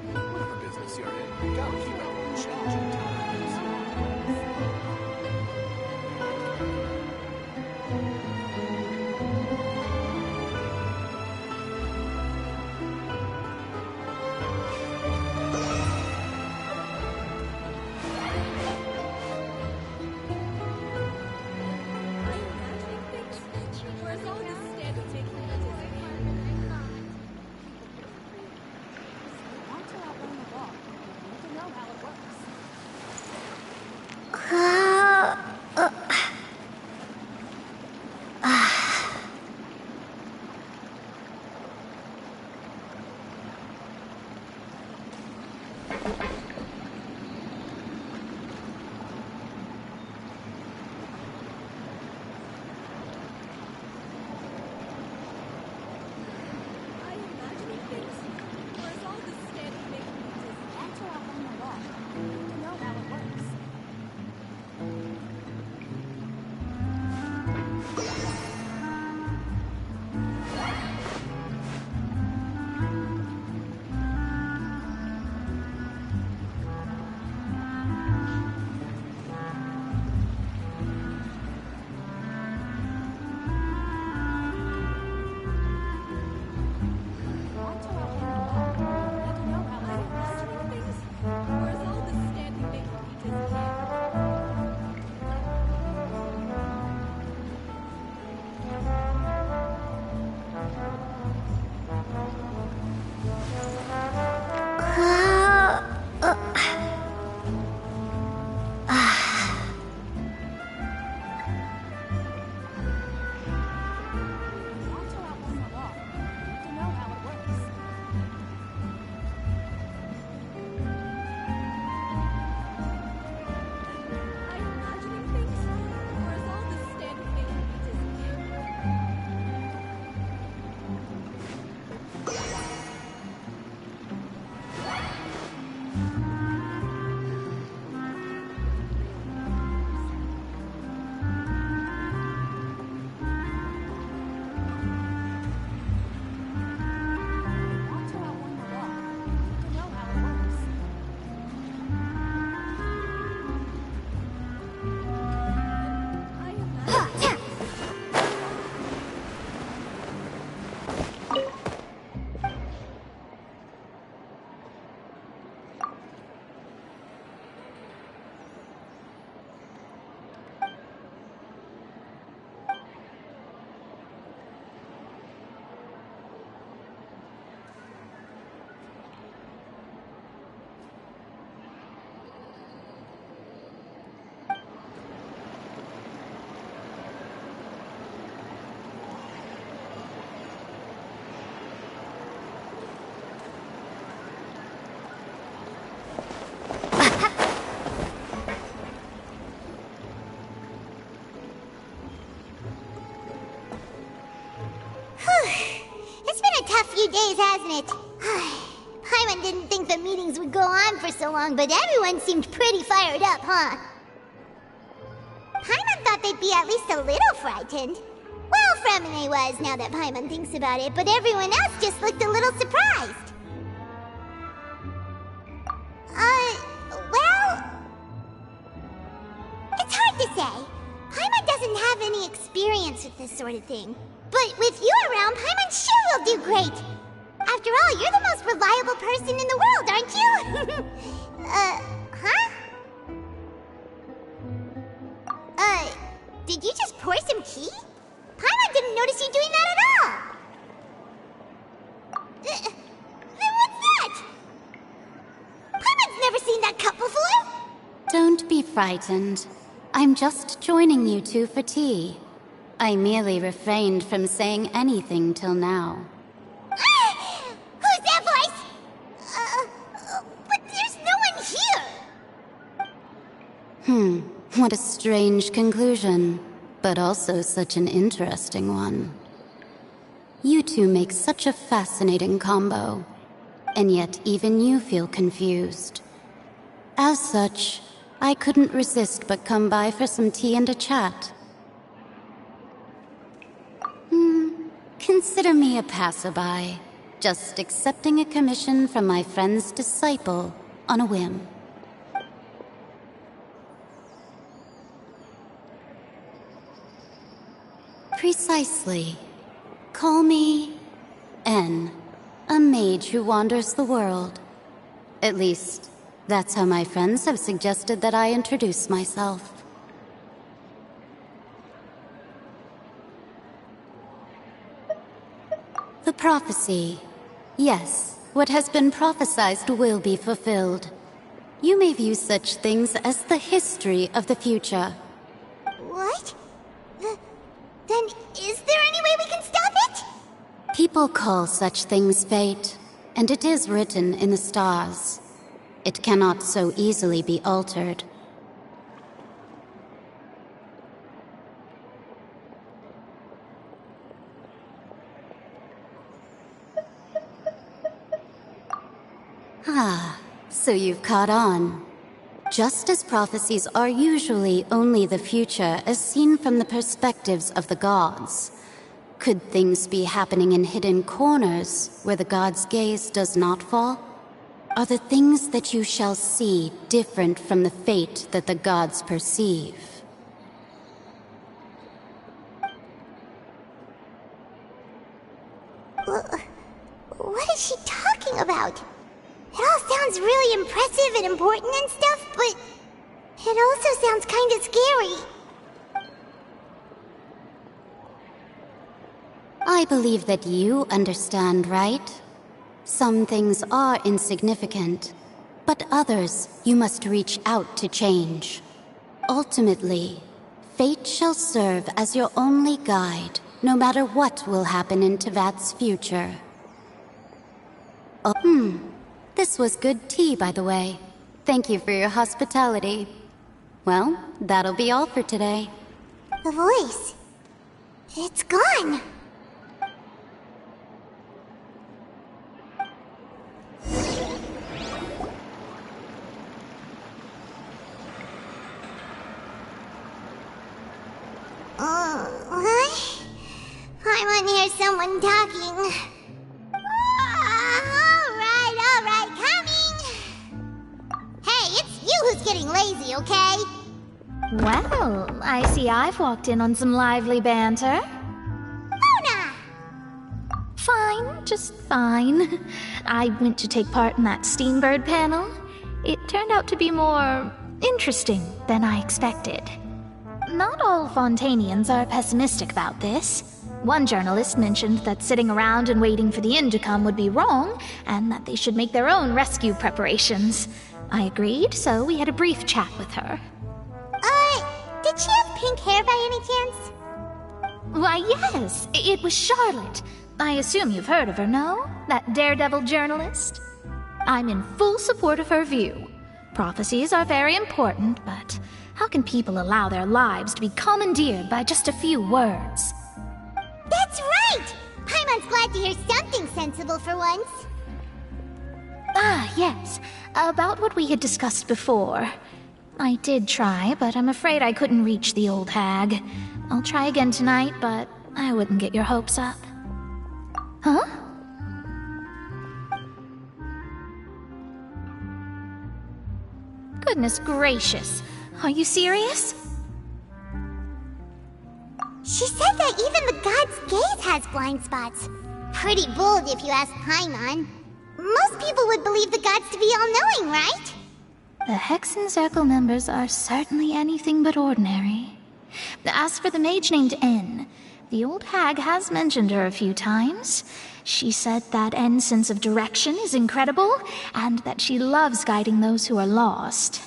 Whatever business you're in, gotta keep up with changing times. few days, hasn't it? Paimon didn't think the meetings would go on for so long, but everyone seemed pretty fired up, huh? Paimon thought they'd be at least a little frightened. Well, Fremine was, now that Paimon thinks about it, but everyone else just looked a little surprised. Well... It's hard to say. Paimon doesn't have any experience with this sort of thing. But with you around, Paimon sure will do great. After all, you're the most reliable person in the world, aren't you? Huh? Did you just pour some tea? Paimon didn't notice you doing that at all. Then what's that? Paimon's never seen that cup before. Don't be frightened. I'm just joining you two for tea. I merely refrained from saying anything till now. Who's that voice? But there's no one here. What a strange conclusion, but also such an interesting one. You two make such a fascinating combo, and yet even you feel confused. As such, I couldn't resist but come by for some tea and a chat. Consider me a passerby, just accepting a commission from my friend's disciple on a whim. Precisely. Call me N, a mage who wanders the world. At least, that's how my friends have suggested that I introduce myself. The prophecy. Yes, what has been prophesied will be fulfilled. You may view such things as the history of the future. What? Then is there any way we can stop it? People call such things fate, and it is written in the stars. It cannot so easily be altered. So you've caught on. Just as prophecies are usually only the future as seen from the perspectives of the gods, could things be happening in hidden corners where the gods' gaze does not fall? Are the things that you shall see different from the fate that the gods perceive? What is she talking about? It all sounds really impressive and important and stuff, but it also sounds kind of scary. I believe that you understand, right? Some things are insignificant, but others you must reach out to change. Ultimately, fate shall serve as your only guide, no matter what will happen in Tevat's future. This was good tea, by the way. Thank you for your hospitality. Well, that'll be all for today. The voice. It's gone. What? I want to hear someone talking. All right, coming. Hey, it's you who's getting lazy, okay? Well, I see I've walked in on some lively banter. Luna! Fine, just fine. I went to take part in that Steambird panel. It turned out to be more interesting than I expected. Not all Fontainians are pessimistic about this. One journalist mentioned that sitting around and waiting for the end to come would be wrong, and that they should make their own rescue preparations. I agreed, so we had a brief chat with her. Did she have pink hair by any chance? Why, yes, it was Charlotte. I assume you've heard of her, no? That daredevil journalist? I'm in full support of her view. Prophecies are very important, but how can people allow their lives to be commandeered by just a few words? That's right! Paimon Paimon's glad to hear something sensible for once. Ah, yes. About what we had discussed before. I did try, but I'm afraid I couldn't reach the old hag. I'll try again tonight, but I wouldn't get your hopes up. Huh? Goodness gracious. Are you serious? She said that even the god's gaze has blind spots. Pretty bold if you ask Paimon. Most people would believe the gods to be all-knowing, right? The Hexen Circle members are certainly anything but ordinary. As for the mage named N, the old hag has mentioned her a few times. She said that N's sense of direction is incredible, and that she loves guiding those who are lost.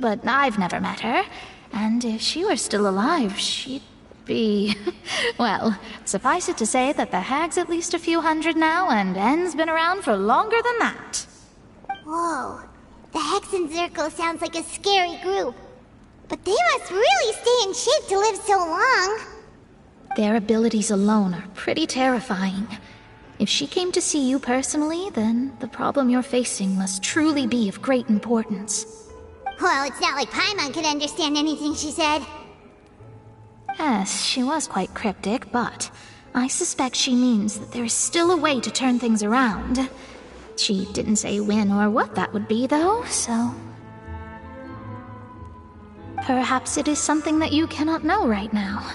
But I've never met her, and if she were still alive, she'd be... Well, suffice it to say that the hag's at least a few hundred now, and N's been around for longer than that. Whoa. The Hexen Circle sounds like a scary group. But they must really stay in shape to live so long. Their abilities alone are pretty terrifying. If she came to see you personally, then the problem you're facing must truly be of great importance. Well, it's not like Paimon could understand anything she said. Yes, she was quite cryptic, but I suspect she means that there is still a way to turn things around. She didn't say when or what that would be, though, so... Perhaps it is something that you cannot know right now.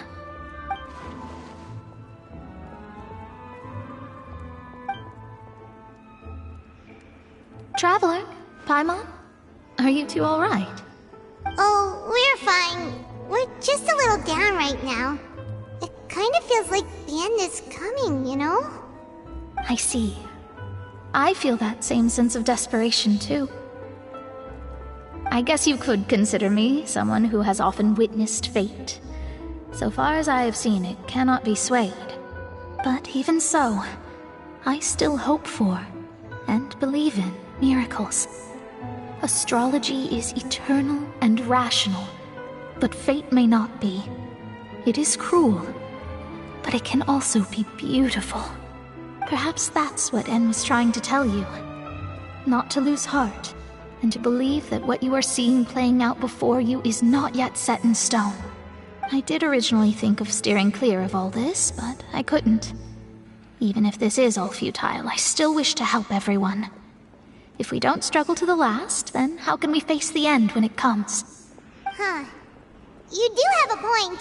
Traveler, Paimon, are you two all right? Oh, we're fine. We're just a little down right now. It kind of feels like the end is coming, you know? I see. I feel that same sense of desperation, too. I guess you could consider me someone who has often witnessed fate. So far as I have seen, it cannot be swayed. But even so, I still hope for, and believe in, miracles. Astrology is eternal and rational, but fate may not be. It is cruel, but it can also be beautiful. Perhaps that's what En was trying to tell you. Not to lose heart, and to believe that what you are seeing playing out before you is not yet set in stone. I did originally think of steering clear of all this, but I couldn't. Even if this is all futile, I still wish to help everyone. If we don't struggle to the last, then how can we face the end when it comes? Huh. You do have a point.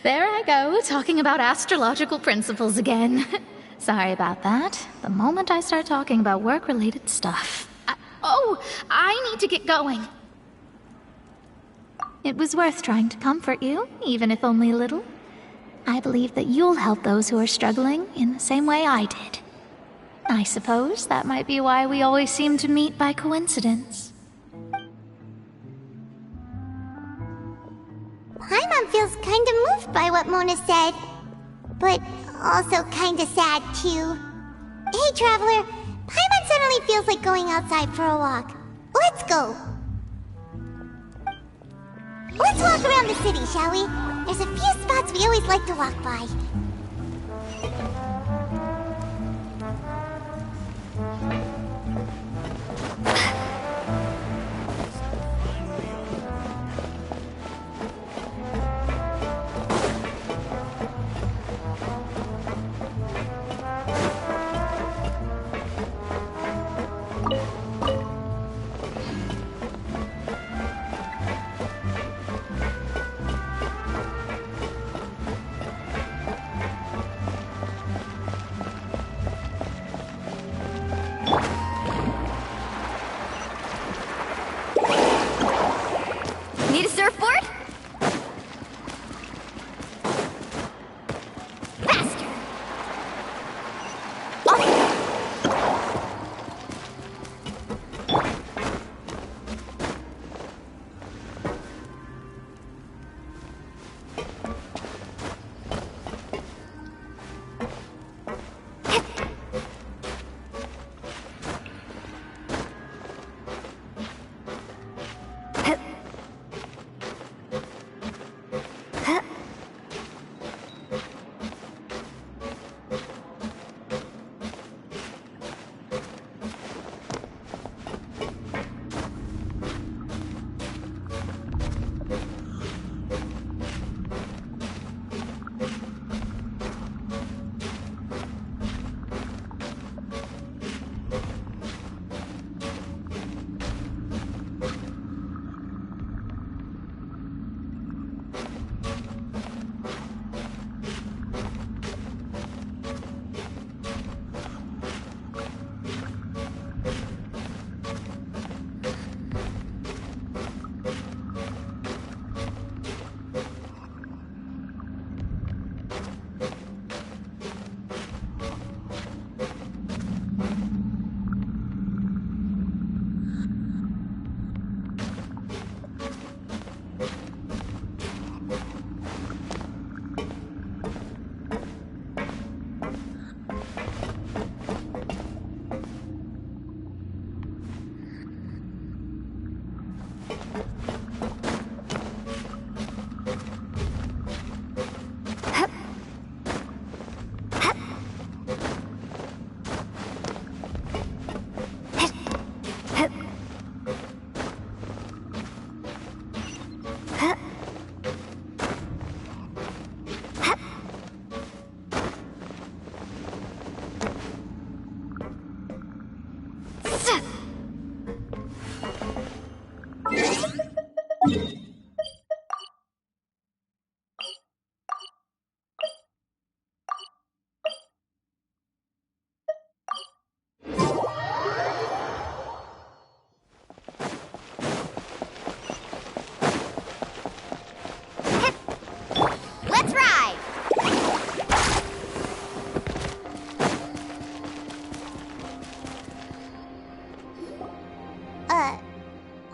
There I go, talking about astrological principles again. Sorry about that. The moment I start talking about work-related stuff... I need to get going. It was worth trying to comfort you, even if only a little. I believe that you'll help those who are struggling in the same way I did. I suppose that might be why we always seem to meet by coincidence. Paimon feels kind of moved by what Mona said, but also kind of sad too. Hey, Traveler, Paimon suddenly feels like going outside for a walk. Let's go. Let's walk around the city, shall we? There's a few spots we always like to walk by.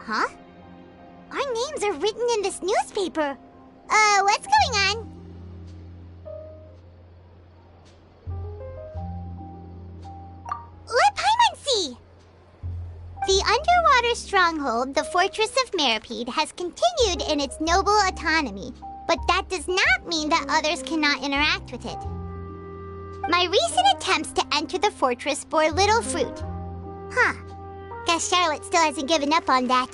Huh? Our names are written in this newspaper. What's going on? Let Paimon see! The underwater stronghold, the Fortress of Meripede, has continued in its noble autonomy, but that does not mean that others cannot interact with it. My recent attempts to enter the fortress bore little fruit. Huh. Guess Charlotte still hasn't given up on that.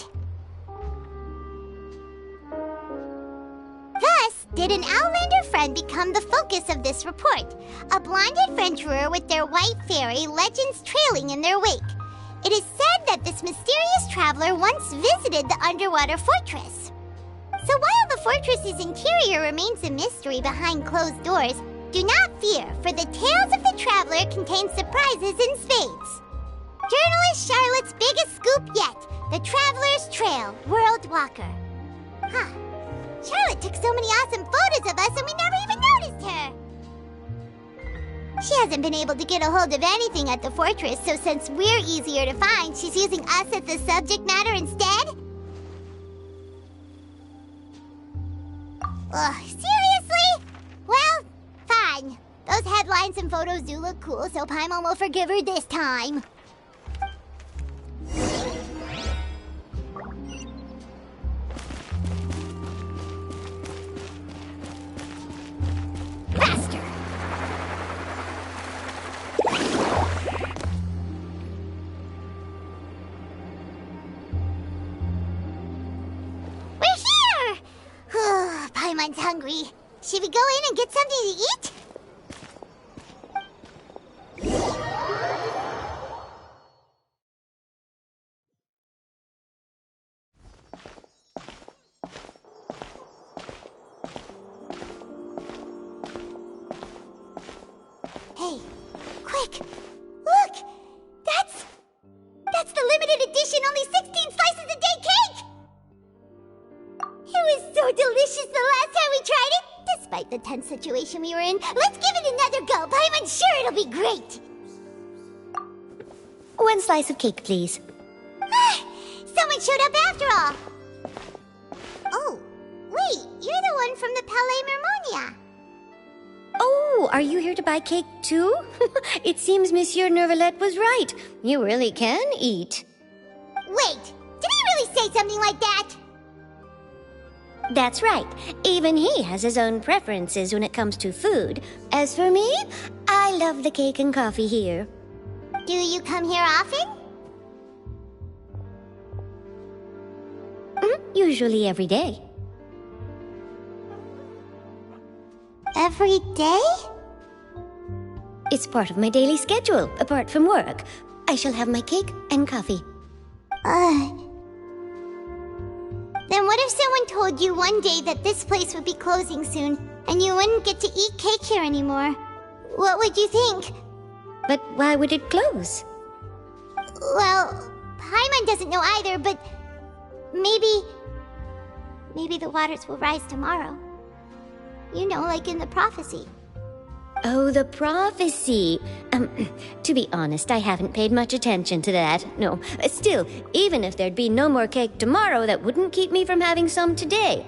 Thus, did an Outlander friend become the focus of this report? A blonde adventurer with their white fairy, legends trailing in their wake. It is said that this mysterious traveler once visited the underwater fortress. So while the fortress's interior remains a mystery behind closed doors, do not fear, for the tales of the traveler contain surprises in spades. Journalist Charlotte's biggest scoop yet, the Traveler's Trail, World Walker. Huh. Charlotte took so many awesome photos of us and we never even noticed her. She hasn't been able to get a hold of anything at the fortress, so since we're easier to find, she's using us as the subject matter instead? Ugh, seriously? Well, fine. Those headlines and photos do look cool, so Paimon will forgive her this time. Faster! We're here! Paimon's hungry. Should we go in and get something to eat? Hey, quick! Look! That's the limited edition only 16 slices a day cake! It was so delicious the last time we tried it! Despite the tense situation we were in, let's give it another go! I'm sure it'll be great! One slice of cake, please. Someone showed up after all! Oh, wait, you're the one from the Palais Mermonia. Oh, are you here to buy cake too? It seems Monsieur Nervalette was right. You really can eat. Wait, did he really say something like that? That's right. Even he has his own preferences when it comes to food. As for me, I love the cake and coffee here. Do you come here often? Usually every day. Every day? It's part of my daily schedule, apart from work. I shall have my cake and coffee. Then what if someone told you one day that this place would be closing soon, and you wouldn't get to eat cake here anymore? What would you think? But why would it close? Well, Paimon doesn't know either, but maybe the waters will rise tomorrow. You know, like in the prophecy. Oh, the prophecy. To be honest, I haven't paid much attention to that. No, still, even if there'd be no more cake tomorrow, that wouldn't keep me from having some today.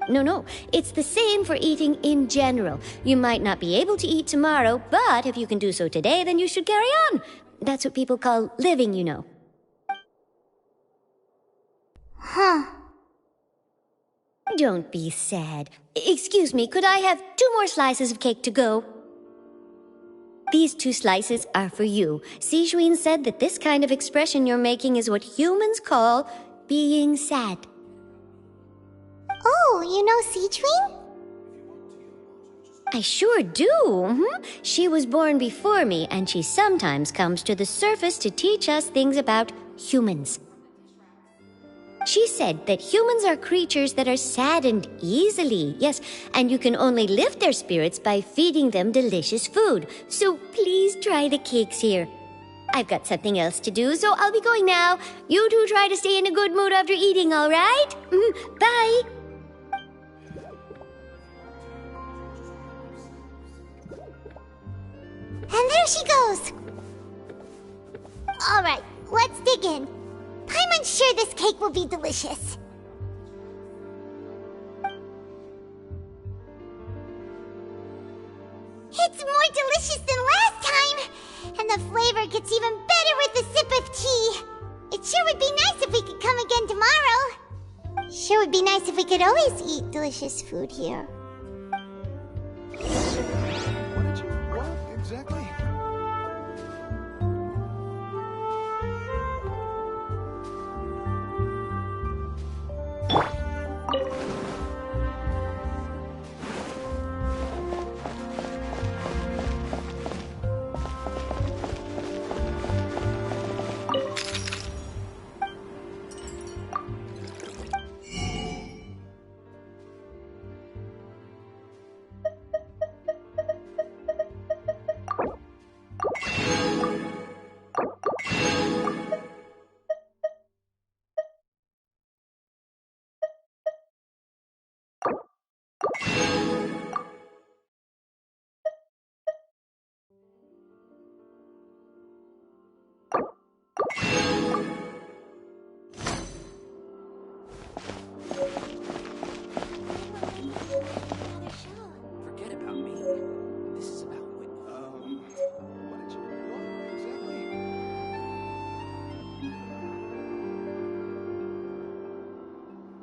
No, it's the same for eating in general. You might not be able to eat tomorrow, but if you can do so today, then you should carry on. That's what people call living, you know. Huh. Don't be sad. Excuse me, could I have 2 more slices of cake to go? These 2 slices are for you. Sijuin said that this kind of expression you're making is what humans call being sad. Oh, you know Sijuin? I sure do. She was born before me, and she sometimes comes to the surface to teach us things about humans. She said that humans are creatures that are saddened easily, yes, and you can only lift their spirits by feeding them delicious food. So please try the cakes here. I've got something else to do, so I'll be going now. You two try to stay in a good mood after eating, all right? Bye. And there she goes! Alright, let's dig in. Paimon's sure this cake will be delicious. It's more delicious than last time! And the flavor gets even better with a sip of tea. It sure would be nice if we could come again tomorrow. Sure would be nice if we could always eat delicious food here. What exactly? Forget about me. This is about What exactly?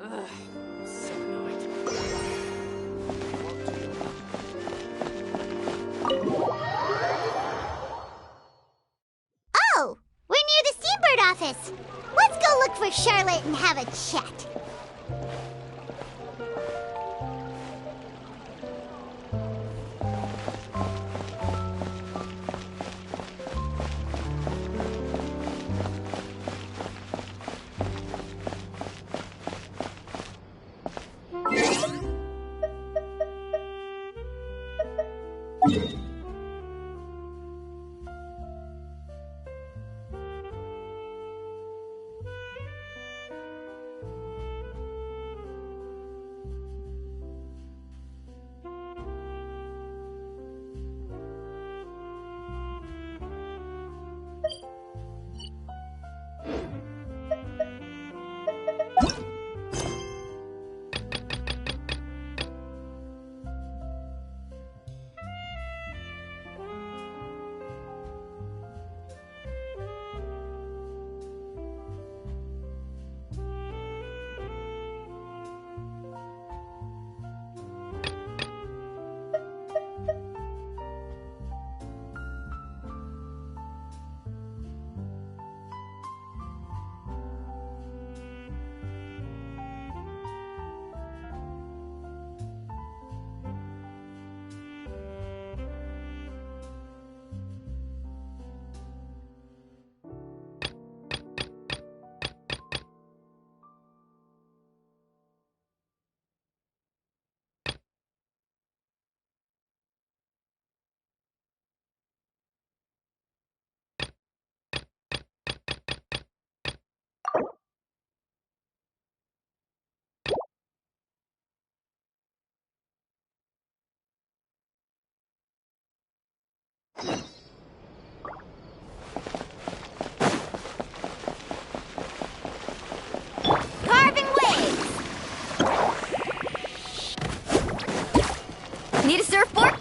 Ugh, so annoyed. Oh! We're near the Seabird office! Let's go look for Charlotte and have a chat. Carving waves! Need a surfboard?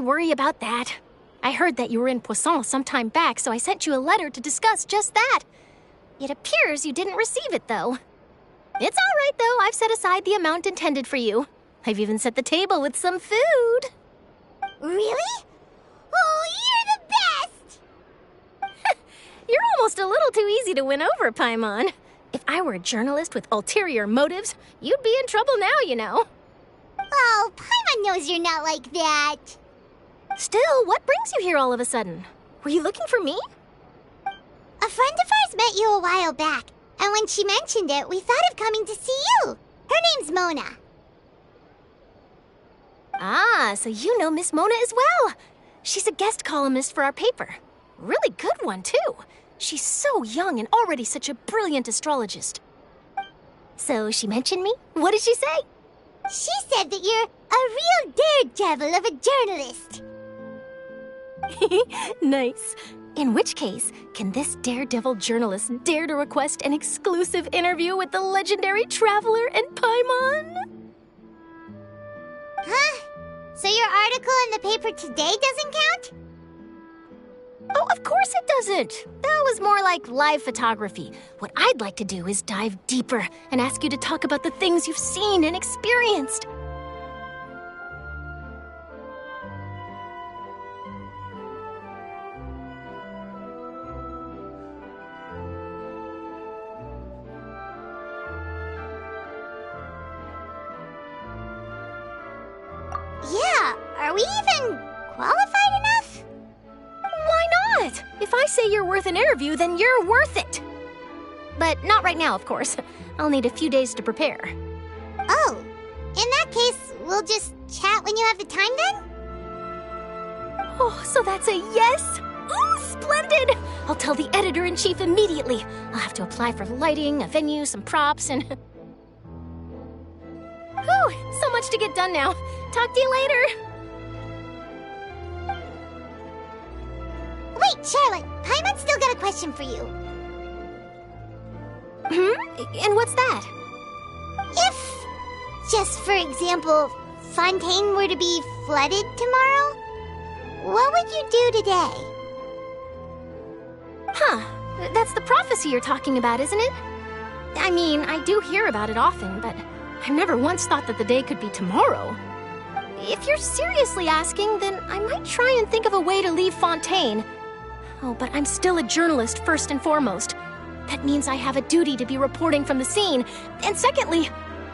Don't worry about that. I heard that you were in Poisson some time back, so I sent you a letter to discuss just that. It appears you didn't receive it, though. It's all right, though. I've set aside the amount intended for you. I've even set the table with some food. Really? Oh, you're the best! You're almost a little too easy to win over, Paimon. If I were a journalist with ulterior motives, you'd be in trouble now, you know. Oh, Paimon knows you're not like that. Still, what brings you here all of a sudden? Were you looking for me? A friend of ours met you a while back, and when she mentioned it, we thought of coming to see you. Her name's Mona. Ah, so you know Miss Mona as well. She's a guest columnist for our paper. Really good one, too. She's so young and already such a brilliant astrologist. So she mentioned me? What did she say? She said that you're a real daredevil of a journalist. Nice. In which case, can this daredevil journalist dare to request an exclusive interview with the legendary traveler and Paimon? Huh? So your article in the paper today doesn't count? Oh, of course it doesn't. That was more like live photography. What I'd like to do is dive deeper and ask you to talk about the things you've seen and experienced. Yeah, are we even qualified enough? Why not? If I say you're worth an interview, then you're worth it. But not right now, of course. I'll need a few days to prepare. Oh, in that case, we'll just chat when you have the time then? Oh, so that's a yes? Ooh, splendid! I'll tell the editor-in-chief immediately. I'll have to apply for lighting, a venue, some props, and... Whew, so much to get done now. Talk to you later. Wait, Charlotte, Paimon's still got a question for you. And what's that? If, just for example, Fontaine were to be flooded tomorrow, what would you do today? Huh, that's the prophecy you're talking about, isn't it? I mean, I do hear about it often, but I've never once thought that the day could be tomorrow. If you're seriously asking, then I might try and think of a way to leave Fontaine. Oh, but I'm still a journalist first and foremost. That means I have a duty to be reporting from the scene. And secondly,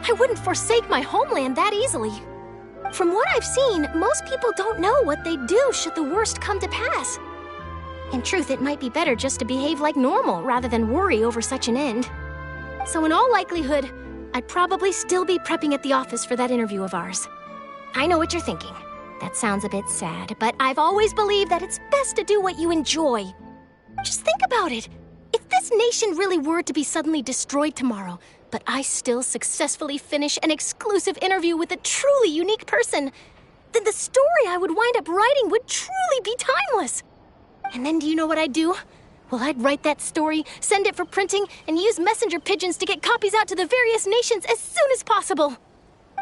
I wouldn't forsake my homeland that easily. From what I've seen, most people don't know what they'd do should the worst come to pass. In truth, it might be better just to behave like normal rather than worry over such an end. So in all likelihood, I'd probably still be prepping at the office for that interview of ours. I know what you're thinking. That sounds a bit sad, but I've always believed that it's best to do what you enjoy. Just think about it. If this nation really were to be suddenly destroyed tomorrow, but I still successfully finish an exclusive interview with a truly unique person, then the story I would wind up writing would truly be timeless. And then do you know what I'd do? Well, I'd write that story, send it for printing, and use messenger pigeons to get copies out to the various nations as soon as possible.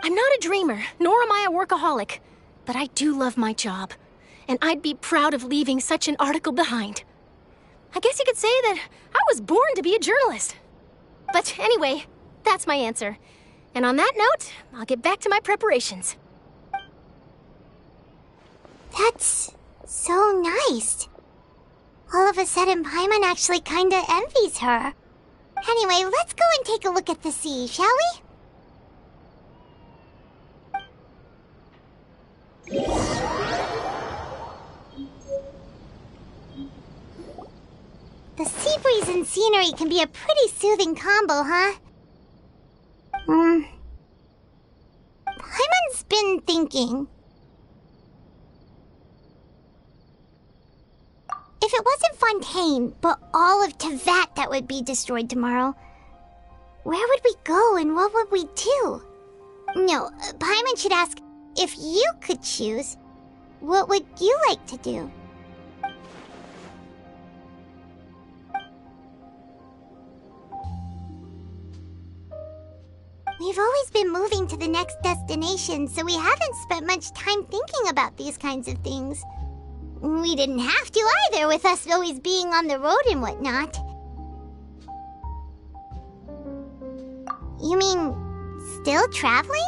I'm not a dreamer, nor am I a workaholic, but I do love my job, and I'd be proud of leaving such an article behind. I guess you could say that I was born to be a journalist. But anyway, that's my answer. And on that note, I'll get back to my preparations. That's so nice. All of a sudden, Paimon actually kinda envies her. Anyway, let's go and take a look at the sea, shall we? The sea breeze and scenery can be a pretty soothing combo, huh? Paimon's been thinking. If it wasn't Fontaine, but all of Tevat that would be destroyed tomorrow, where would we go and what would we do? No, Paimon should ask, if you could choose, what would you like to do? We've always been moving to the next destination, so we haven't spent much time thinking about these kinds of things. We didn't have to either, with us always being on the road and whatnot. You mean, still traveling?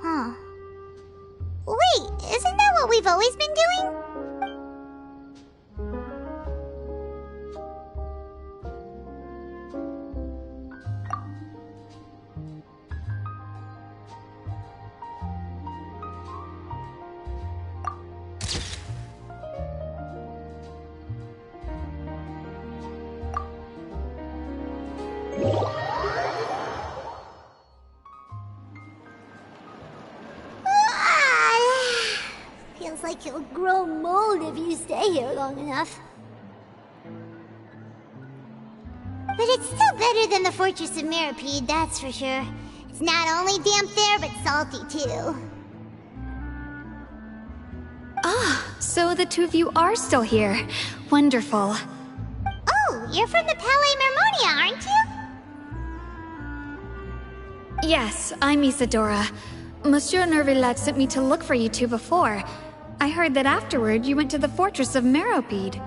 Huh. Wait, isn't that what we've always been doing? Feels like you'll grow mold if you stay here long enough. But it's still better than the Fortress of Mirapede, that's for sure. It's not only damp there, but salty too. So the two of you are still here. Wonderful. Oh, you're from the Palais Mermonia, aren't you? Yes, I'm Isadora. Monsieur Nervillet sent me to look for you two before. I heard that afterward you went to the Fortress of Meropide.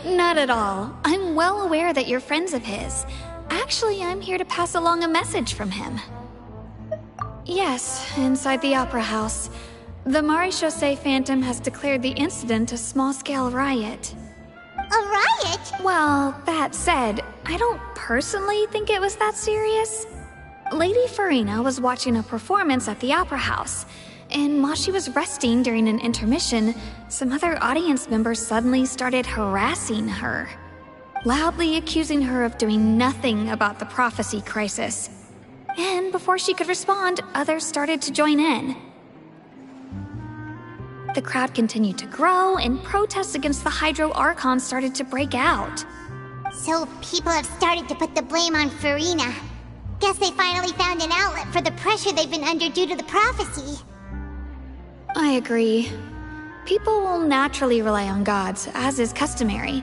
Not at all. I'm well aware that you're friends of his. Actually, I'm here to pass along a message from him. Yes, inside the Opera House. The Maréchaussée Phantom has declared the incident a small-scale riot. A riot? Well, that said, I don't personally think it was that serious. Lady Farina was watching a performance at the Opera House, and while she was resting during an intermission, some other audience members suddenly started harassing her, loudly accusing her of doing nothing about the prophecy crisis. And before she could respond, others started to join in. The crowd continued to grow, and protests against the Hydro Archon started to break out. So people have started to put the blame on Farina. Guess they finally found an outlet for the pressure they've been under due to the prophecy. I agree. People will naturally rely on gods, as is customary.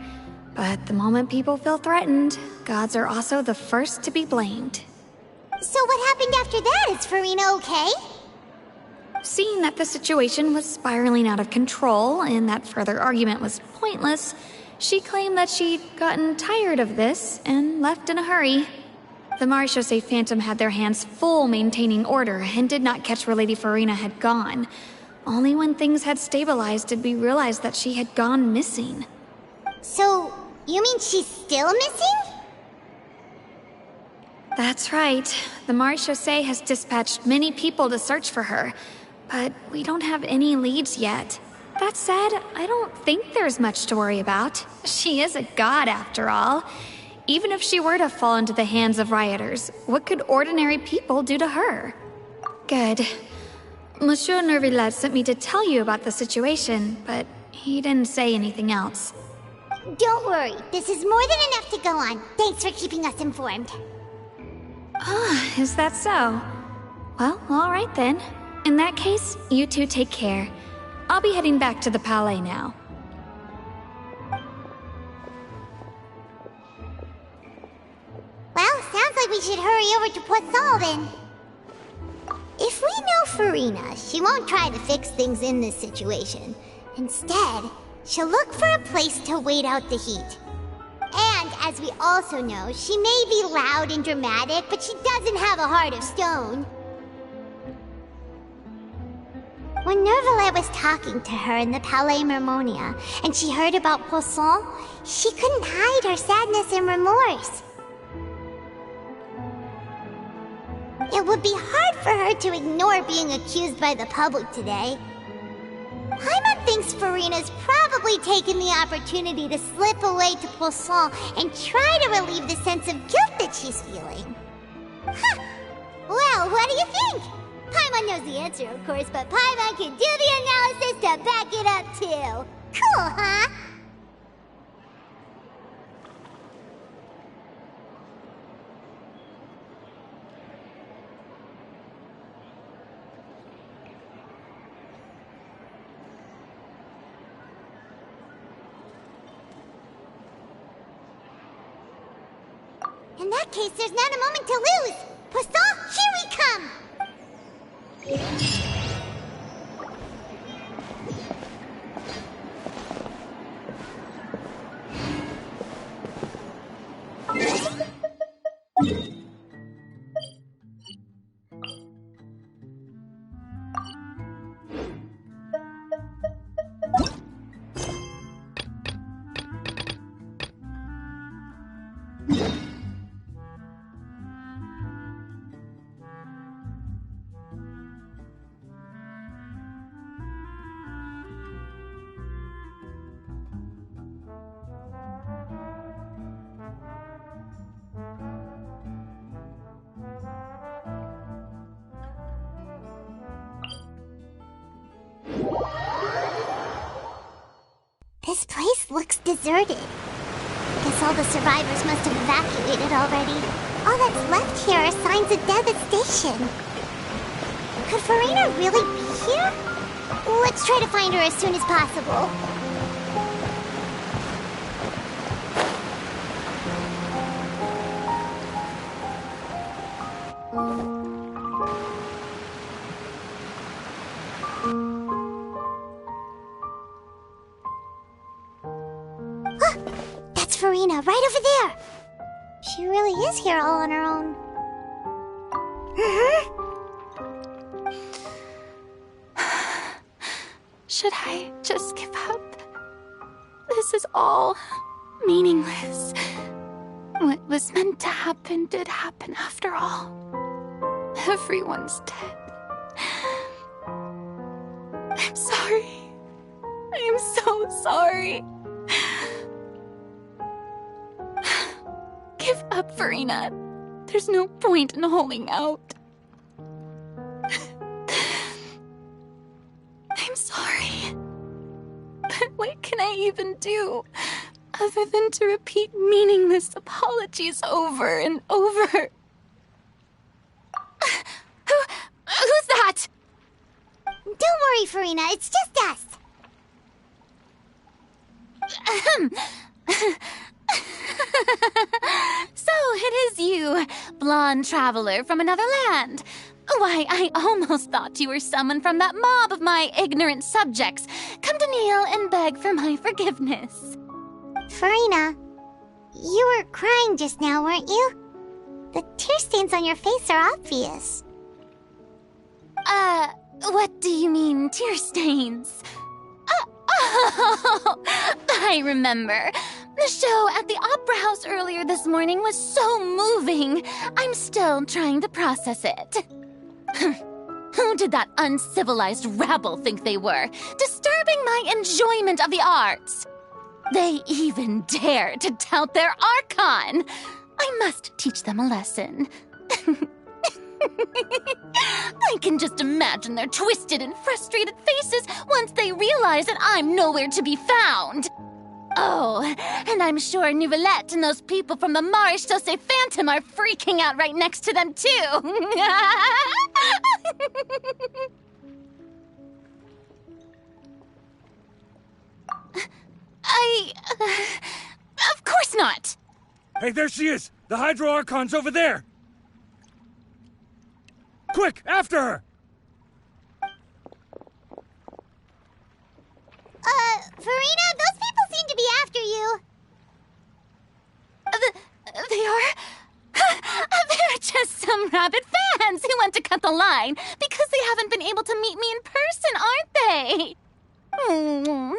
But the moment people feel threatened, gods are also the first to be blamed. So what happened after that? Is Farina okay? Seeing that the situation was spiraling out of control and that further argument was pointless, she claimed that she'd gotten tired of this and left in a hurry. The Maréchaussée Phantom had their hands full maintaining order and did not catch where Lady Farina had gone. Only when things had stabilized did we realize that she had gone missing. So, you mean she's still missing? That's right. The Maréchaussée has dispatched many people to search for her, but we don't have any leads yet. That said, I don't think there's much to worry about. She is a god after all. Even if she were to fall into the hands of rioters, what could ordinary people do to her? Good. Monsieur Nervillet sent me to tell you about the situation, but he didn't say anything else. Don't worry, this is more than enough to go on. Thanks for keeping us informed. Ah, is that so? Well, all right then. In that case, you two take care. I'll be heading back to the Palais now. Well, sounds like we should hurry over to Poisson then. If we know Farina, she won't try to fix things in this situation. Instead, she'll look for a place to wait out the heat. And, as we also know, she may be loud and dramatic, but she doesn't have a heart of stone. When Nervillet was talking to her in the Palais Mermonia, and she heard about Poisson, she couldn't hide her sadness and remorse. It would be hard for her to ignore being accused by the public today. Paimon thinks Farina's probably taken the opportunity to slip away to Poisson and try to relieve the sense of guilt that she's feeling. Huh. Well, what do you think? Paimon knows the answer, of course, but Paimon can do the analysis to back it up, too. Cool, huh? In that case, there's not a moment to lose! Postal, here we come! This place looks deserted. Guess all the survivors must have evacuated already. All that's left here are signs of devastation. Could Farina really be here? Let's try to find her as soon as possible. That's Farina, right over there. She really is here all on her own. Should I just give up? This is all meaningless. What was meant to happen did happen after all. Everyone's dead. I'm sorry. I'm so sorry. Give up, Farina. There's no point in holding out. I'm sorry. But what can I even do other than to repeat meaningless apologies over and over? Who's that? Don't worry, Farina, it's just us. So it is you, blonde traveler from another land. Why, I almost thought you were someone from that mob of my ignorant subjects, come to kneel and beg for my forgiveness. Farina, you were crying just now, weren't you? The tear stains on your face are obvious. What do you mean, tear stains? Oh, I remember. The show at the Opera House earlier this morning was so moving. I'm still trying to process it. Who did that uncivilized rabble think they were, disturbing my enjoyment of the arts? They even dare to tout their Archon. I must teach them a lesson. I can just imagine their twisted and frustrated faces once they realize that I'm nowhere to be found. Oh, and I'm sure Nouvellette and those people from the Marish Chaussee Phantom are freaking out right next to them, too. Of course not. Hey, there she is! The Hydro Archon's over there! Quick, after her! Farina, those people seem to be after you. They are? They're just some rabid fans who want to cut the line because they haven't been able to meet me in person, aren't they?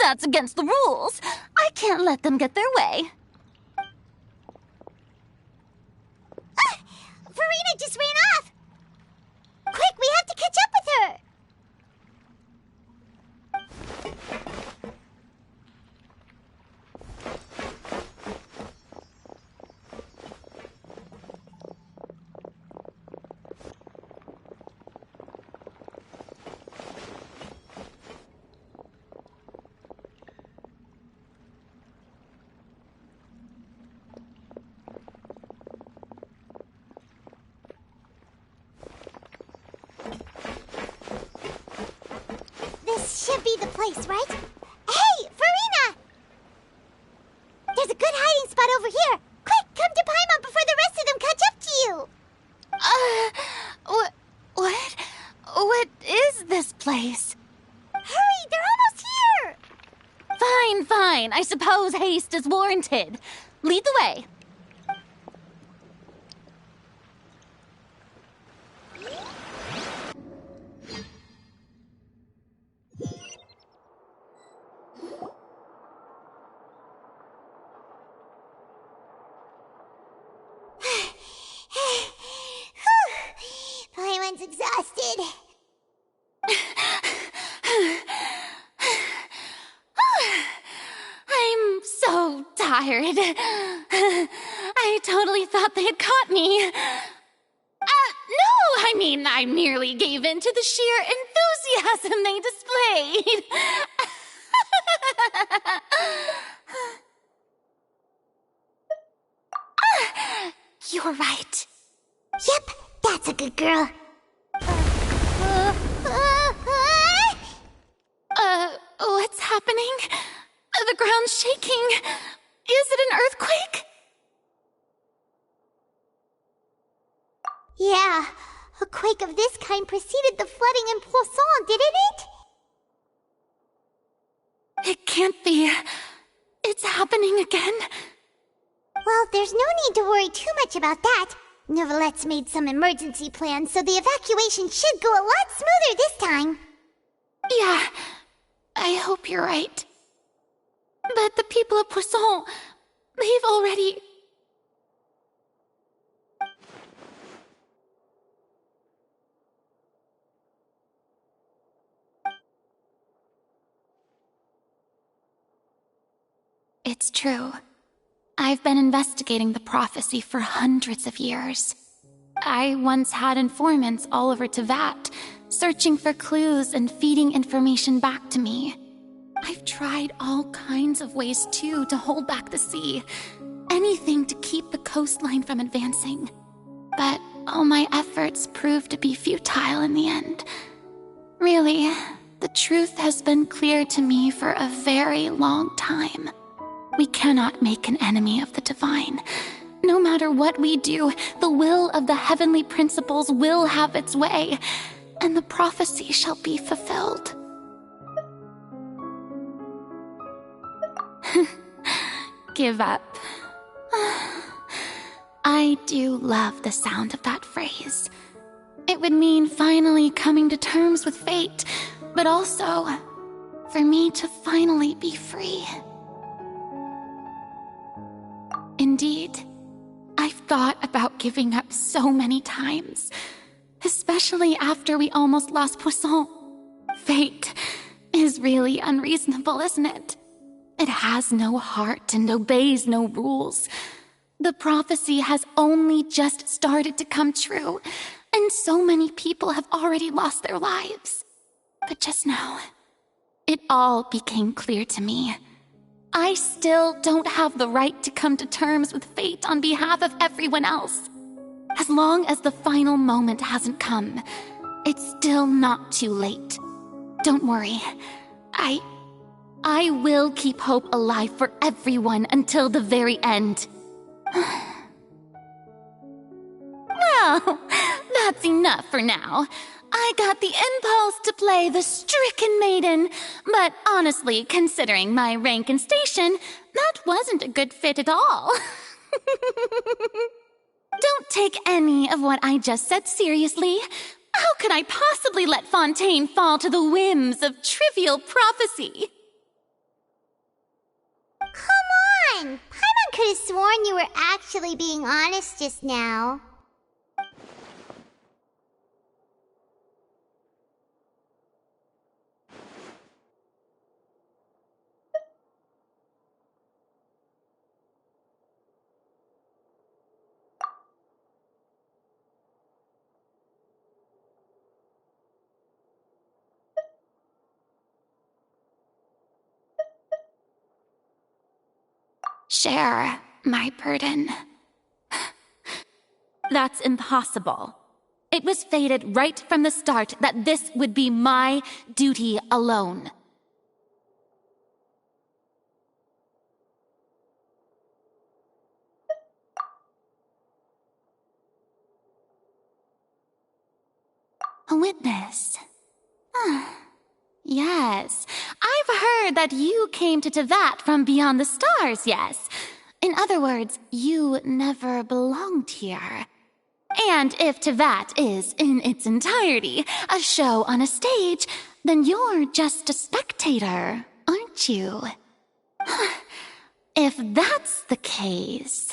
That's against the rules. I can't let them get their way. Farina just ran off. Quick, we have to catch up with her. Should be the place, right? Hey, Farina! There's a good hiding spot over here. Quick, come to Paimon before the rest of them place. Hurry, they're almost here! Fine, fine. I suppose haste is warranted. Lead the way. Paimon's exhausted. I'm so tired. I totally thought they had caught me. No, I mean, I merely gave in to the sheer enthusiasm they displayed. You're right. Yep, that's a good girl. What's happening? The ground's shaking. Is it an earthquake? Yeah, a quake of this kind preceded the flooding in Poisson, didn't it? It can't be. It's happening again. Well, there's no need to worry too much about that. Neverlette's made some emergency plans, so the evacuation should go a lot smoother this time. Yeah, I hope you're right. But the people of Poisson, they've already... It's true. I've been investigating the prophecy for hundreds of years. I once had informants all over Tevat, searching for clues and feeding information back to me. I've tried all kinds of ways, too, to hold back the sea. Anything to keep the coastline from advancing. But all my efforts proved to be futile in the end. Really, the truth has been clear to me for a very long time. We cannot make an enemy of the divine. No matter what we do, the will of the heavenly principles will have its way, and the prophecy shall be fulfilled. Give up. I do love the sound of that phrase. It would mean finally coming to terms with fate, but also for me to finally be free. Indeed, I've thought about giving up so many times, especially after we almost lost Poisson. Fate is really unreasonable, isn't it? It has no heart and obeys no rules. The prophecy has only just started to come true, and so many people have already lost their lives. But just now, it all became clear to me. I still don't have the right to come to terms with fate on behalf of everyone else. As long as the final moment hasn't come, it's still not too late. Don't worry. I will keep hope alive for everyone until the very end. Well, that's enough for now. I got the impulse to play the stricken maiden, but honestly, considering my rank and station, that wasn't a good fit at all. Don't take any of what I just said seriously. How could I possibly let Fontaine fall to the whims of trivial prophecy? Come on! Paimon could have sworn you were actually being honest just now. Share my burden. That's impossible. It was fated right from the start that this would be my duty alone. A witness. Yes. I've heard that you came to Tevat from beyond the stars, yes. In other words, you never belonged here. And if Tevat is, in its entirety, a show on a stage, then you're just a spectator, aren't you? If that's the case...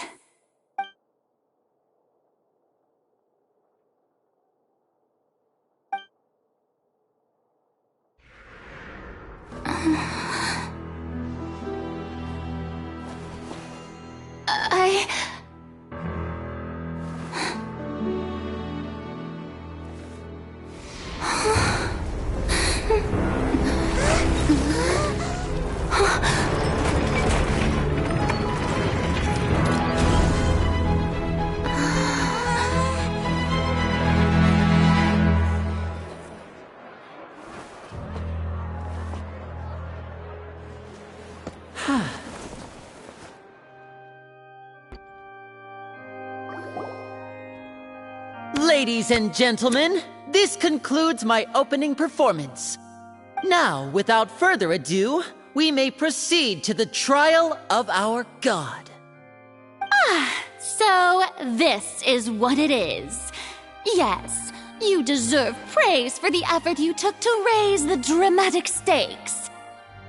Ladies and gentlemen, this concludes my opening performance. Now, without further ado, we may proceed to the trial of our god. So this is what it is. Yes, you deserve praise for the effort you took to raise the dramatic stakes.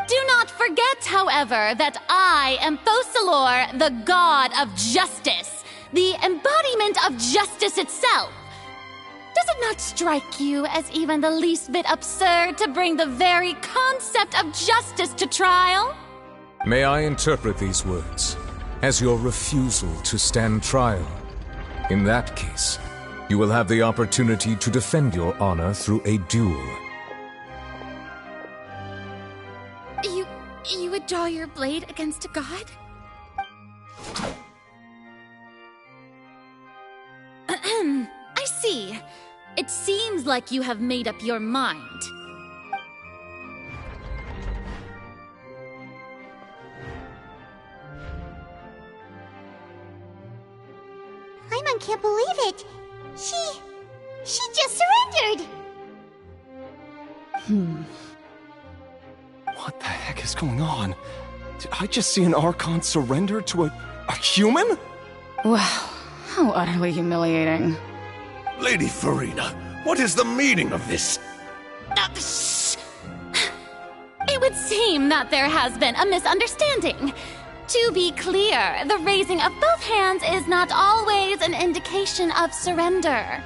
Do not forget, however, that I am Focalor, the god of justice, the embodiment of justice itself. Does it not strike you as even the least bit absurd to bring the very concept of justice to trial? May I interpret these words as your refusal to stand trial? In that case, you will have the opportunity to defend your honor through a duel. You would draw your blade against a god? I see. It seems like you have made up your mind. Paimon can't believe it. She just surrendered. What the heck is going on? Did I just see an Archon surrender to a human? Wow, how utterly humiliating. Lady Farina, what is the meaning of this? Shh! It would seem that there has been a misunderstanding. To be clear, the raising of both hands is not always an indication of surrender.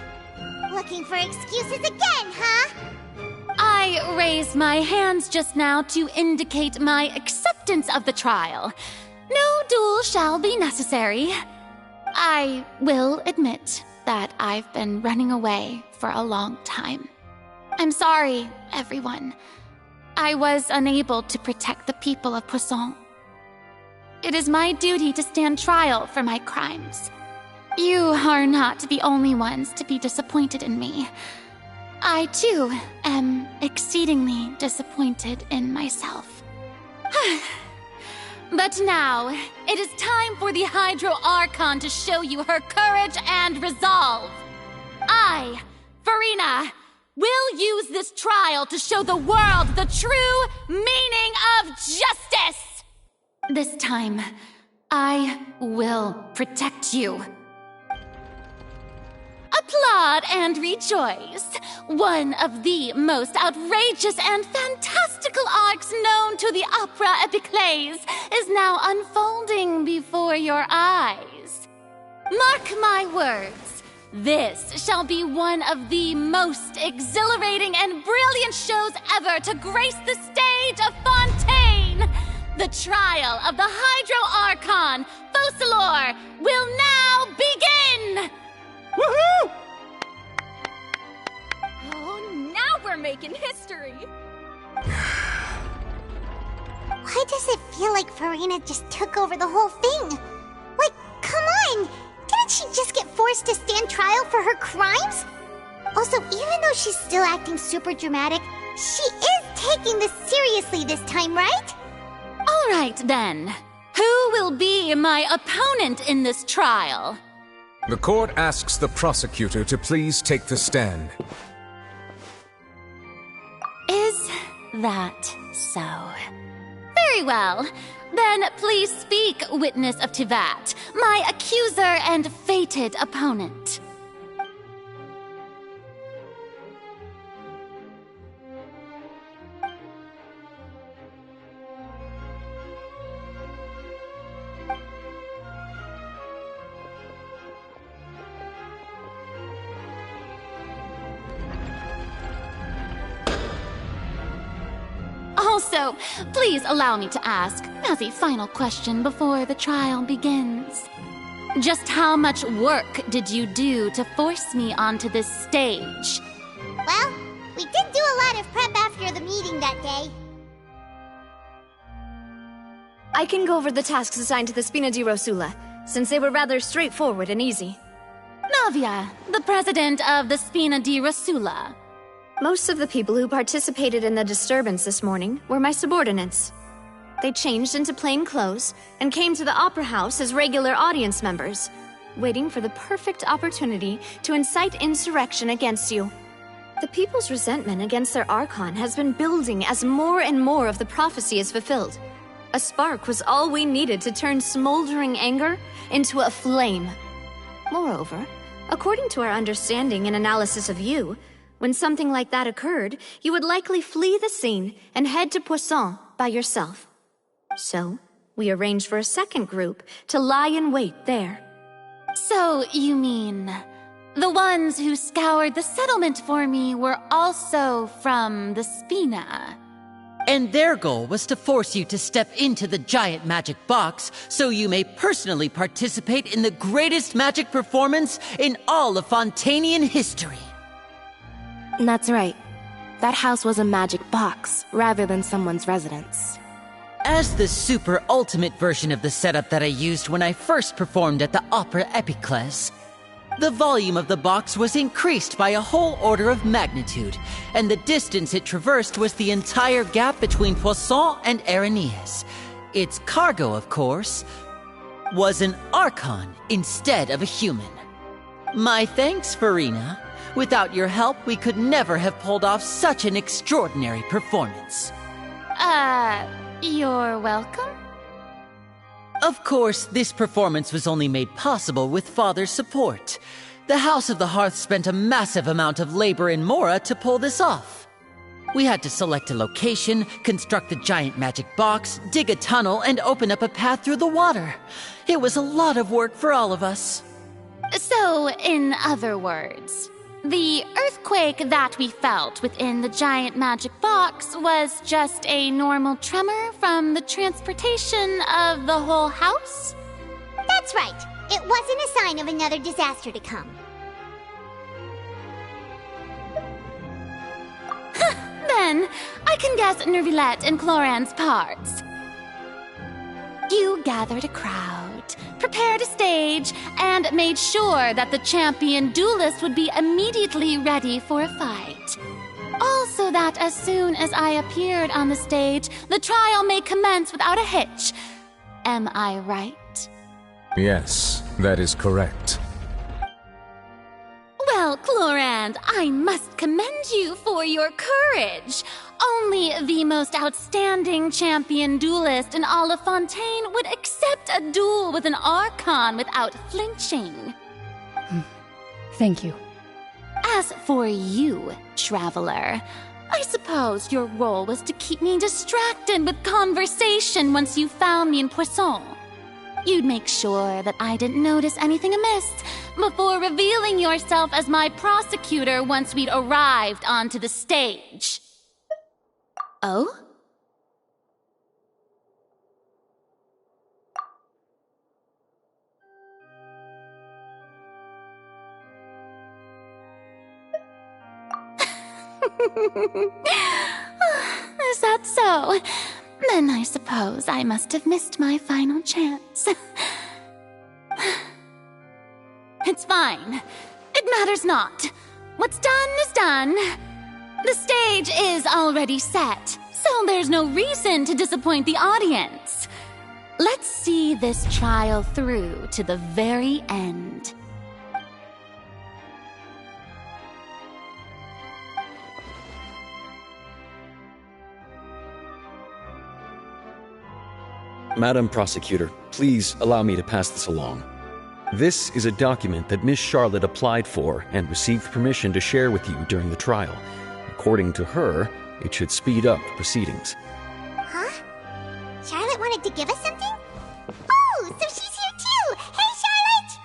Looking for excuses again, huh? I raised my hands just now to indicate my acceptance of the trial. No duel shall be necessary. I will admit that I've been running away for a long time. I'm sorry, everyone. I was unable to protect the people of Poisson. It is my duty to stand trial for my crimes. You are not the only ones to be disappointed in me. I, too, am exceedingly disappointed in myself. But now, it is time for the Hydro Archon to show you her courage and resolve. I, Farina, will use this trial to show the world the true meaning of justice! This time, I will protect you. Applaud and rejoice! One of the most outrageous and fantastical arcs known to the opera epiclese is now unfolding before your eyes. Mark my words, this shall be one of the most exhilarating and brilliant shows ever to grace the stage of Fontaine! The trial of the Hydro Archon, Focalor, will now begin! Woohoo! Oh, now we're making history! Why does it feel like Farina just took over the whole thing? Like, come on! Didn't she just get forced to stand trial for her crimes? Also, even though she's still acting super dramatic, she is taking this seriously this time, right? All right, then. Who will be my opponent in this trial? The court asks the prosecutor to please take the stand. Is that so? Very well. Then please speak, witness of Tivat, my accuser and fated opponent. Also, please allow me to ask, as a final question before the trial begins. Just how much work did you do to force me onto this stage? Well, we did do a lot of prep after the meeting that day. I can go over the tasks assigned to the Spina di Rosula, since they were rather straightforward and easy. Navia, the president of the Spina di Rosula. Most of the people who participated in the disturbance this morning were my subordinates. They changed into plain clothes and came to the Opera House as regular audience members, waiting for the perfect opportunity to incite insurrection against you. The people's resentment against their Archon has been building as more and more of the prophecy is fulfilled. A spark was all we needed to turn smoldering anger into a flame. Moreover, according to our understanding and analysis of you, when something like that occurred, you would likely flee the scene and head to Poisson by yourself. So, we arranged for a second group to lie in wait there. So, you mean, the ones who scoured the settlement for me were also from the Spina? And their goal was to force you to step into the giant magic box so you may personally participate in the greatest magic performance in all of Fontainian history. That's right. That house was a magic box, rather than someone's residence. As the super ultimate version of the setup that I used when I first performed at the Opera Epiclese, the volume of the box was increased by a whole order of magnitude, and the distance it traversed was the entire gap between Poisson and Aranias. Its cargo, of course, was an Archon instead of a human. My thanks, Farina. Without your help, we could never have pulled off such an extraordinary performance. You're welcome? Of course, this performance was only made possible with Father's support. The House of the Hearth spent a massive amount of labor in Mora to pull this off. We had to select a location, construct the giant magic box, dig a tunnel, and open up a path through the water. It was a lot of work for all of us. So, in other words, the earthquake that we felt within the giant magic box was just a normal tremor from the transportation of the whole house? That's right. It wasn't a sign of another disaster to come. Then, I can guess Nervilette and Cloran's parts. You gathered a crowd, prepared a stage, and made sure that the champion duelist would be immediately ready for a fight. Also that as soon as I appeared on the stage, the trial may commence without a hitch. Am I right? Yes, that is correct. Well, Clorand, I must commend you for your courage. Only the most outstanding champion duelist in all of Fontaine would accept a duel with an Archon without flinching. Thank you. As for you, Traveler, I suppose your role was to keep me distracted with conversation once you found me in Poisson. You'd make sure that I didn't notice anything amiss before revealing yourself as my prosecutor once we'd arrived onto the stage. Oh? Is that so? Then I suppose I must have missed my final chance. It's fine. It matters not. What's done is done. The stage is already set, so there's no reason to disappoint the audience. Let's see this trial through to the very end. Madam Prosecutor, please allow me to pass this along. This is a document that Miss Charlotte applied for and received permission to share with you during the trial. According to her, it should speed up proceedings. Huh? Charlotte wanted to give us something? Oh, so she's here too! Hey, Charlotte!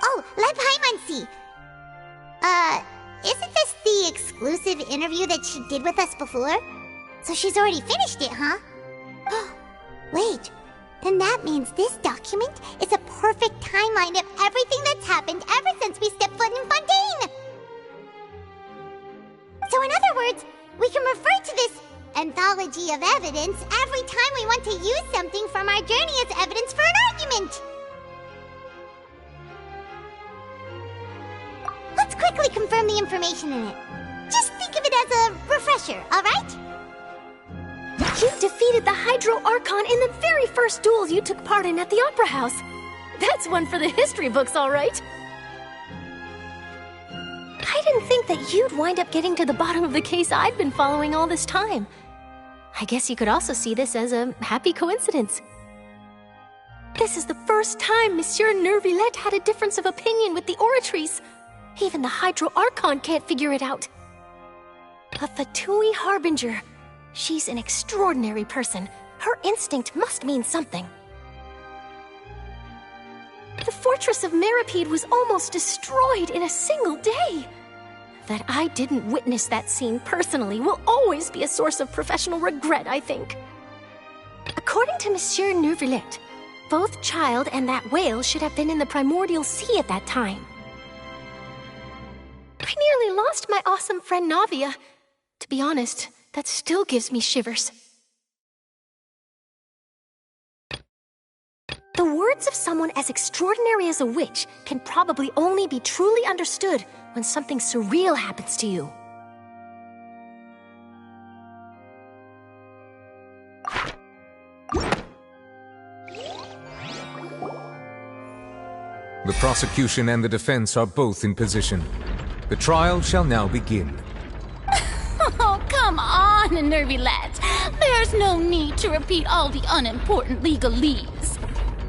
Oh, let Paimon see. Isn't this the exclusive interview that she did with us before? So she's already finished it, huh? Wait, then that means this document is a perfect timeline of everything that's happened ever since we stepped foot in Fontaine! So in other words, we can refer to this anthology of evidence every time we want to use something from our journey as evidence for an argument! Let's quickly confirm the information in it. Just think of it as a refresher, alright? You defeated the Hydro Archon in the very first duel you took part in at the Opera House. That's one for the history books, all right. I didn't think that you'd wind up getting to the bottom of the case I'd been following all this time. I guess you could also see this as a happy coincidence. This is the first time Monsieur Neuvillette had a difference of opinion with the Oratrice. Even the Hydro Archon can't figure it out. A Fatui Harbinger. She's an extraordinary person. Her instinct must mean something. The fortress of Meripede was almost destroyed in a single day. That I didn't witness that scene personally will always be a source of professional regret, I think. According to Monsieur Neuvillette, both Child and that whale should have been in the primordial sea at that time. I nearly lost my awesome friend Navia. To be honest, that still gives me shivers. The words of someone as extraordinary as a witch can probably only be truly understood when something surreal happens to you. The prosecution and the defense are both in position. The trial shall now begin. Oh, come on, Neuvillette. There's no need to repeat all the unimportant legalese.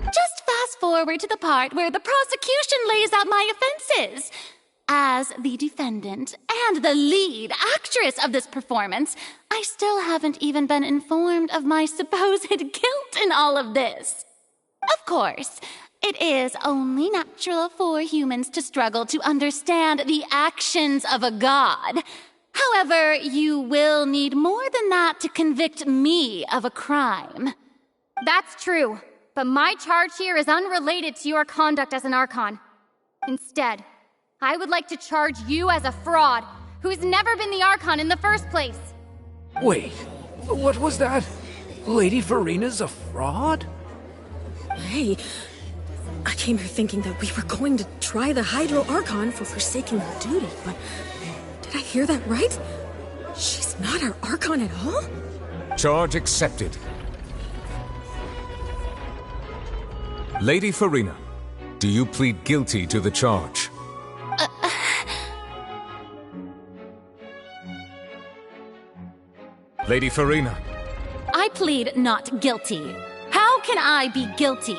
Just fast forward to the part where the prosecution lays out my offenses. As the defendant and the lead actress of this performance, I still haven't even been informed of my supposed guilt in all of this. Of course, it is only natural for humans to struggle to understand the actions of a god. However, you will need more than that to convict me of a crime. That's true, but my charge here is unrelated to your conduct as an Archon. Instead, I would like to charge you as a fraud who's never been the Archon in the first place. Wait, what was that? Lady Farina's a fraud? Hey, I came here thinking that we were going to try the Hydro Archon for forsaking her duty, but did I hear that right? She's not our Archon at all? Charge accepted. Lady Farina, do you plead guilty to the charge? Lady Farina. I plead not guilty. How can I be guilty?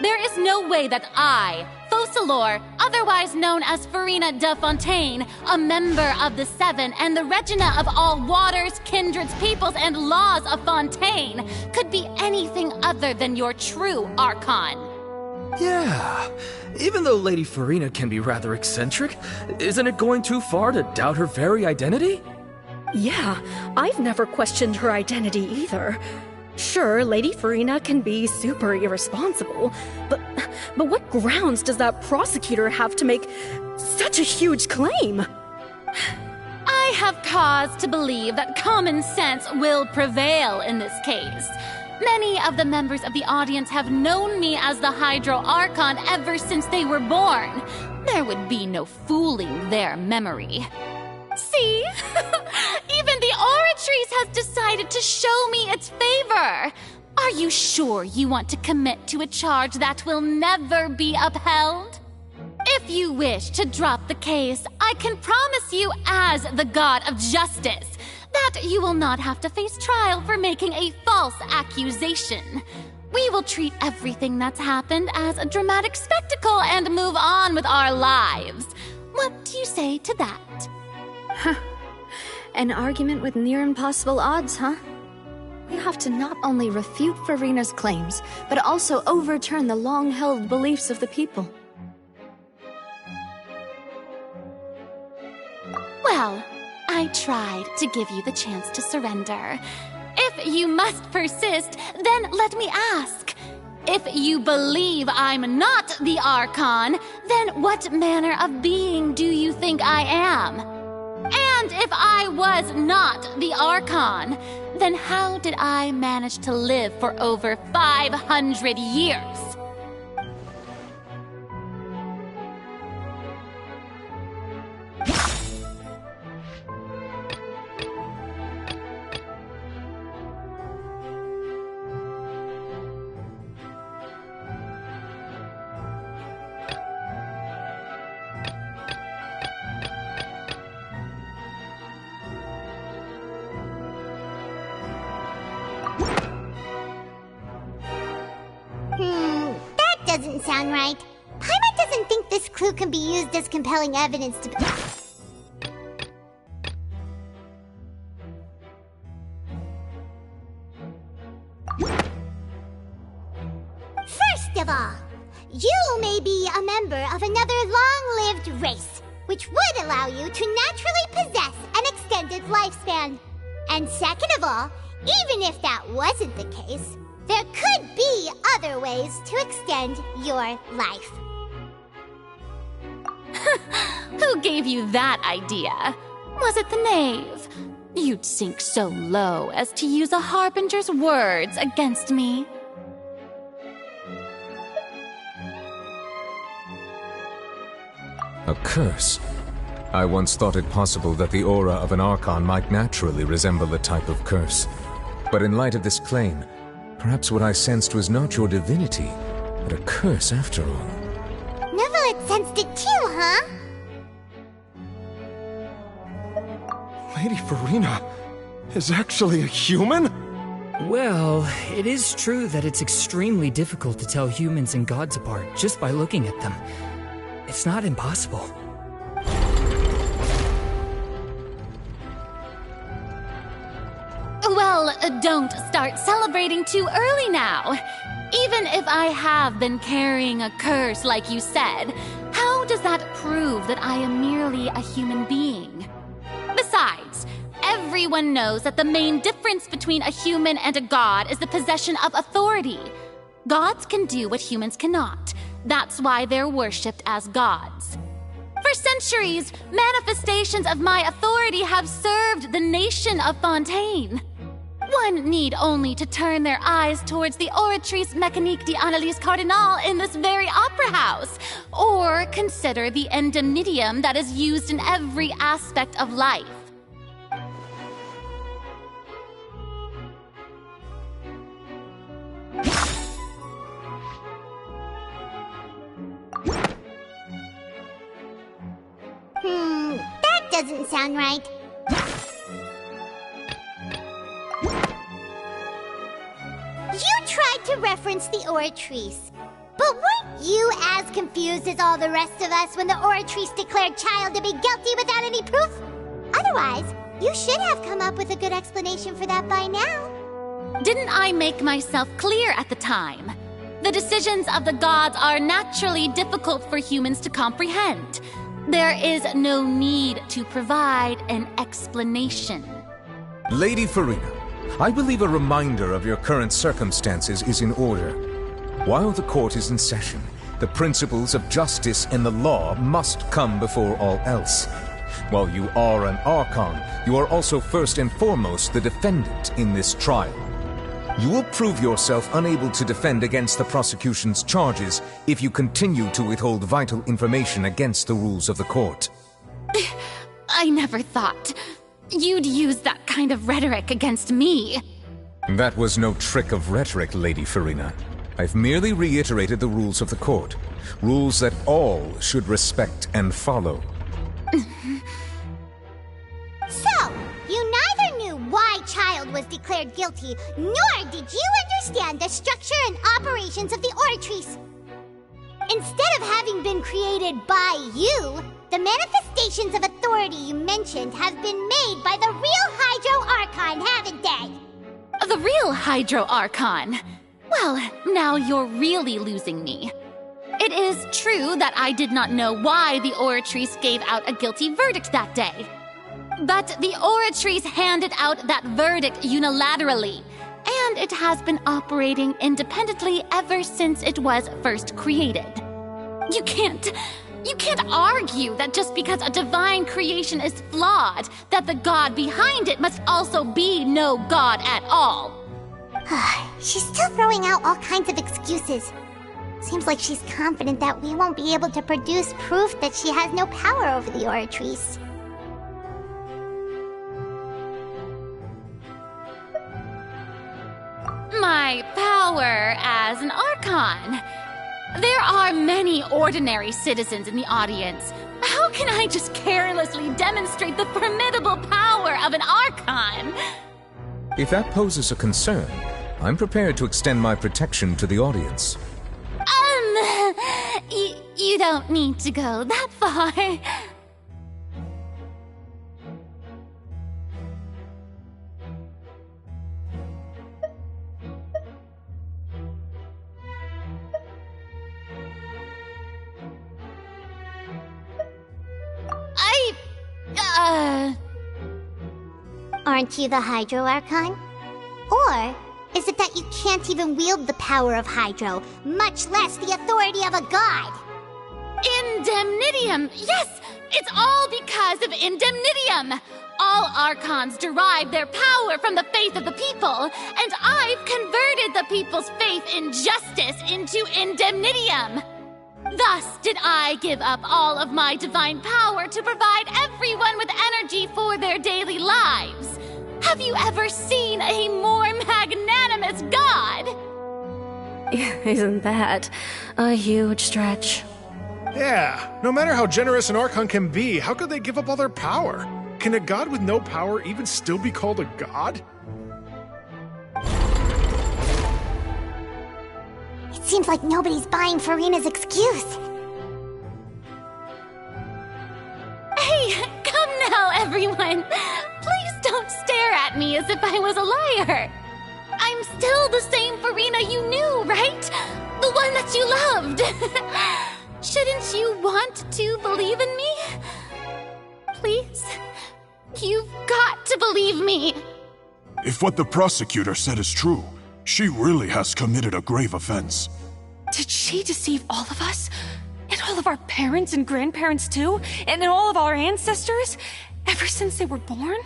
There is no way that I, Focalor, otherwise known as Farina de Fontaine, a member of the Seven and the Regina of all waters, kindreds, peoples, and laws of Fontaine, could be anything other than your true Archon. Yeah, even though Lady Farina can be rather eccentric, isn't it going too far to doubt her very identity? Yeah, I've never questioned her identity either. Sure, Lady Farina can be super irresponsible, but what grounds does that prosecutor have to make such a huge claim? I have cause to believe that common sense will prevail in this case. Many of the members of the audience have known me as the Hydro Archon ever since they were born. There would be no fooling their memory. See? Even the Oratrice has decided to show me its favor. Are you sure you want to commit to a charge that will never be upheld? If you wish to drop the case, I can promise you as the god of justice But you will not have to face trial for making a false accusation. We will treat everything that's happened as a dramatic spectacle and move on with our lives. What do you say to that? Huh. An argument with near impossible odds, huh? We have to not only refute Furina's claims, but also overturn the long-held beliefs of the people. Well, I tried to give you the chance to surrender. If you must persist, then let me ask. If you believe I'm not the Archon, then what manner of being do you think I am? And if I was not the Archon, then how did I manage to live for over 500 years? That doesn't sound right. Paimon doesn't think this clue can be used as compelling evidence to... First of all, you may be a member of another long-lived race, which would allow you to naturally possess an extended lifespan. And second of all, even if that wasn't the case, there could be other ways to extend your life. Who gave you that idea? Was it the knave? You'd sink so low as to use a harbinger's words against me. A curse? I once thought it possible that the aura of an Archon might naturally resemble a type of curse. But in light of this claim, perhaps what I sensed was not your divinity, but a curse after all. Neuvillette sensed it too, huh? Lady Furina is actually a human? Well, it is true that it's extremely difficult to tell humans and gods apart just by looking at them. It's not impossible. Well, don't start celebrating too early now. Even if I have been carrying a curse like you said, how does that prove that I am merely a human being? Besides, everyone knows that the main difference between a human and a god is the possession of authority. Gods can do what humans cannot. That's why they're worshipped as gods. For centuries, manifestations of my authority have served the nation of Fontaine. One need only to turn their eyes towards the Oratrice Mécanique d'Analyse Cardinal in this very opera house, or consider the endemnitium that is used in every aspect of life. That doesn't sound right. You tried to reference the Oratrice, but weren't you as confused as all the rest of us when the Oratrice declared Child to be guilty without any proof? Otherwise, you should have come up with a good explanation for that by now. Didn't I make myself clear at the time? The decisions of the gods are naturally difficult for humans to comprehend. There is no need to provide an explanation. Lady Furina, I believe a reminder of your current circumstances is in order. While the court is in session, the principles of justice and the law must come before all else. While you are an Archon, you are also first and foremost the defendant in this trial. You will prove yourself unable to defend against the prosecution's charges if you continue to withhold vital information against the rules of the court. I never thought you'd use that kind of rhetoric against me. That was no trick of rhetoric, Lady Furina. I've merely reiterated the rules of the court. Rules that all should respect and follow. So, you neither knew was declared guilty, nor did you understand the structure and operations of the Oratrice. Instead of having been created by you, the manifestations of authority you mentioned have been made by the real Hydro Archon, haven't they? The real Hydro Archon? Well, now you're really losing me. It is true that I did not know why the Oratrice gave out a guilty verdict that day. But the Oratrice handed out that verdict unilaterally, and it has been operating independently ever since it was first created. You can't argue that just because a divine creation is flawed, that the god behind it must also be no god at all. She's still throwing out all kinds of excuses. Seems like she's confident that we won't be able to produce proof that she has no power over the Oratrice. My power as an Archon. There are many ordinary citizens in the audience. How can I just carelessly demonstrate the formidable power of an Archon? If that poses a concern, I'm prepared to extend my protection to the audience. You don't need to go that far. Aren't you the Hydro Archon? Or is it that you can't even wield the power of Hydro, much less the authority of a god? Indemnitium! Yes! It's all because of Indemnitium! All Archons derive their power from the faith of the people, and I've converted the people's faith in justice into Indemnitium! Thus did I give up all of my divine power to provide everyone with energy for their daily lives. Have you ever seen a more magnanimous god? Isn't that a huge stretch? Yeah, no matter how generous an Archon can be, how could they give up all their power? Can a god with no power even still be called a god? It seems like nobody's buying Furina's excuse. Hey, come now, everyone! Please don't stare at me as if I was a liar! I'm still the same Furina you knew, right? The one that you loved! Shouldn't you want to believe in me? Please? You've got to believe me! If what the prosecutor said is true, she really has committed a grave offense. Did she deceive all of us? And all of our parents and grandparents too? And all of our ancestors? Ever since they were born?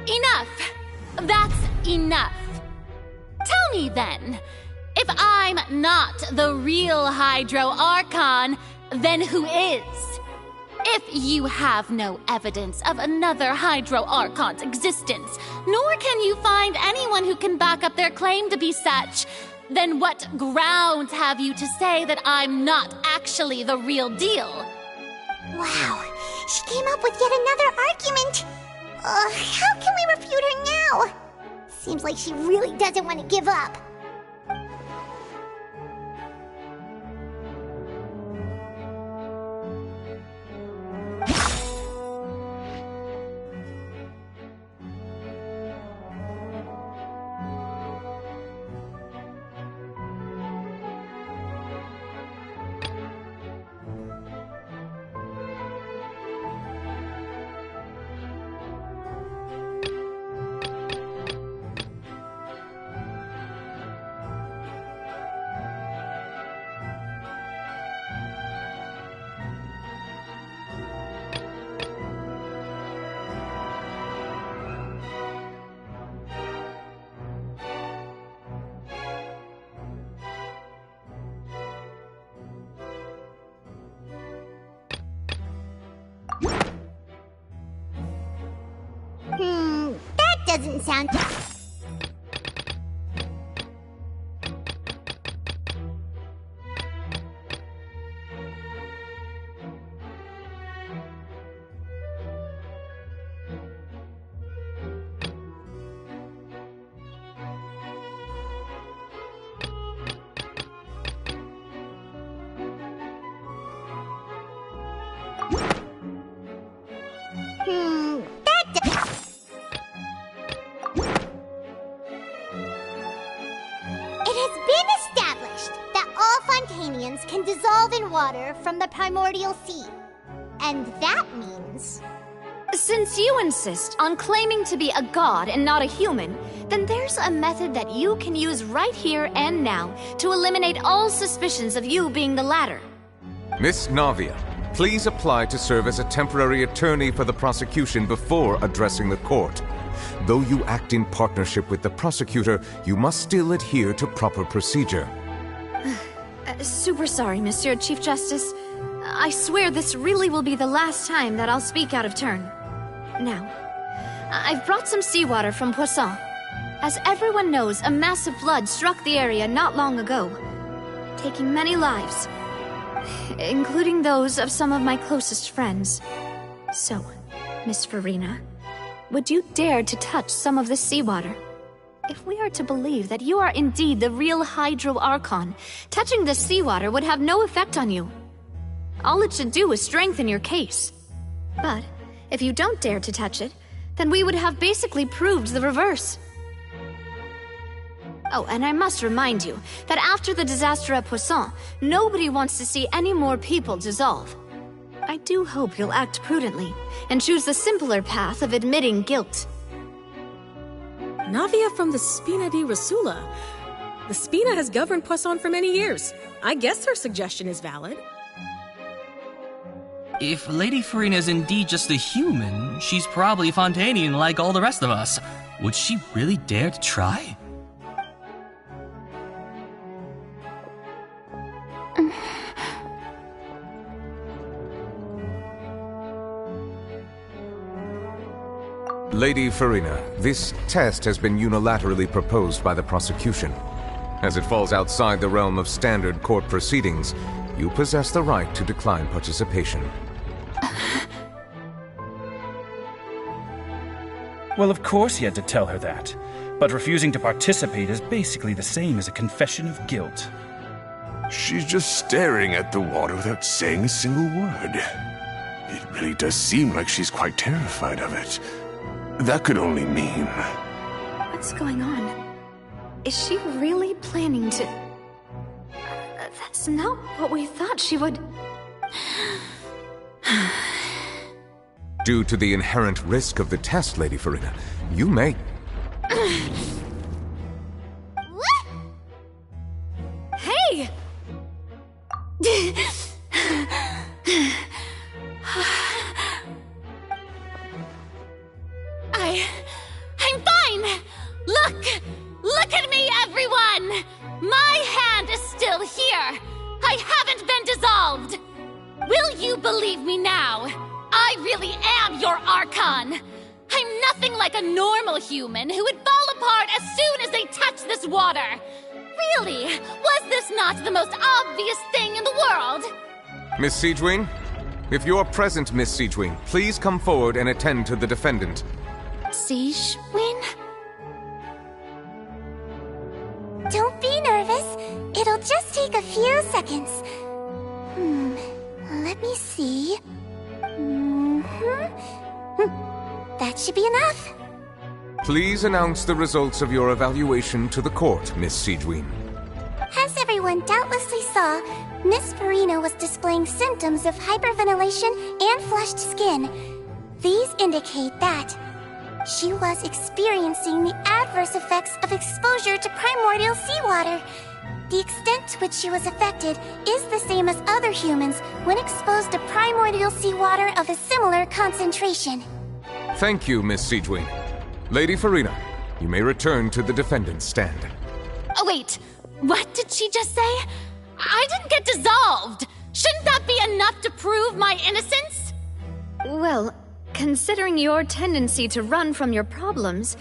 Enough! That's enough! Tell me then, if I'm not the real Hydro Archon, then who is? If you have no evidence of another Hydro Archon's existence, nor can you find anyone who can back up their claim to be such, then what grounds have you to say that I'm not actually the real deal? Wow, she came up with yet another argument. How can we refute her now? Seems like she really doesn't want to give up. That doesn't sound... dissolve in water from the primordial sea. And that means... Since you insist on claiming to be a god and not a human, then there's a method that you can use right here and now to eliminate all suspicions of you being the latter. Miss Navia, please apply to serve as a temporary attorney for the prosecution before addressing the court. Though you act in partnership with the prosecutor, you must still adhere to proper procedure. Super sorry, Monsieur Chief Justice. I swear this really will be the last time that I'll speak out of turn. Now, I've brought some seawater from Poisson. As everyone knows, a massive flood struck the area not long ago, taking many lives, including those of some of my closest friends. So, Miss Farina, would you dare to touch some of this seawater? If we are to believe that you are indeed the real Hydro Archon, touching this seawater would have no effect on you. All it should do is strengthen your case. But if you don't dare to touch it, then we would have basically proved the reverse. Oh, and I must remind you that after the disaster at Poisson, nobody wants to see any more people dissolve. I do hope you'll act prudently and choose the simpler path of admitting guilt. Navia from the Spina di Rasula. The Spina has governed Poisson for many years. I guess her suggestion is valid. If Lady Farina is indeed just a human, she's probably Fontaine like all the rest of us. Would she really dare to try? Lady Farina, this test has been unilaterally proposed by the prosecution. As it falls outside the realm of standard court proceedings, you possess the right to decline participation. Well, of course he had to tell her that. But refusing to participate is basically the same as a confession of guilt. She's just staring at the water without saying a single word. It really does seem like she's quite terrified of it. That could only mean... What's going on? Is she really planning to... That's not what we thought she would... Due to the inherent risk of the test, Lady Farina, you may... What? Hey! I'm fine! Look at me, everyone! My hand is still here! I haven't been dissolved! Will you believe me now? I really am your Archon! I'm nothing like a normal human who would fall apart as soon as they touch this water! Really, was this not the most obvious thing in the world? Miss Siegewing? If you are present, Miss Siegewing, please come forward and attend to the defendant. Siegewing? Don't be nervous. It'll just take a few seconds. Let me see. That should be enough. Please announce the results of your evaluation to the court, Miss Siegewing. As everyone doubtlessly saw, Miss Farina was displaying symptoms of hyperventilation and flushed skin. These indicate that she was experiencing the adverse effects of exposure to primordial seawater. The extent to which she was affected is the same as other humans when exposed to primordial seawater of a similar concentration. Thank you, Miss Siegewing. Lady Farina, you may return to the defendant's stand. Oh, wait. What did she just say? I didn't get dissolved! Shouldn't that be enough to prove my innocence? Well, considering your tendency to run from your problems,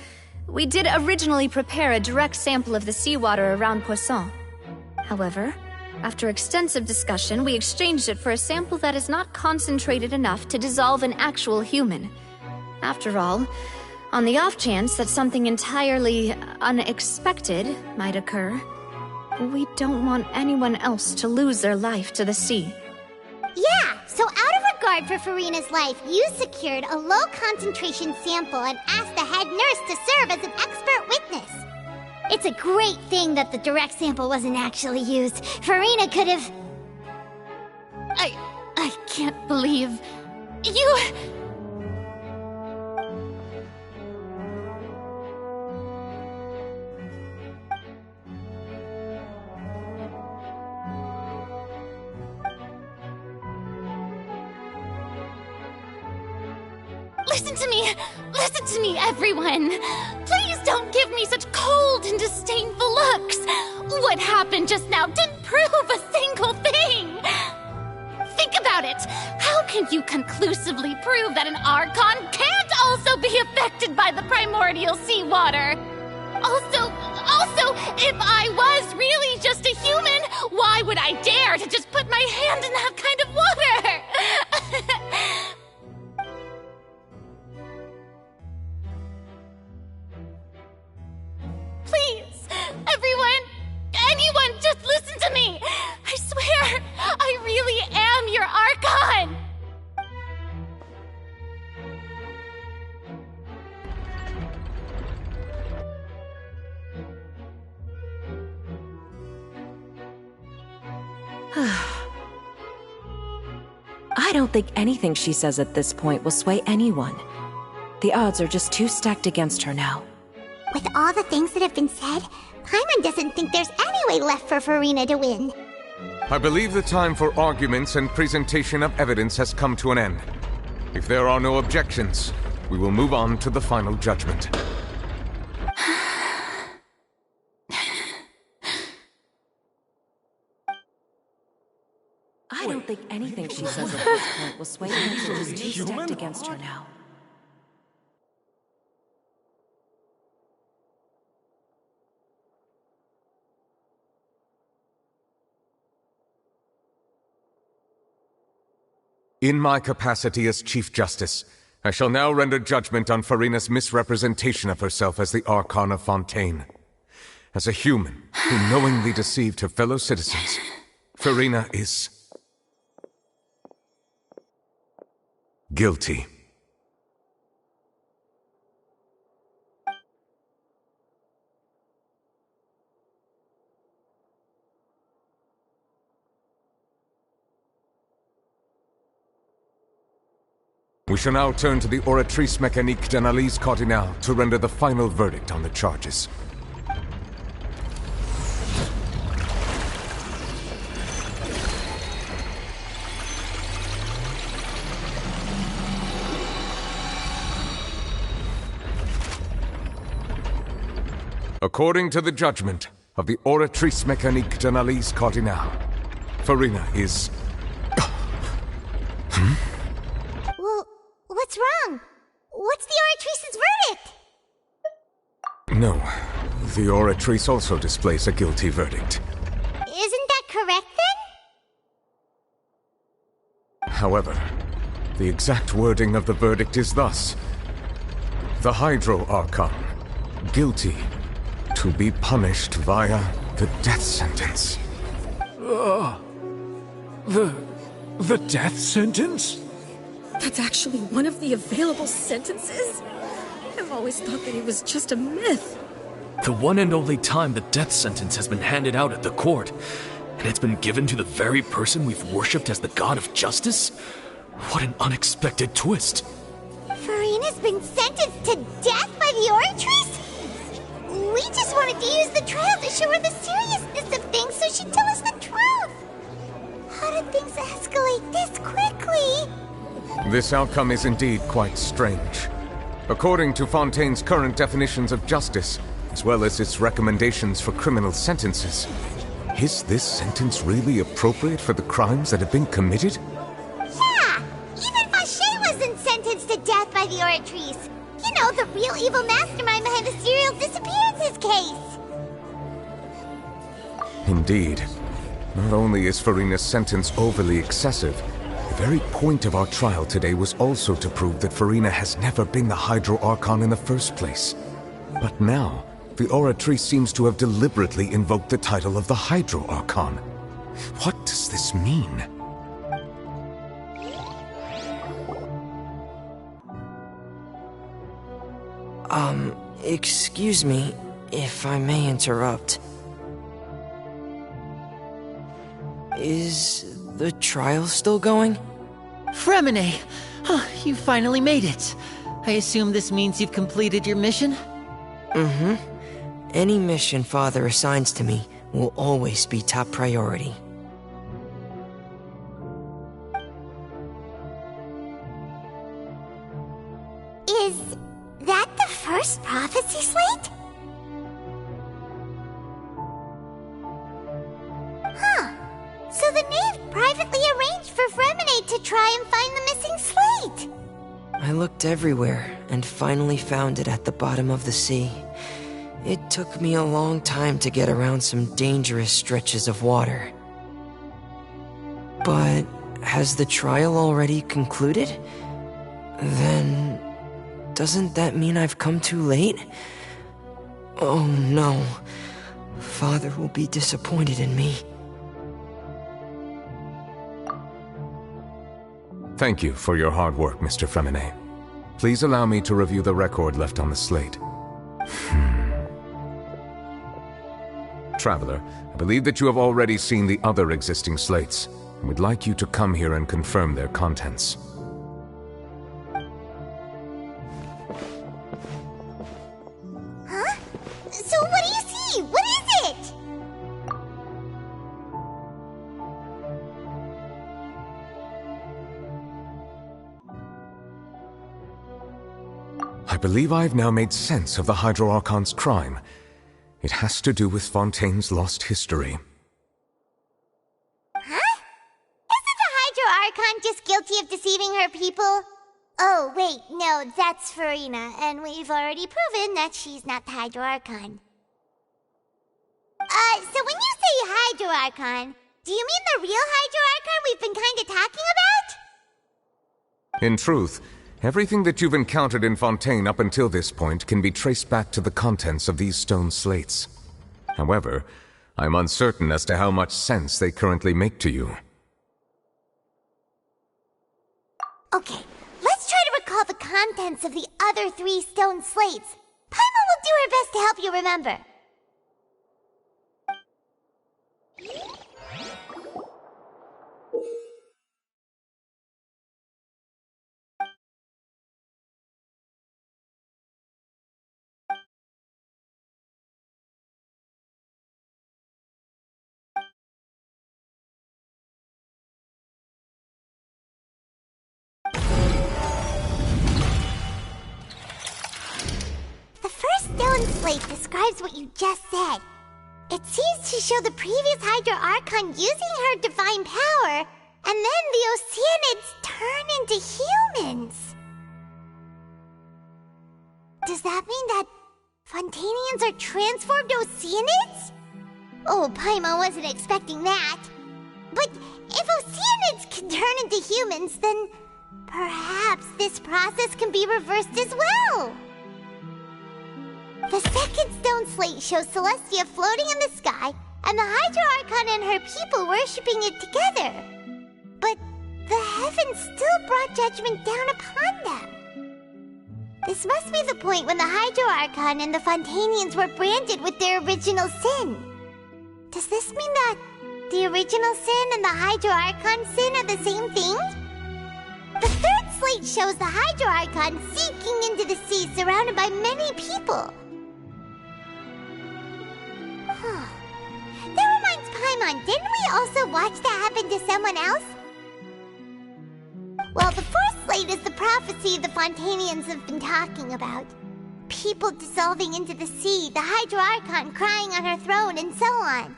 we did originally prepare a direct sample of the seawater around Poisson. However, after extensive discussion, we exchanged it for a sample that is not concentrated enough to dissolve an actual human. After all, on the off chance that something entirely unexpected might occur, we don't want anyone else to lose their life to the sea. Yeah, so out of regard for Farina's life, you secured a low-concentration sample and asked the head nurse to serve as an expert witness. It's a great thing that the direct sample wasn't actually used. Farina could have... I can't believe... you... Listen to me, everyone! Please don't give me such cold and disdainful looks! What happened just now didn't prove a single thing! Think about it! How can you conclusively prove that an Archon can't also be affected by the primordial seawater? Also, if I was really just a human, why would I dare to just put my hand in that kind of water? Please, anyone, just listen to me! I swear, I really am your Archon! I don't think anything she says at this point will sway anyone. The odds are just too stacked against her now. With all the things that have been said, Paimon doesn't think there's any way left for Furina to win. I believe the time for arguments and presentation of evidence has come to an end. If there are no objections, we will move on to the final judgment. I don't think anything she says at this point will sway anyone. She's too stacked against her now. In my capacity as Chief Justice, I shall now render judgment on Furina's misrepresentation of herself as the Archon of Fontaine. As a human who knowingly deceived her fellow citizens, Furina is... guilty. We shall now turn to the Oratrice Mécanique d'Analyse Cardinale to render the final verdict on the charges. According to the judgment of the Oratrice Mécanique d'Analyse Cardinale, Furina is... Well, what's wrong? What's the Oratrice's verdict? No, the Oratrice also displays a guilty verdict. Isn't that correct, then? However, the exact wording of the verdict is thus. The Hydro Archon, guilty, to be punished via the death sentence. The death sentence? That's actually one of the available sentences? I've always thought that it was just a myth. The one and only time the death sentence has been handed out at the court, and it's been given to the very person we've worshipped as the god of justice? What an unexpected twist. Furina's been sentenced to death by the Oratrice? We just wanted to use the trial to show her the seriousness of things so she'd tell us the truth. How did things escalate this quickly? This outcome is indeed quite strange. According to Fontaine's current definitions of justice, as well as its recommendations for criminal sentences, is this sentence really appropriate for the crimes that have been committed? Yeah! Even Fache wasn't sentenced to death by the Oratrice. You know, the real evil mastermind behind the serial disappearances case. Indeed. Not only is Furina's sentence overly excessive, the very point of our trial today was also to prove that Furina has never been the Hydro Archon in the first place. But now, the Oratrice seems to have deliberately invoked the title of the Hydro Archon. What does this mean? Excuse me, if I may interrupt. Is the trial still going? Fremine! Oh, you finally made it. I assume this means you've completed your mission? Mm-hmm. Any mission Father assigns to me will always be top priority. Is that the first prophecy slate? Huh. So the knave privately arranged for Fremine to try and find the missing slate. I looked everywhere and finally found it at the bottom of the sea. It took me a long time to get around some dangerous stretches of water. But has the trial already concluded? Then doesn't that mean I've come too late? Oh no. Father will be disappointed in me. Thank you for your hard work, Mr. Fremine. Please allow me to review the record left on the slate. Traveler, I believe that you have already seen the other existing slates, and would like you to come here and confirm their contents. Huh? So what do you see? What is it? I believe I have now made sense of the Hydro Archon's crime. It has to do with Fontaine's lost history. Huh? Isn't the Hydro Archon just guilty of deceiving her people? Oh, wait, no, that's Farina, and we've already proven that she's not the Hydro Archon. So when you say Hydro Archon, do you mean the real Hydro Archon we've been kinda talking about? In truth, everything that you've encountered in Fontaine up until this point can be traced back to the contents of these stone slates. However, I'm uncertain as to how much sense they currently make to you. Okay, let's try to recall the contents of the other 3 stone slates. Paimon will do her best to help you remember. The first stone slate describes what you just said. It seems to show the previous Hydro Archon using her divine power, and then the Oceanids turn into humans. Does that mean that Fontainians are transformed Oceanids? Oh, Paimon wasn't expecting that. But if Oceanids can turn into humans, then perhaps this process can be reversed as well. The second stone slate shows Celestia floating in the sky, and the Hydro Archon and her people worshipping it together. But the heavens still brought judgment down upon them. This must be the point when the Hydro Archon and the Fontainians were branded with their original sin. Does this mean that the original sin and the Hydro Archon sin are the same thing? The third slate shows the Hydro Archon sinking into the sea surrounded by many people. That reminds Paimon, didn't we also watch that happen to someone else? Well, the fourth slate is the prophecy the Fontainians have been talking about. People dissolving into the sea, the Hydro Archon crying on her throne, and so on.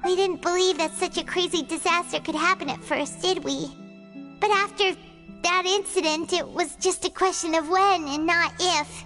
We didn't believe that such a crazy disaster could happen at first, did we? But after that incident, it was just a question of when and not if.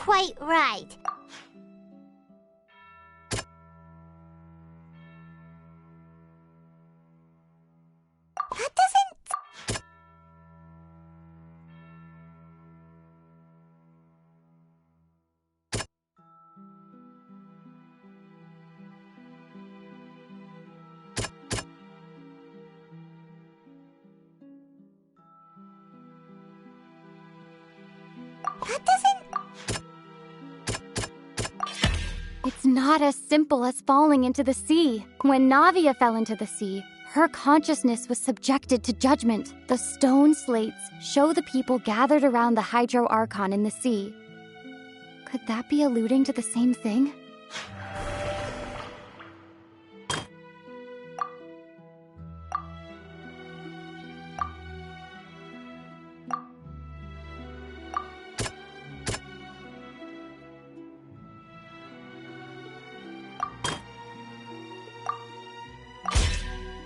quite right. That doesn't... That doesn't... It's not as simple as falling into the sea. When Navia fell into the sea, her consciousness was subjected to judgment. The stone slates show the people gathered around the Hydro Archon in the sea. Could that be alluding to the same thing?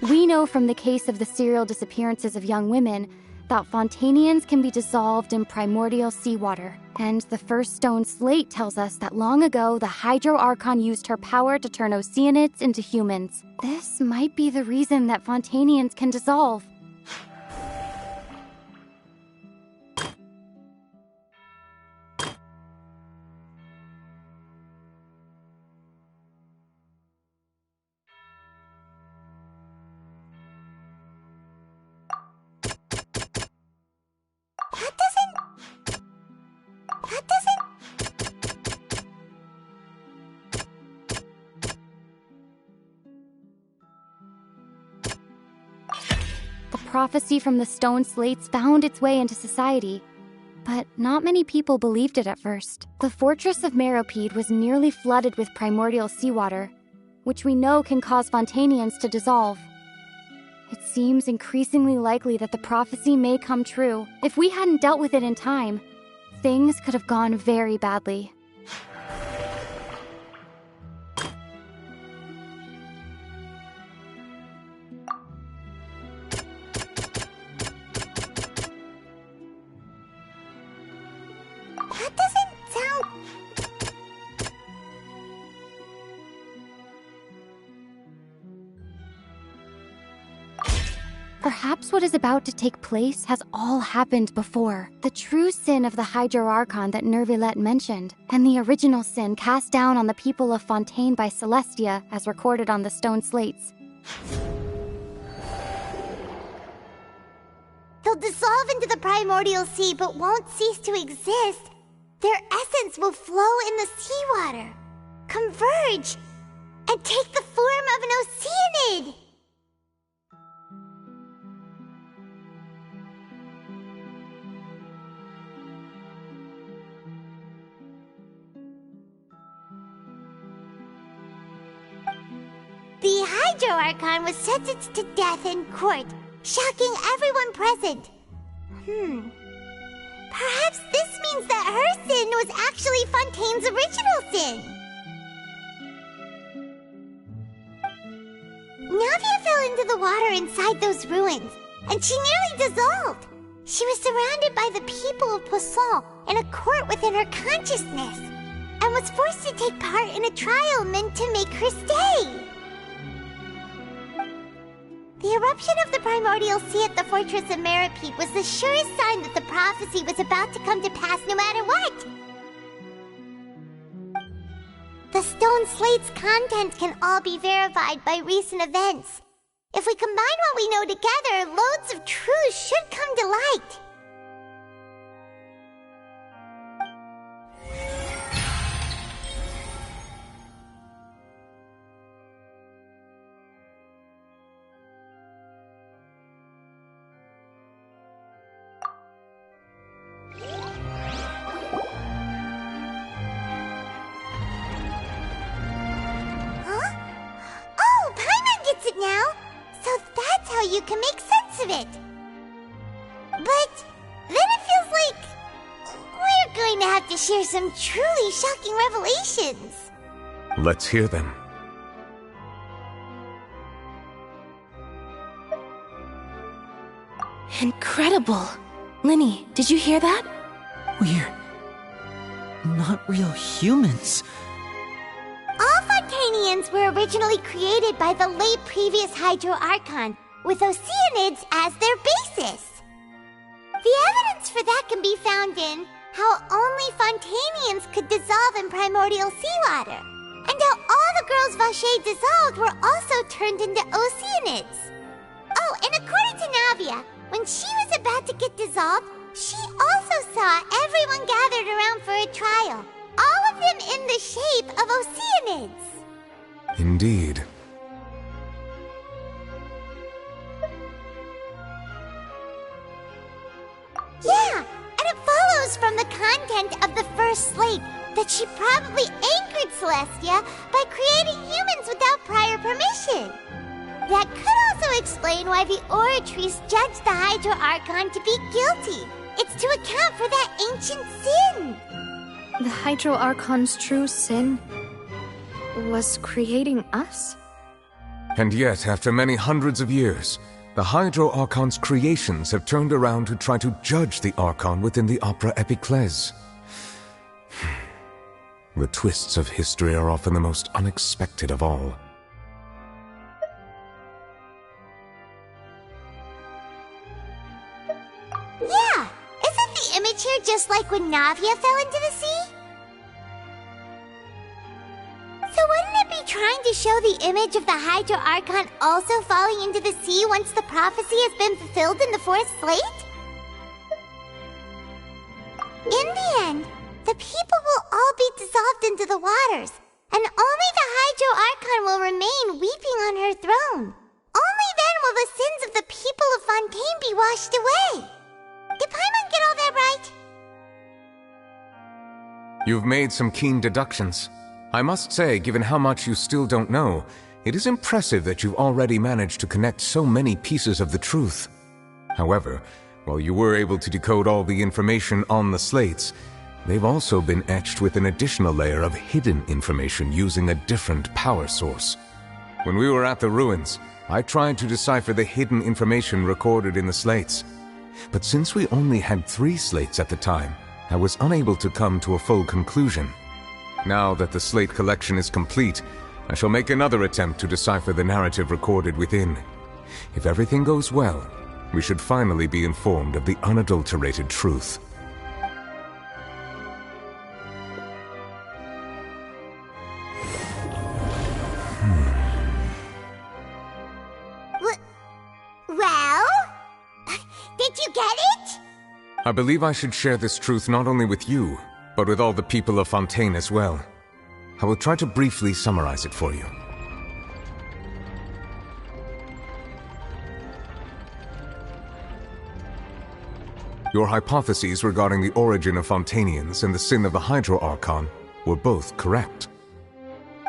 We know from the case of the serial disappearances of young women that Fontainians can be dissolved in primordial seawater. And the first stone slate tells us that long ago, the Hydro Archon used her power to turn Oceanids into humans. This might be the reason that Fontainians can dissolve. Prophecy from the stone slates found its way into society, but not many people believed it at first. The fortress of Meropide was nearly flooded with primordial seawater, which we know can cause Fontainians to dissolve. It seems increasingly likely that the prophecy may come true. If we hadn't dealt with it in time, things could have gone very badly. Perhaps what is about to take place has all happened before. The true sin of the Hydro Archon that Nervilette mentioned, and the original sin cast down on the people of Fontaine by Celestia, as recorded on the stone slates. They'll dissolve into the primordial sea but won't cease to exist. Their essence will flow in the seawater, converge, and take the form of an Oceanid. The Hydro Archon was sentenced to death in court, shocking everyone present. Perhaps this means that her sin was actually Fontaine's original sin. Navia fell into the water inside those ruins, and she nearly dissolved. She was surrounded by the people of Poisson in a court within her consciousness, and was forced to take part in a trial meant to make her stay. The eruption of the primordial sea at the fortress of Meropide was the surest sign that the prophecy was about to come to pass no matter what. The stone slate's contents can all be verified by recent events. If we combine what we know together, loads of truths should come to light. You can make sense of it. But then it feels like we're going to have to share some truly shocking revelations. Let's hear them. Incredible. Linny, did you hear that? not real humans. All Fontainians were originally created by the late previous Hydro Archon, with Oceanids as their basis. The evidence for that can be found in how only Fontainians could dissolve in primordial seawater, and how all the girls Vacher dissolved were also turned into Oceanids. Oh, and according to Navia, when she was about to get dissolved, she also saw everyone gathered around for a trial, all of them in the shape of Oceanids. Indeed. Yeah, and it follows from the content of the first slate that she probably anchored Celestia by creating humans without prior permission. That could also explain why the Oratrice judged the Hydro Archon to be guilty. It's to account for that ancient sin. The Hydro Archon's true sin was creating us? And yet, after many hundreds of years, the Hydro Archon's creations have turned around to try to judge the Archon within the Opera Epiclese. The twists of history are often the most unexpected of all. Yeah, isn't the image here just like when Navia fell into the sea? So wouldn't it be trying to show the image of the Hydro Archon also falling into the sea once the prophecy has been fulfilled in the fourth slate? In the end, the people will all be dissolved into the waters, and only the Hydro Archon will remain weeping on her throne. Only then will the sins of the people of Fontaine be washed away. Did Paimon get all that right? You've made some keen deductions. I must say, given how much you still don't know, it is impressive that you've already managed to connect so many pieces of the truth. However, while you were able to decode all the information on the slates, they've also been etched with an additional layer of hidden information using a different power source. When we were at the ruins, I tried to decipher the hidden information recorded in the slates. But since we only had 3 slates at the time, I was unable to come to a full conclusion. Now that the slate collection is complete, I shall make another attempt to decipher the narrative recorded within. If everything goes well, we should finally be informed of the unadulterated truth. Well? Did you get it? I believe I should share this truth not only with you, but with all the people of Fontaine as well. I will try to briefly summarize it for you. Your hypotheses regarding the origin of Fontainians and the sin of the Hydro Archon were both correct.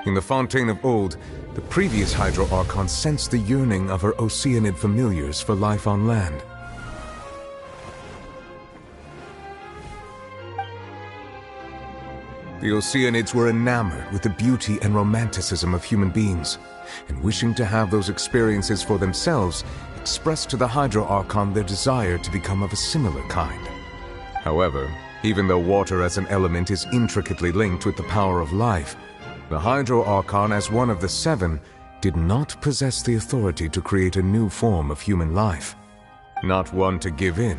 In the Fontaine of old, the previous Hydro Archon sensed the yearning of her Oceanid familiars for life on land. The Oceanids were enamored with the beauty and romanticism of human beings, and wishing to have those experiences for themselves, expressed to the Hydro Archon their desire to become of a similar kind. However, even though water as an element is intricately linked with the power of life, the Hydro Archon, as one of the 7, did not possess the authority to create a new form of human life. Not one to give in,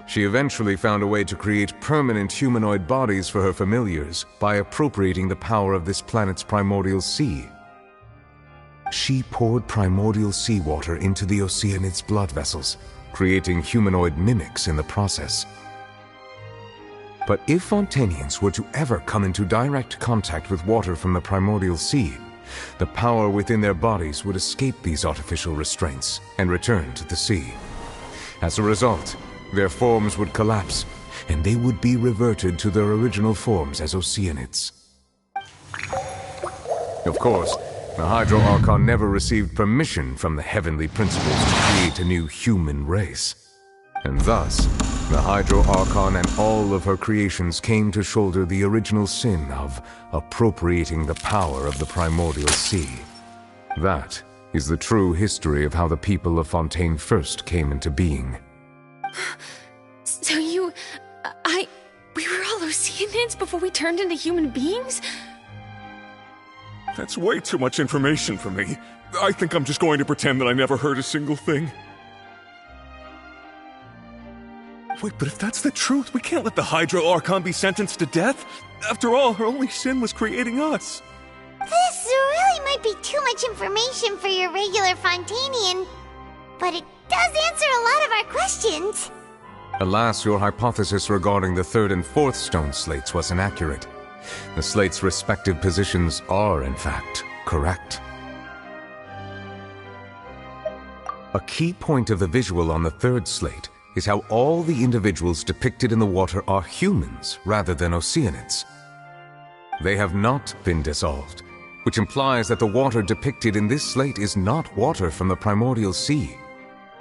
she eventually found a way to create permanent humanoid bodies for her familiars by appropriating the power of this planet's primordial sea. She poured primordial seawater into the Oceanids' blood vessels, creating humanoid mimics in the process. But if Fontainians were to ever come into direct contact with water from the primordial sea, the power within their bodies would escape these artificial restraints and return to the sea. As a result, their forms would collapse, and they would be reverted to their original forms as Oceanids. Of course, the Hydro Archon never received permission from the heavenly principles to create a new human race. And thus, the Hydro Archon and all of her creations came to shoulder the original sin of appropriating the power of the primordial sea. That is the true history of how the people of Fontaine first came into being. So we were all Oceanids? sentence before we turned into human beings? That's way too much information for me. I think I'm just going to pretend that I never heard a single thing. Wait, but if that's the truth, we can't let the Hydro Archon be sentenced to death. After all, her only sin was creating us. This really might be too much information for your regular Fontainian, but it does answer a lot of our questions. Alas, your hypothesis regarding the third and fourth stone slates was inaccurate. The slates' respective positions are, in fact, correct. A key point of the visual on the third slate is how all the individuals depicted in the water are humans rather than Oceanids. They have not been dissolved, which implies that the water depicted in this slate is not water from the primordial sea.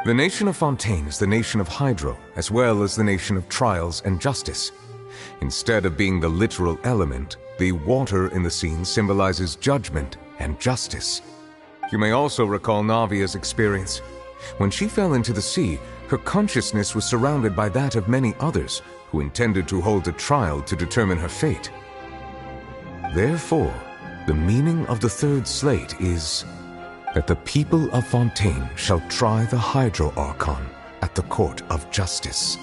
The nation of Fontaine is the nation of Hydro, as well as the nation of trials and justice. Instead of being the literal element, the water in the scene symbolizes judgment and justice. You may also recall Navia's experience. When she fell into the sea, her consciousness was surrounded by that of many others who intended to hold a trial to determine her fate. Therefore, the meaning of the third slate is that the people of Fontaine shall try the Hydro Archon at the court of justice.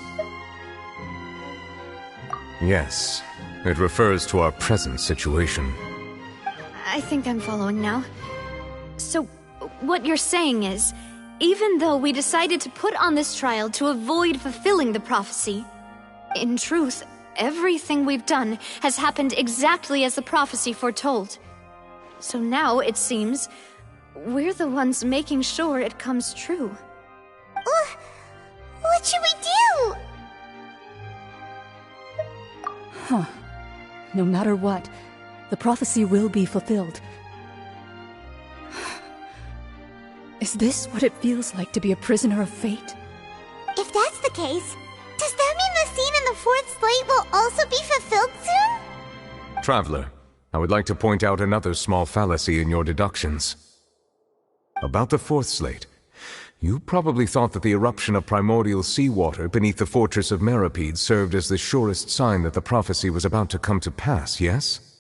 Yes, it refers to our present situation. I think I'm following now. So, what you're saying is, even though we decided to put on this trial to avoid fulfilling the prophecy, in truth, everything we've done has happened exactly as the prophecy foretold. So now, it seems, we're the ones making sure it comes true. What should we do? Huh. No matter what, the prophecy will be fulfilled. Is this what it feels like to be a prisoner of fate? If that's the case, does that mean the scene in the fourth slate will also be fulfilled soon? Traveler, I would like to point out another small fallacy in your deductions. About the fourth slate, you probably thought that the eruption of primordial seawater beneath the fortress of Meripede served as the surest sign that the prophecy was about to come to pass, yes?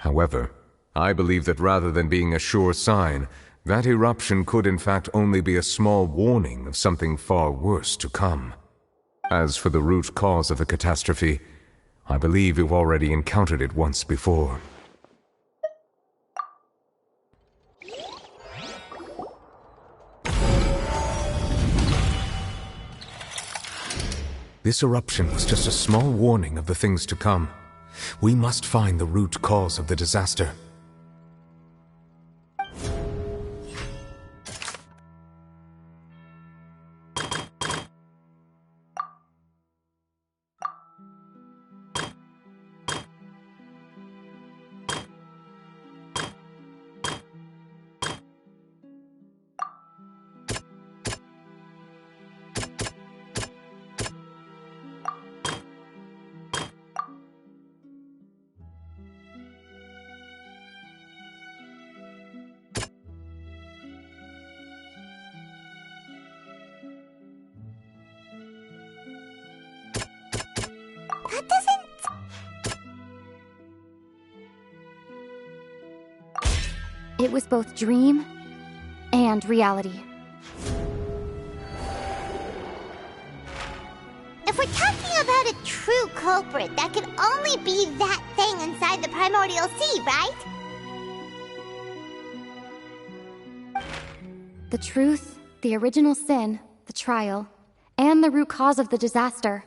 However, I believe that rather than being a sure sign, that eruption could in fact only be a small warning of something far worse to come. As for the root cause of the catastrophe, I believe you've already encountered it once before. This eruption was just a small warning of the things to come. We must find the root cause of the disaster. That doesn't... It was both dream and reality. If we're talking about a true culprit, that could only be that thing inside the primordial sea, right? The truth, the original sin, the trial, and the root cause of the disaster.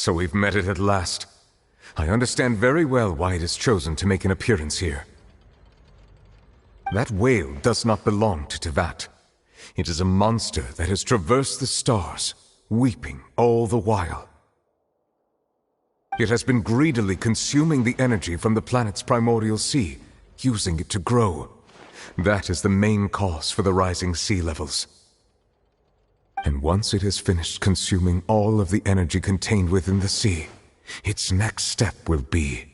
So we've met it at last. I understand very well why it has chosen to make an appearance here. That whale does not belong to Tevat. It is a monster that has traversed the stars, weeping all the while. It has been greedily consuming the energy from the planet's primordial sea, using it to grow. That is the main cause for the rising sea levels. And once it has finished consuming all of the energy contained within the sea, its next step will be...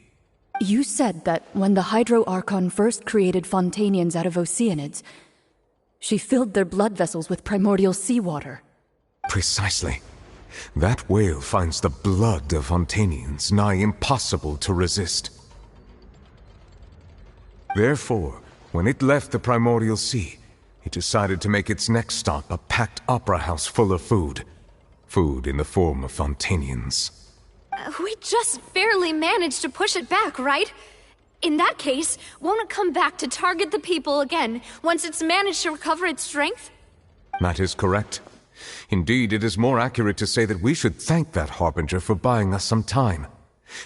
You said that when the Hydro Archon first created Fontainians out of Oceanids, she filled their blood vessels with primordial seawater. Precisely. That whale finds the blood of Fontainians nigh impossible to resist. Therefore, when it left the primordial sea, it decided to make its next stop a packed opera house full of food. Food in the form of Fontainians. We just barely managed to push it back, right? In that case, won't it come back to target the people again once it's managed to recover its strength? That is correct. Indeed, it is more accurate to say that we should thank that Harbinger for buying us some time.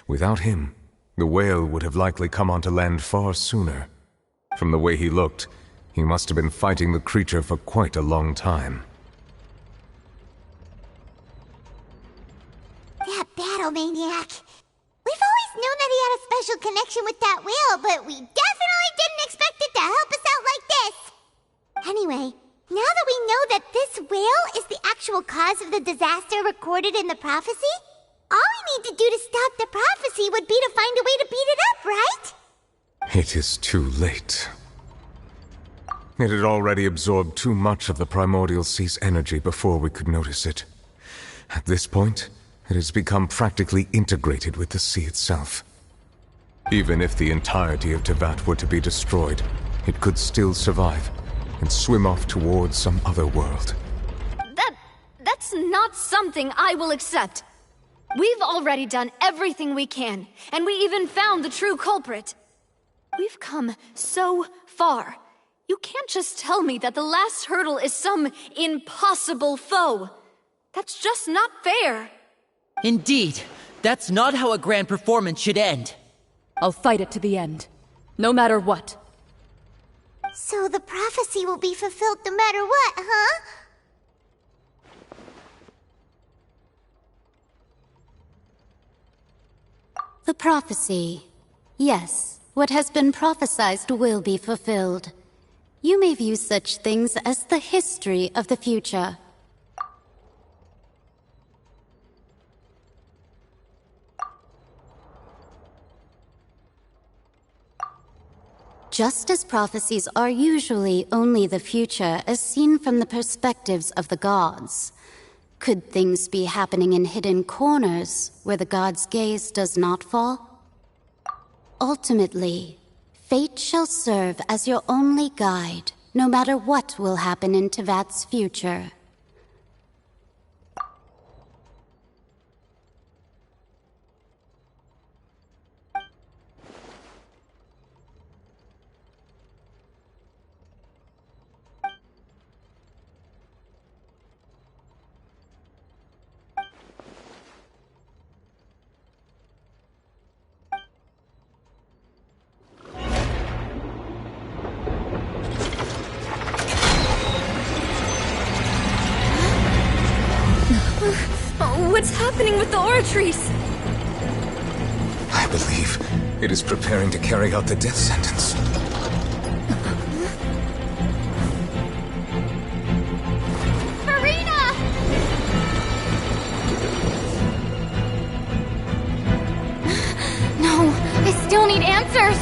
Without him, the whale would have likely come onto land far sooner. From the way he looked, he must have been fighting the creature for quite a long time. That battle maniac. We've always known that he had a special connection with that whale, but we definitely didn't expect it to help us out like this. Anyway, now that we know that this whale is the actual cause of the disaster recorded in the prophecy, all we need to do to stop the prophecy would be to find a way to beat it up, right? It is too late. It had already absorbed too much of the primordial sea's energy before we could notice it. At this point, it has become practically integrated with the sea itself. Even if the entirety of Tevat were to be destroyed, it could still survive and swim off towards some other world. That's not something I will accept. We've already done everything we can, and we even found the true culprit. We've come so far. You can't just tell me that the last hurdle is some impossible foe. That's just not fair. Indeed, that's not how a grand performance should end. I'll fight it to the end, no matter what. So the prophecy will be fulfilled no matter what, huh? The prophecy. Yes, what has been prophesied will be fulfilled. You may view such things as the history of the future. Just as prophecies are usually only the future as seen from the perspectives of the gods, could things be happening in hidden corners where the gods' gaze does not fall? Ultimately, fate shall serve as your only guide, no matter what will happen in Tevat's future. What's happening with the oratories? I believe it is preparing to carry out the death sentence. Farina! No, I still need answers!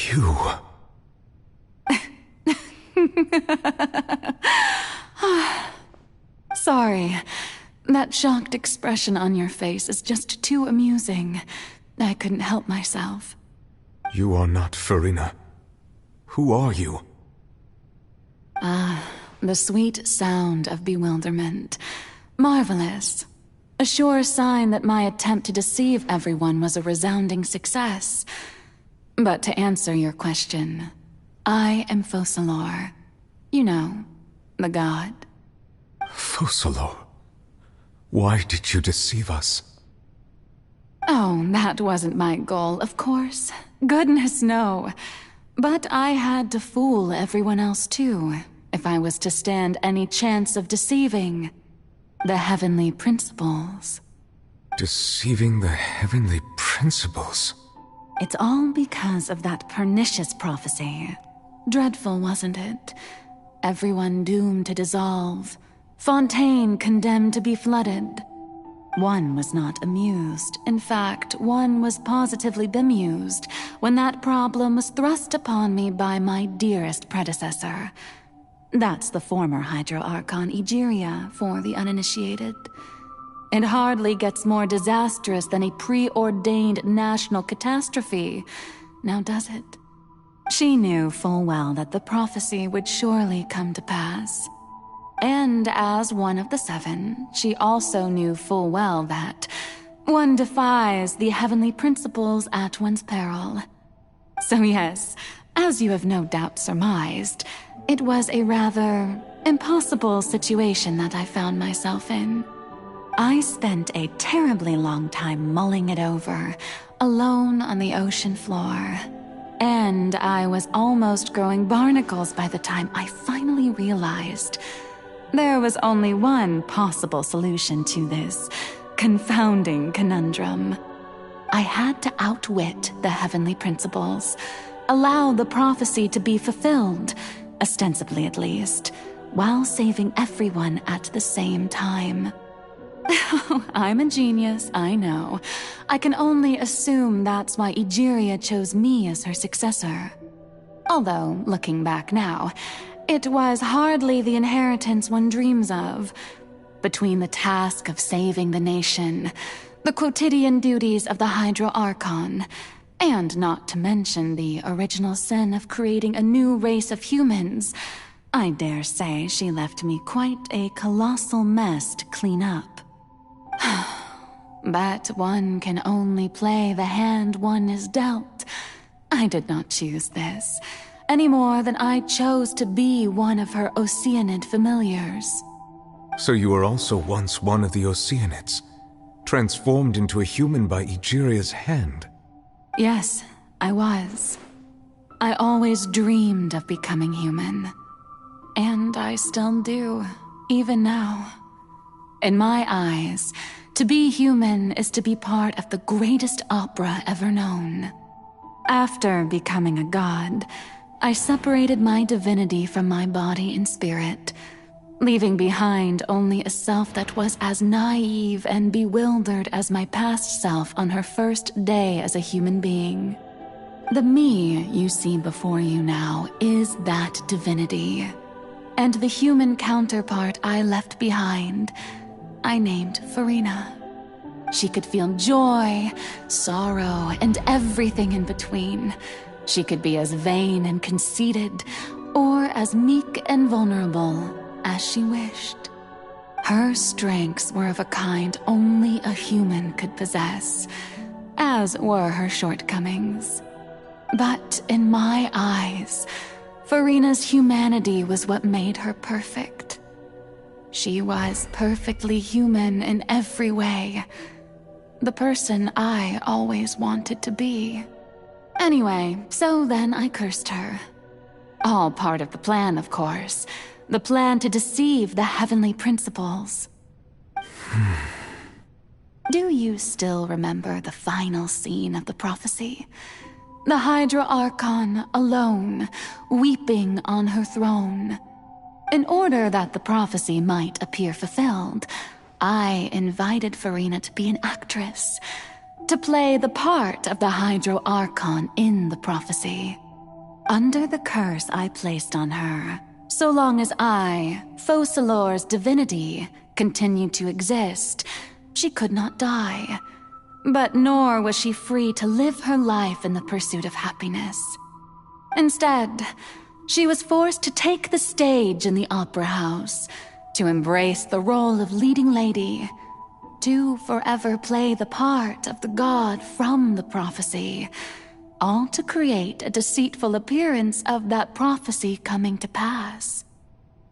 You... Sorry. That shocked expression on your face is just too amusing. I couldn't help myself. You are not Farina. Who are you? The sweet sound of bewilderment. Marvelous. A sure sign that my attempt to deceive everyone was a resounding success. But to answer your question, I am Focalor. You know, the god. Focalor? Why did you deceive us? Oh, that wasn't my goal, of course. Goodness, no. But I had to fool everyone else too, if I was to stand any chance of deceiving the heavenly principles. Deceiving the heavenly principles? It's all because of that pernicious prophecy. Dreadful, wasn't it? Everyone doomed to dissolve. Fontaine condemned to be flooded. One was not amused. In fact, one was positively bemused when that problem was thrust upon me by my dearest predecessor. That's the former Hydro Archon Egeria, for the uninitiated. It hardly gets more disastrous than a preordained national catastrophe, now does it? She knew full well that the prophecy would surely come to pass. And as one of the seven, she also knew full well that one defies the heavenly principles at one's peril. So yes, as you have no doubt surmised, it was a rather impossible situation that I found myself in. I spent a terribly long time mulling it over, alone on the ocean floor. And I was almost growing barnacles by the time I finally realized there was only one possible solution to this confounding conundrum. I had to outwit the heavenly principles, allow the prophecy to be fulfilled, ostensibly at least, while saving everyone at the same time. I'm a genius, I know. I can only assume that's why Egeria chose me as her successor. Although, looking back now, it was hardly the inheritance one dreams of. Between the task of saving the nation, the quotidian duties of the Hydro Archon, and not to mention the original sin of creating a new race of humans, I dare say she left me quite a colossal mess to clean up. But one can only play the hand one is dealt. I did not choose this, any more than I chose to be one of her Oceanid familiars. So you were also once one of the Oceanids, transformed into a human by Egeria's hand? Yes, I was. I always dreamed of becoming human. And I still do, even now. In my eyes, to be human is to be part of the greatest opera ever known. After becoming a god, I separated my divinity from my body and spirit, leaving behind only a self that was as naive and bewildered as my past self on her first day as a human being. The me you see before you now is that divinity. And the human counterpart I left behind, I named Farina. She could feel joy, sorrow, and everything in between. She could be as vain and conceited, or as meek and vulnerable as she wished. Her strengths were of a kind only a human could possess, as were her shortcomings. But in my eyes, Farina's humanity was what made her perfect. She was perfectly human in every way. The person I always wanted to be. Anyway, so then I cursed her. All part of the plan, of course. The plan to deceive the heavenly principles. Do you still remember the final scene of the prophecy? The Hydra Archon alone, weeping on her throne. In order that the prophecy might appear fulfilled, I invited Farina to be an actress, to play the part of the Hydro Archon in the prophecy. Under the curse I placed on her, so long as I, Focalor's divinity, continued to exist, she could not die. But nor was she free to live her life in the pursuit of happiness. Instead, she was forced to take the stage in the opera house, to embrace the role of leading lady, to forever play the part of the god from the prophecy, all to create a deceitful appearance of that prophecy coming to pass.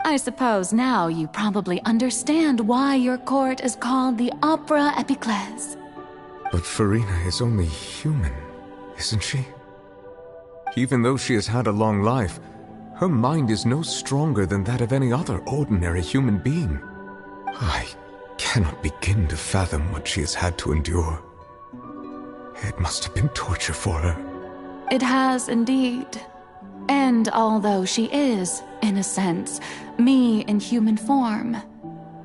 I suppose now you probably understand why your court is called the Opera Epiclese. But Farina is only human, isn't she? Even though she has had a long life, her mind is no stronger than that of any other ordinary human being. I cannot begin to fathom what she has had to endure. It must have been torture for her. It has indeed. And although she is, in a sense, me in human form,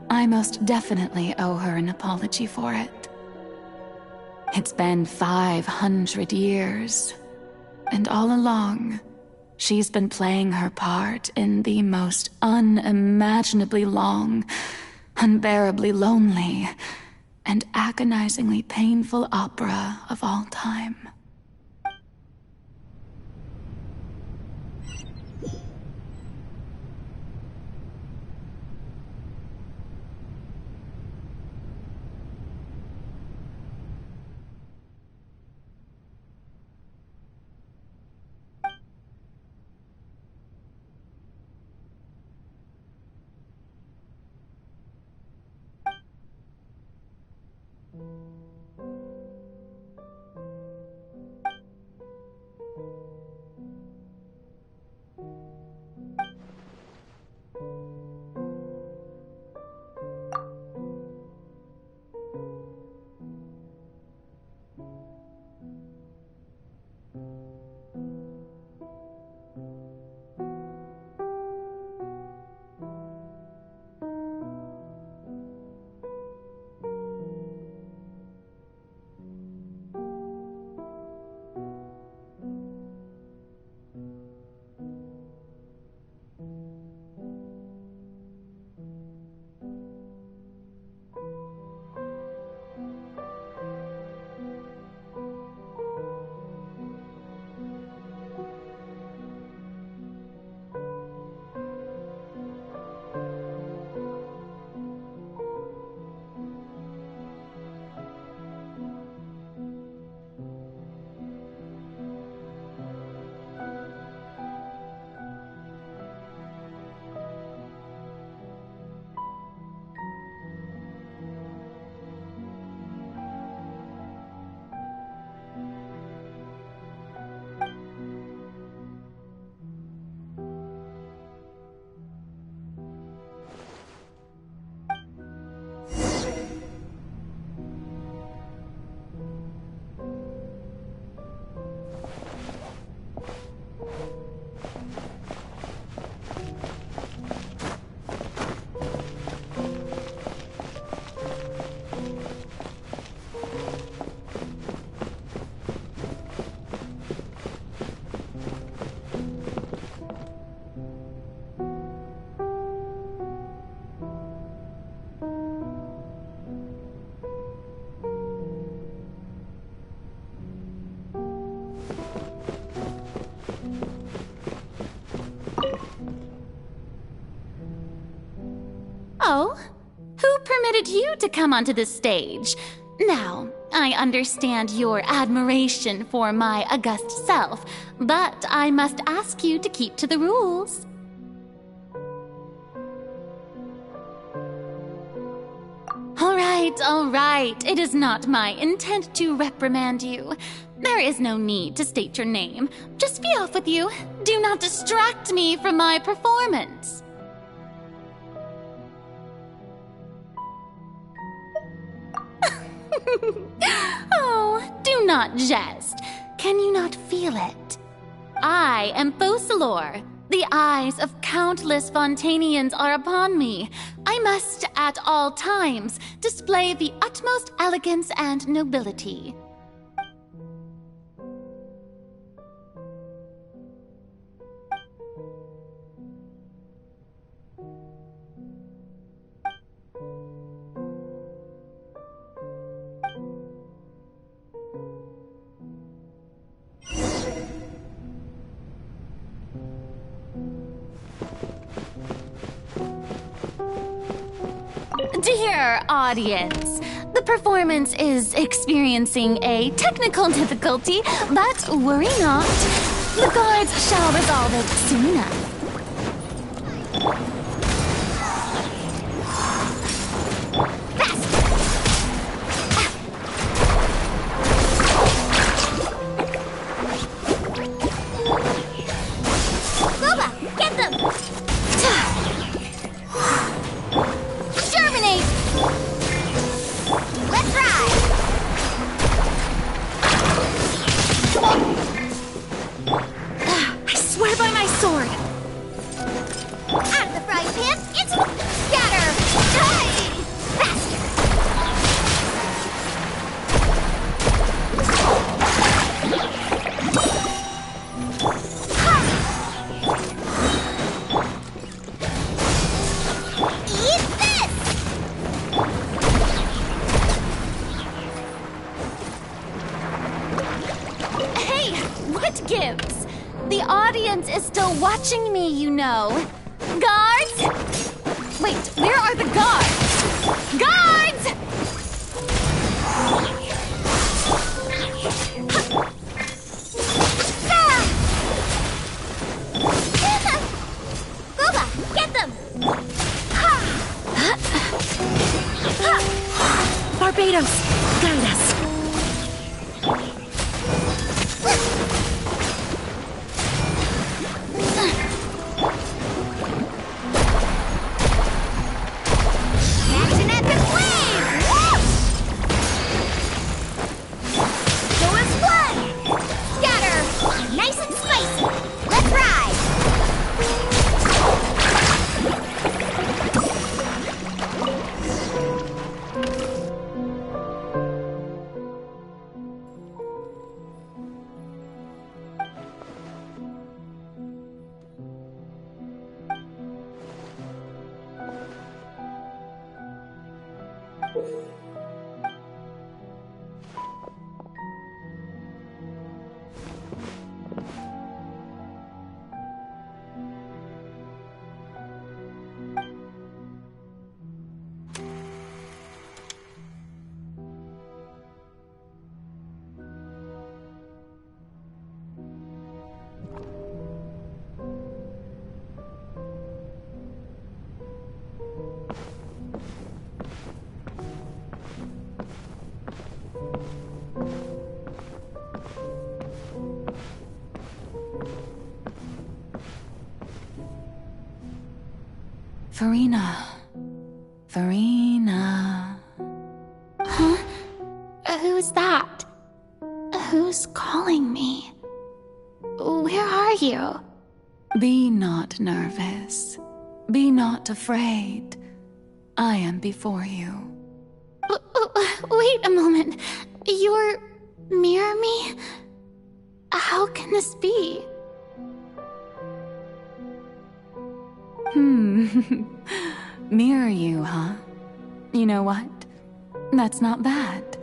I most definitely owe her an apology for it. It's been 500 years, and all along, she's been playing her part in the most unimaginably long, unbearably lonely, and agonizingly painful opera of all time. Oh? Who permitted you to come onto the stage? Now, I understand your admiration for my august self, but I must ask you to keep to the rules. All right. It is not my intent to reprimand you. There is no need to state your name. Just be off with you. Do not distract me from my performance. Oh, do not jest. Can you not feel it? I am Focalor. The eyes of countless Fontainians are upon me. I must, at all times, display the utmost elegance and nobility. Dear audience, the performance is experiencing a technical difficulty, but worry not. The guards shall resolve it soon enough. Watching me, you know. Guards? Wait, where are the guards? Guards! Boba, get them! Barbados, guide us. Furina. Huh? Who's that? Who's calling me? Where are you? Be not nervous. Be not afraid. I am before you. Wait a moment. You're near me? How can this be? Mirror you, huh? You know what? That's not bad.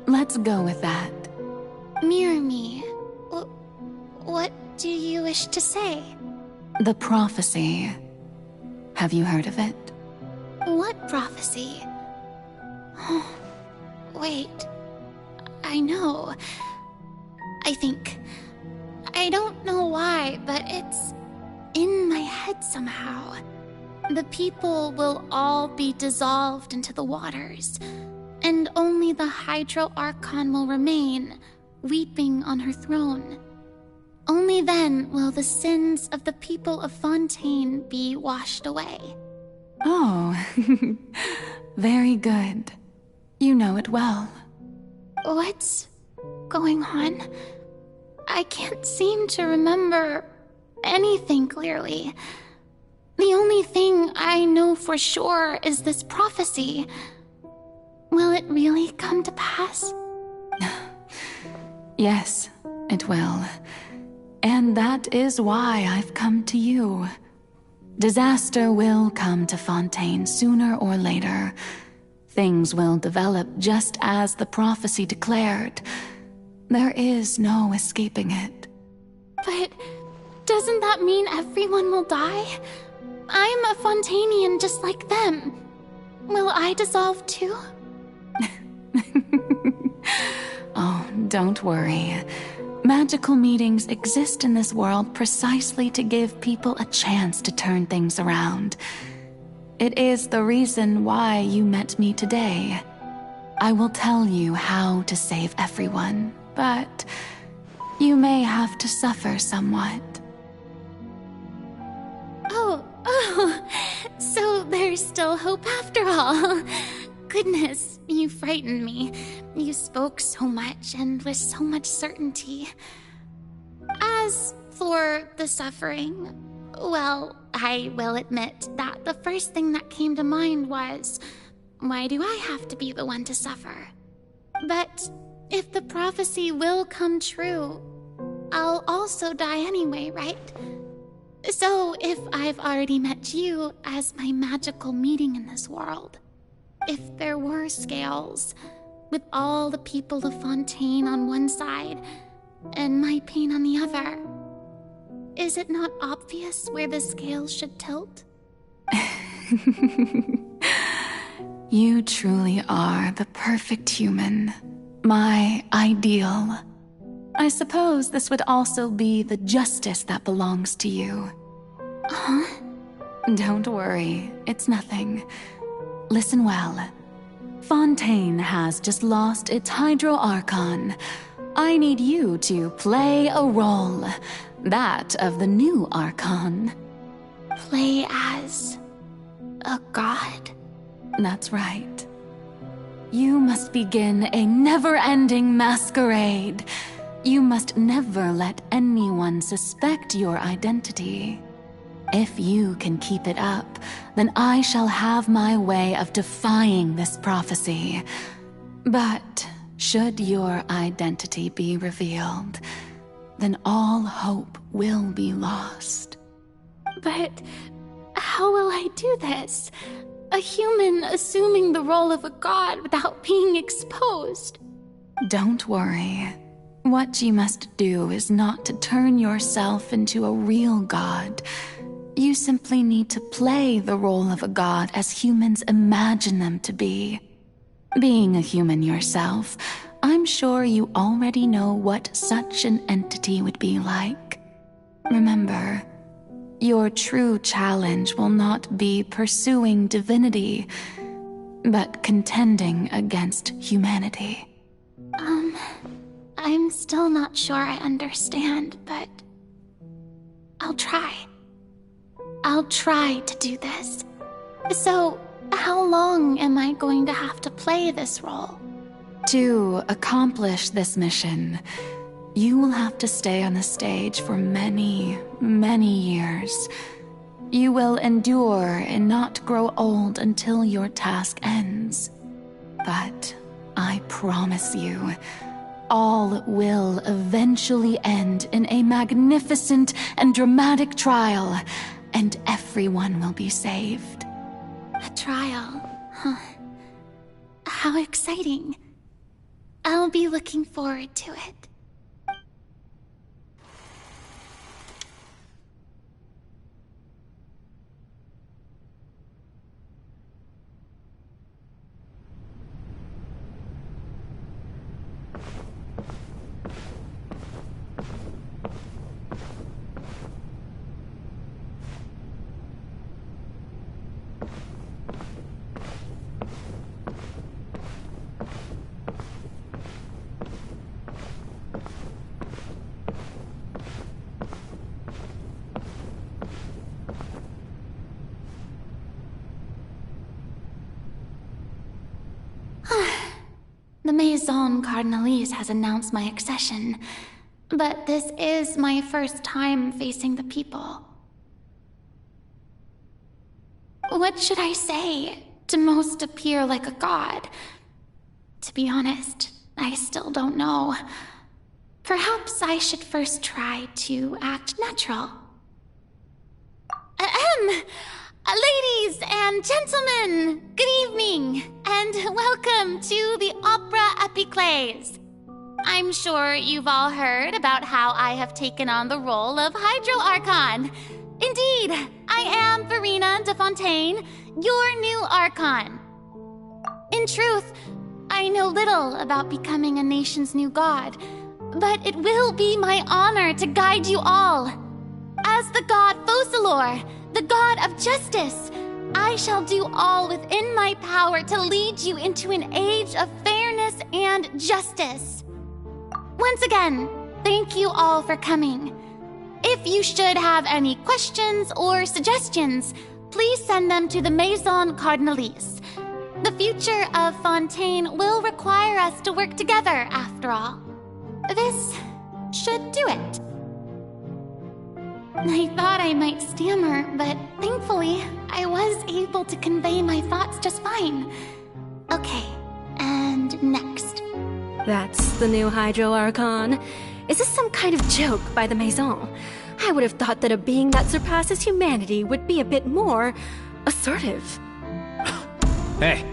Let's go with that. Mirror me? What do you wish to say? The prophecy. Have you heard of it? What prophecy? Wait. I know. I think. I don't know why, but it's in my head somehow. The people will all be dissolved into the waters, and only the Hydro Archon will remain, weeping on her throne. Only then will the sins of the people of Fontaine be washed away. Oh, very good. You know it well. What's going on? I can't seem to remember anything clearly. The only thing I know for sure is this prophecy. Will it really come to pass? Yes, it will. And that is why I've come to you. Disaster will come to Fontaine sooner or later. Things will develop just as the prophecy declared. There is no escaping it. But doesn't that mean everyone will die? I'm a Fontainian just like them. Will I dissolve too? Oh, don't worry. Magical meetings exist in this world precisely to give people a chance to turn things around. It is the reason why you met me today. I will tell you how to save everyone, but you may have to suffer somewhat. Oh, so there's still hope after all. Goodness, you frightened me. You spoke so much and with so much certainty. As for the suffering, well, I will admit that the first thing that came to mind was, why do I have to be the one to suffer? But if the prophecy will come true, I'll also die anyway, right? So if I've already met you as my magical meeting in this world, if there were scales, with all the people of Fontaine on one side and my pain on the other, is it not obvious where the scales should tilt? You truly are the perfect human, my ideal. I suppose this would also be the justice that belongs to you. Huh? Don't worry, it's nothing. Listen well. Fontaine has just lost its Hydro Archon. I need you to play a role, that of the new Archon. Play as a god? That's right. You must begin a never-ending masquerade. You must never let anyone suspect your identity. If you can keep it up, then I shall have my way of defying this prophecy. But should your identity be revealed, then all hope will be lost. But how will I do this? A human assuming the role of a god without being exposed? Don't worry. What you must do is not to turn yourself into a real god. You simply need to play the role of a god as humans imagine them to be. Being a human yourself, I'm sure you already know what such an entity would be like. Remember, your true challenge will not be pursuing divinity, but contending against humanity. I'm still not sure I understand, but I'll try. I'll try to do this. So, how long am I going to have to play this role? To accomplish this mission, you will have to stay on the stage for many, many years. You will endure and not grow old until your task ends. But I promise you, all will eventually end in a magnificent and dramatic trial, and everyone will be saved. A trial, huh? How exciting. I'll be looking forward to it. The Maison Cardinalise has announced my accession, but this is my first time facing the people. What should I say to most appear like a god? To be honest, I still don't know. Perhaps I should first try to act natural. Ladies and gentlemen, good evening, and welcome to the Opera Epiclese. I'm sure you've all heard about how I have taken on the role of Hydro Archon. Indeed, I am Verena de Fontaine, your new Archon. In truth, I know little about becoming a nation's new god, but it will be my honor to guide you all. As the god Focalor, the god of justice, I shall do all within my power to lead you into an age of fairness and justice. Once again, thank you all for coming. If you should have any questions or suggestions, please send them to the Maison Cardinalise. The future of Fontaine will require us to work together, after all. This should do it. I thought I might stammer, but thankfully, I was able to convey my thoughts just fine. Okay, and next. That's the new Hydro Archon. Is this some kind of joke by the Maison? I would have thought that a being that surpasses humanity would be a bit more assertive. Hey,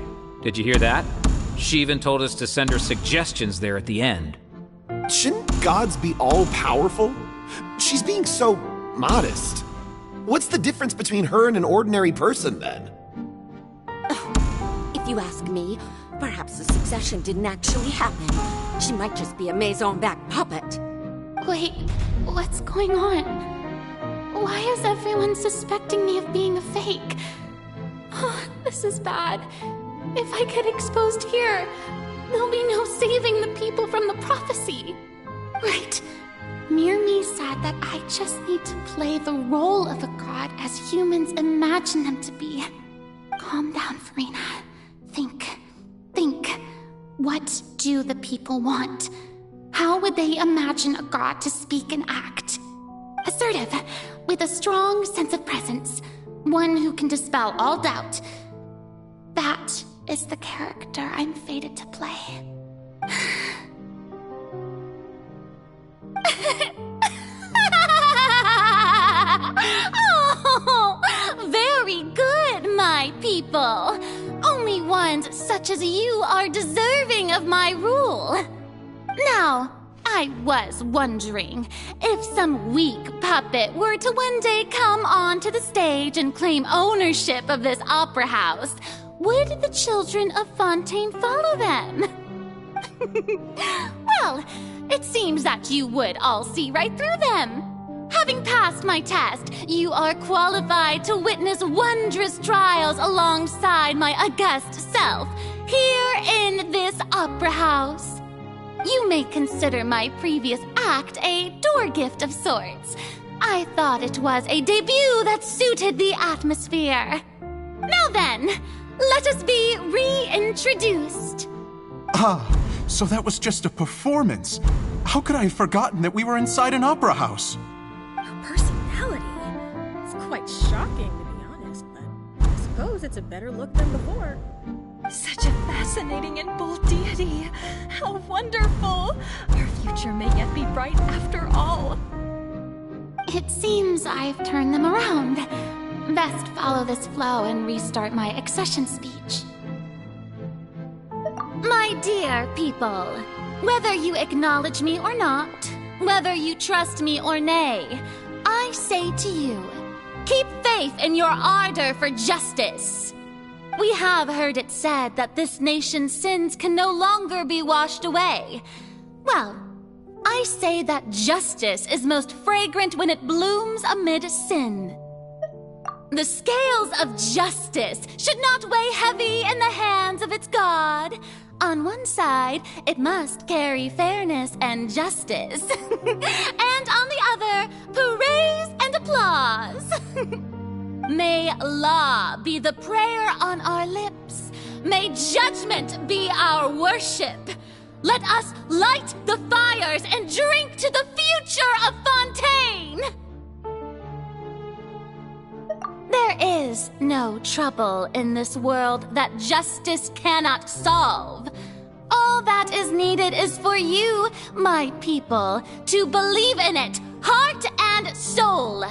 did you hear that? She even told us to send her suggestions there at the end. Shouldn't gods be all-powerful? She's being so modest. What's the difference between her and an ordinary person, then? If you ask me, perhaps the succession didn't actually happen. She might just be a Maison-back puppet. Wait, what's going on? Why is everyone suspecting me of being a fake? Oh, this is bad. If I get exposed here, there'll be no saving the people from the prophecy. Right. Mirmi said that I just need to play the role of a god as humans imagine them to be. Calm down, Furina. Think. What do the people want? How would they imagine a god to speak and act? Assertive, with a strong sense of presence. One who can dispel all doubt. That is the character I'm fated to play. Oh, very good, my people. Only ones such as you are deserving of my rule. Now, I was wondering if some weak puppet were to one day come onto the stage and claim ownership of this opera house, would the children of Fontaine follow them? Well, it seems that you would all see right through them. Having passed my test, you are qualified to witness wondrous trials alongside my august self, here in this opera house. You may consider my previous act a door gift of sorts. I thought it was a debut that suited the atmosphere. Now then, let us be reintroduced. Ah, so that was just a performance. How could I have forgotten that we were inside an opera house? Your personality. It's quite shocking, to be honest, but I suppose it's a better look than before. Such a fascinating and bold deity. How wonderful. Our future may yet be bright after all. It seems I've turned them around. Best follow this flow and restart my accession speech. My dear people, whether you acknowledge me or not, whether you trust me or nay, I say to you, keep faith in your ardor for justice. We have heard it said that this nation's sins can no longer be washed away. Well, I say that justice is most fragrant when it blooms amid sin. The scales of justice should not weigh heavy in the hands of its God. On one side, it must carry fairness and justice. And on the other, praise and applause. May law be the prayer on our lips. May judgment be our worship. Let us light the fires and drink to the future of Fontaine. There is no trouble in this world that justice cannot solve. All that is needed is for you, my people, to believe in it, heart and soul.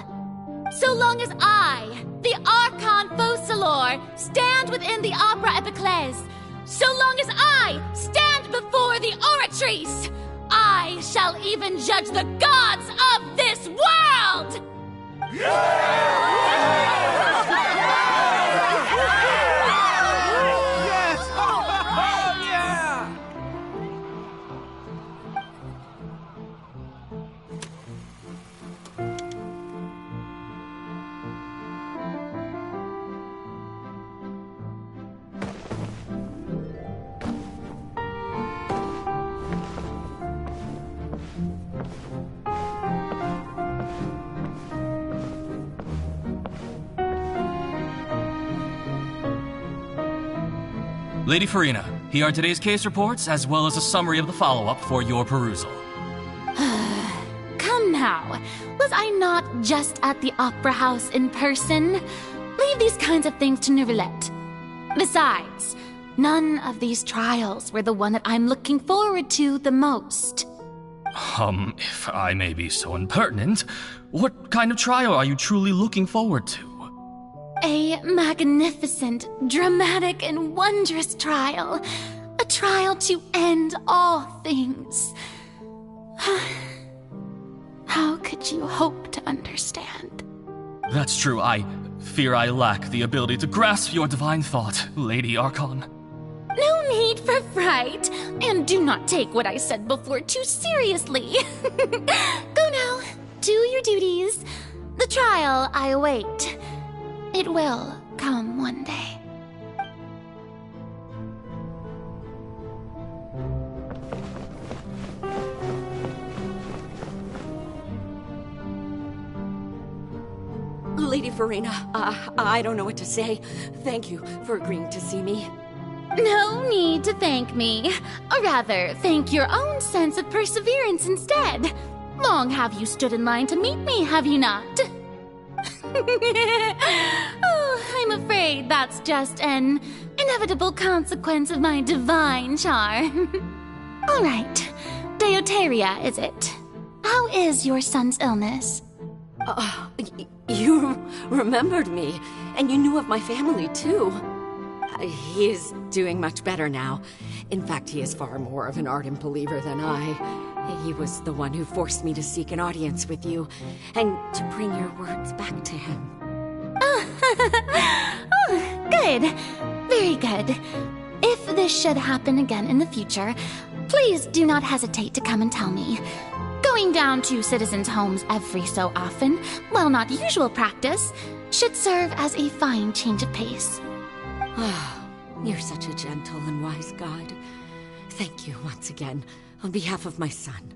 So long as I, the Archon Focalor, stand within the Opera Epiclese, so long as I stand before the Oratrice, I shall even judge the gods of this world! Lady Farina, here are today's case reports, as well as a summary of the follow-up for your perusal. Come now. Was I not just at the Opera House in person? Leave these kinds of things to Neuvillette. Besides, none of these trials were the one that I'm looking forward to the most. If I may be so impertinent, what kind of trial are you truly looking forward to? A magnificent, dramatic, and wondrous trial. A trial to end all things. How could you hope to understand? That's true. I fear I lack the ability to grasp your divine thought, Lady Archon. No need for fright, and do not take what I said before too seriously. Go now, do your duties. The trial I await. It will come one day. Lady Farina, I don't know what to say. Thank you for agreeing to see me. No need to thank me. Or rather, thank your own sense of perseverance instead. Long have you stood in line to meet me, have you not? Oh, I'm afraid that's just an inevitable consequence of my divine charm. All right, Deoteria, is it? How is your son's illness? You remembered me, and you knew of my family, too. He is doing much better now. In fact, he is far more of an ardent believer than I. He was the one who forced me to seek an audience with you, and to bring your words back to him. Oh, good. Very good. If this should happen again in the future, please do not hesitate to come and tell me. Going down to citizens' homes every so often, while not usual practice, should serve as a fine change of pace. You're such a gentle and wise god. Thank you once again, on behalf of my son.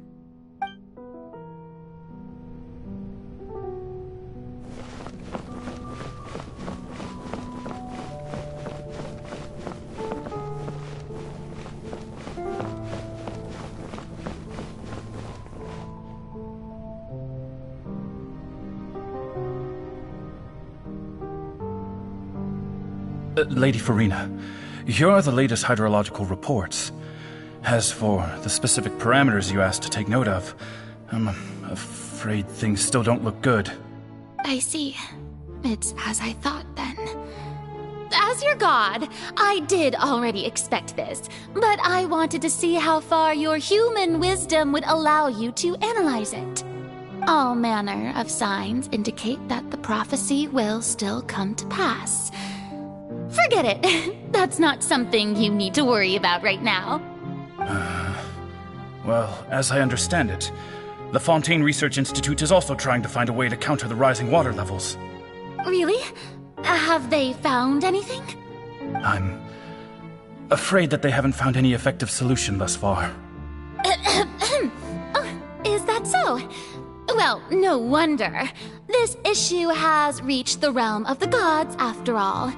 Lady Farina, here are the latest hydrological reports. As for the specific parameters you asked to take note of, I'm afraid things still don't look good. I see. It's as I thought, then. As your god, I did already expect this, but I wanted to see how far your human wisdom would allow you to analyze it. All manner of signs indicate that the prophecy will still come to pass. Forget it. That's not something you need to worry about right now. Well, as I understand it, the Fontaine Research Institute is also trying to find a way to counter the rising water levels. Really? Have they found anything? I'm afraid that they haven't found any effective solution thus far. Oh, is that so? Well, no wonder. This issue has reached the realm of the gods, after all.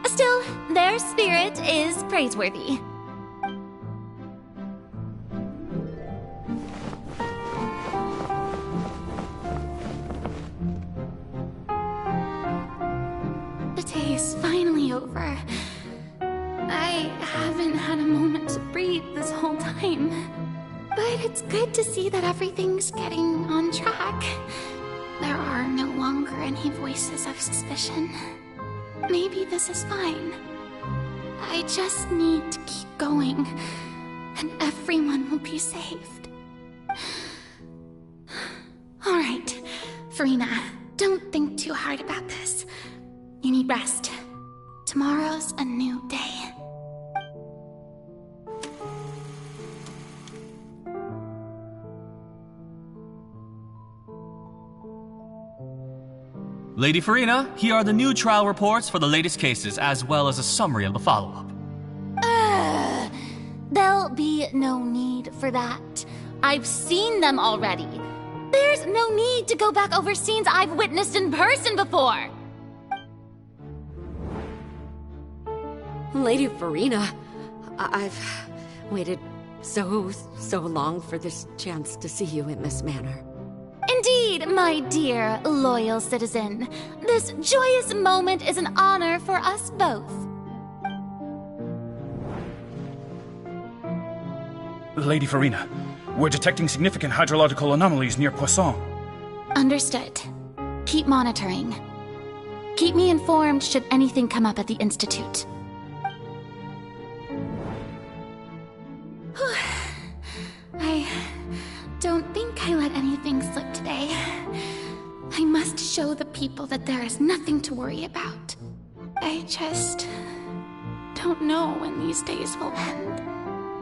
Still, their spirit is praiseworthy. The day is finally over. I haven't had a moment to breathe this whole time. But it's good to see that everything's getting on track. There are no longer any voices of suspicion. Maybe this is fine. I just need to keep going, and everyone will be saved. All right, Farina, don't think too hard about this. You need rest. Tomorrow's a new day. Lady Farina, here are the new trial reports for the latest cases, as well as a summary of the follow-up. There'll be no need for that. I've seen them already. There's no need to go back over scenes I've witnessed in person before. Lady Farina, I've waited so long for this chance to see you in this manner. Indeed, my dear, loyal citizen. This joyous moment is an honor for us both. Lady Farina, we're detecting significant hydrological anomalies near Poisson. Understood. Keep monitoring. Keep me informed should anything come up at the Institute. I don't think I let anything slip today. I must show the people that there is nothing to worry about. I just don't know when these days will end.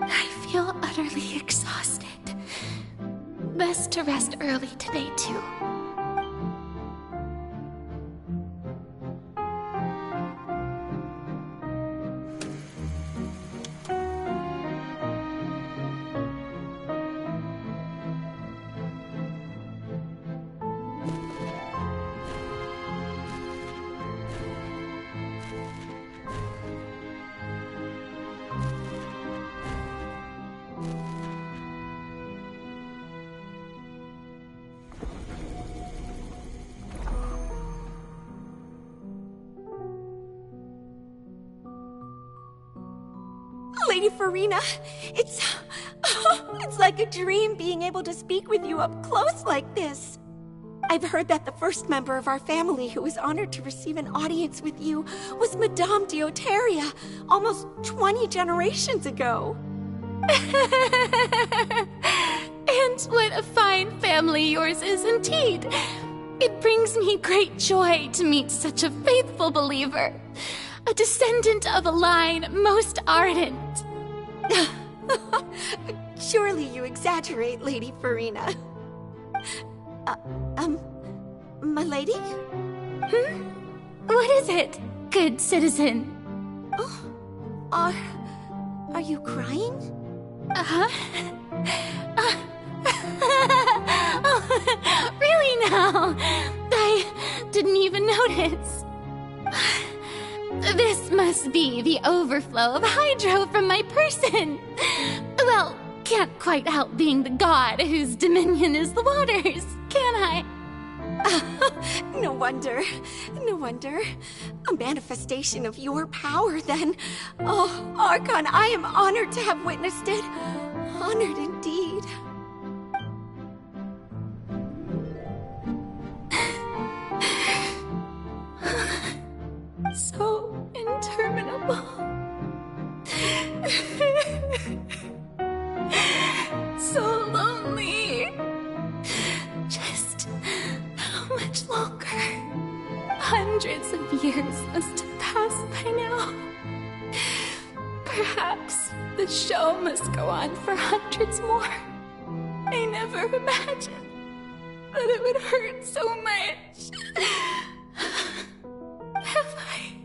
I feel utterly exhausted. Best to rest early today, too. Lady Farina, it's like a dream being able to speak with you up close like this. I've heard that the first member of our family who was honored to receive an audience with you was Madame Deoteria, almost 20 generations ago. And what a fine family yours is indeed. It brings me great joy to meet such a faithful believer. A descendant of a line most ardent. Surely you exaggerate, Lady Farina. My lady? What is it, good citizen? Oh, are you crying? Oh, really now? I didn't even notice. This must be the overflow of hydro from my person. Well, can't quite help being the god whose dominion is the waters, can I? No wonder. No wonder. A manifestation of your power, then. Oh, Archon, I am honored to have witnessed it. Honored indeed. So interminable. So lonely. Just how much longer? Hundreds of years must have passed by now. Perhaps the show must go on for hundreds more. I never imagined that it would hurt so much. Have I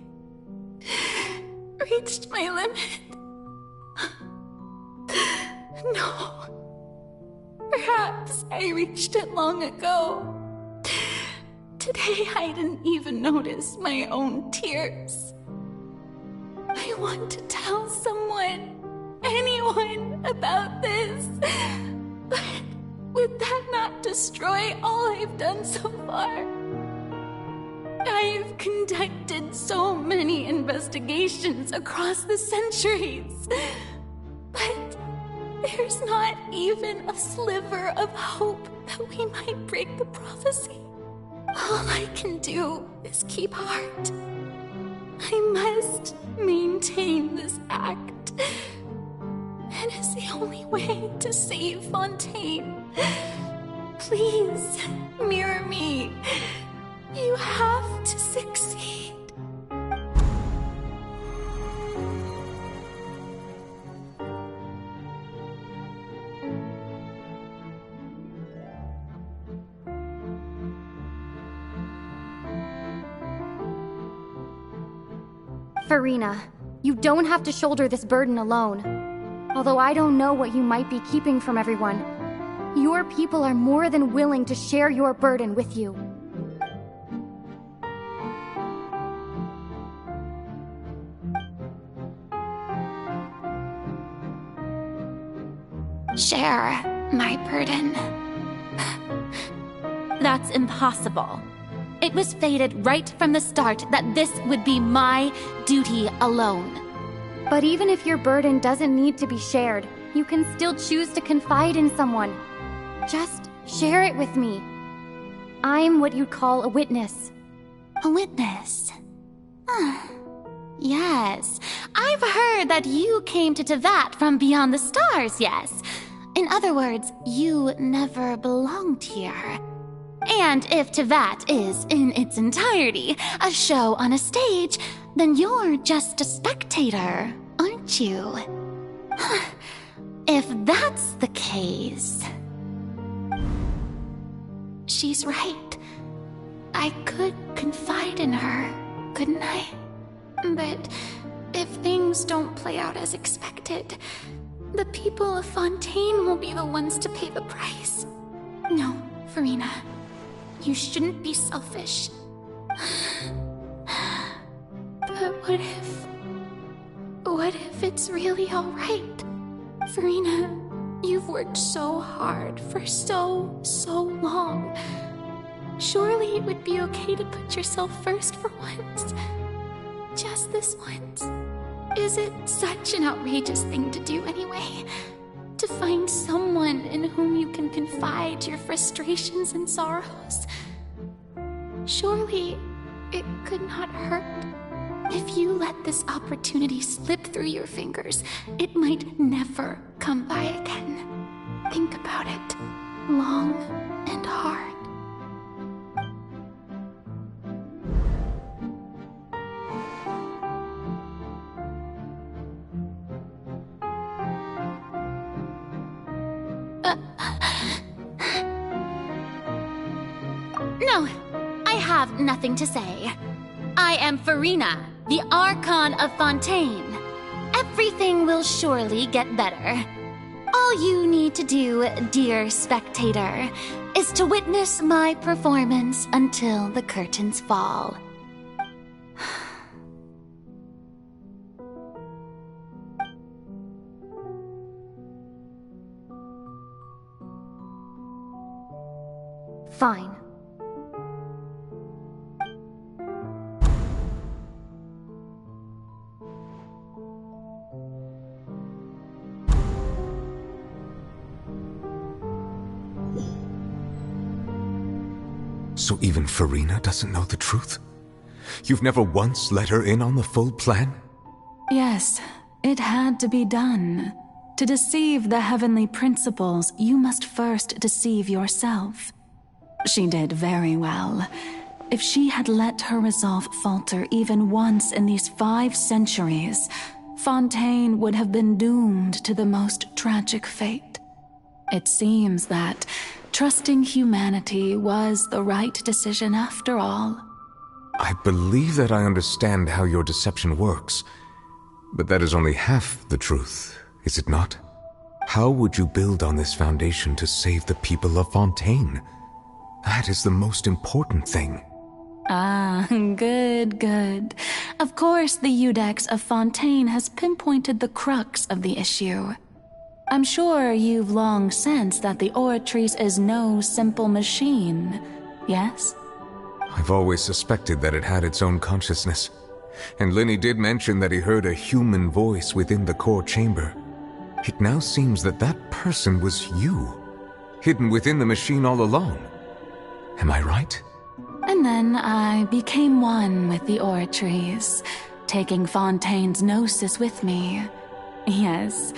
reached my limit? No. Perhaps I reached it long ago. Today I didn't even notice my own tears. I want to tell someone, anyone, about this. But would that not destroy all I've done so far? I've conducted so many investigations across the centuries, but there's not even a sliver of hope that we might break the prophecy. All I can do is keep heart. I must maintain this act. It is the only way to save Fontaine. Please, mirror me. You have to succeed. Farina, you don't have to shoulder this burden alone. Although I don't know what you might be keeping from everyone, your people are more than willing to share your burden with you. share my burden. That's impossible. It was fated right from the start that this would be my duty alone. But even if your burden doesn't need to be shared, you can still choose to confide in someone. Just share it with me. I'm what you'd call a witness. A witness? Yes, I've heard that you came to Tevat from beyond the stars, yes. In other words, you never belonged here. And if Tevat is, in its entirety, a show on a stage, then you're just a spectator, aren't you? If that's the case... She's right. I could confide in her, couldn't I? But if things don't play out as expected, the people of Fontaine will be the ones to pay the price. No, Farina, you shouldn't be selfish. But what if it's really alright? Farina, you've worked so hard for so long. Surely it would be okay to put yourself first for once. Just this once. Is it such an outrageous thing to do anyway? To find someone in whom you can confide your frustrations and sorrows? Surely it could not hurt. If you let this opportunity slip through your fingers, it might never come by again. Think about it long and hard. No, I have nothing to say. I am Farina, the Archon of Fontaine. Everything will surely get better. All you need to do, dear spectator, is to witness my performance until the curtains fall. Fine. So even Farina doesn't know the truth? You've never once let her in on the full plan? Yes, it had to be done. To deceive the heavenly principles, you must first deceive yourself. She did very well. If she had let her resolve falter even once in these 5 centuries, Fontaine would have been doomed to the most tragic fate. It seems that trusting humanity was the right decision after all. I believe that I understand how your deception works, but that is only half the truth, is it not? How would you build on this foundation to save the people of Fontaine? That is the most important thing. Ah, good. Of course, the Iudex of Fontaine has pinpointed the crux of the issue. I'm sure you've long sensed that the Oratrice is no simple machine, yes? I've always suspected that it had its own consciousness. And Lenny did mention that he heard a human voice within the core chamber. It now seems that that person was you, hidden within the machine all along. Am I right? And then I became one with the Oratrice, taking Fontaine's gnosis with me. Yes,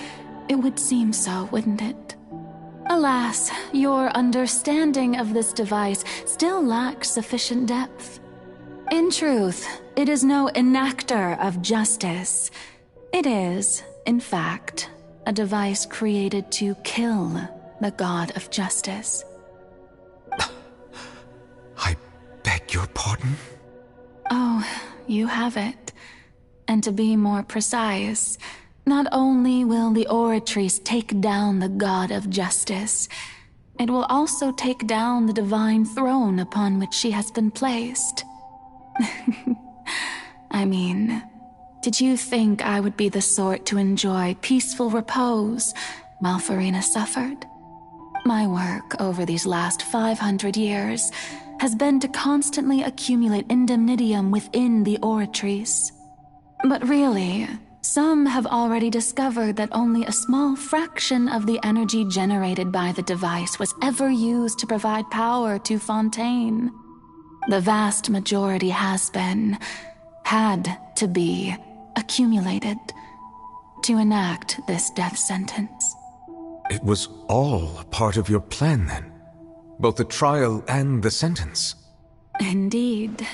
it would seem so, wouldn't it? Alas, your understanding of this device still lacks sufficient depth. In truth, it is no enactor of justice. It is, in fact, a device created to kill the god of justice. I beg your pardon? Oh, you have it. And to be more precise, not only will the Oratrice take down the god of justice, it will also take down the divine throne upon which she has been placed. I mean, did you think I would be the sort to enjoy peaceful repose while Farina suffered. My work over these last 500 years has been to constantly accumulate indemnitium within the oratories. But really, some have already discovered that only a small fraction of the energy generated by the device was ever used to provide power to Fontaine. The vast majority had to be, accumulated to enact this death sentence. It was all part of your plan, then? Both the trial and the sentence? Indeed.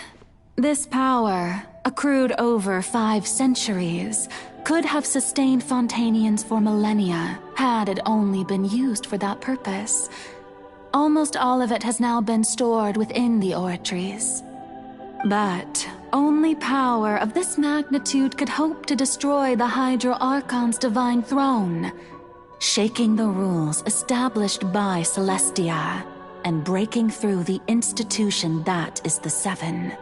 This power, accrued over 5 centuries, could have sustained Fontainians for millennia had it only been used for that purpose. Almost all of it has now been stored within the oratories. But only power of this magnitude could hope to destroy the Hydro Archon's divine throne, shaking the rules established by Celestia and breaking through the institution that is the Seven.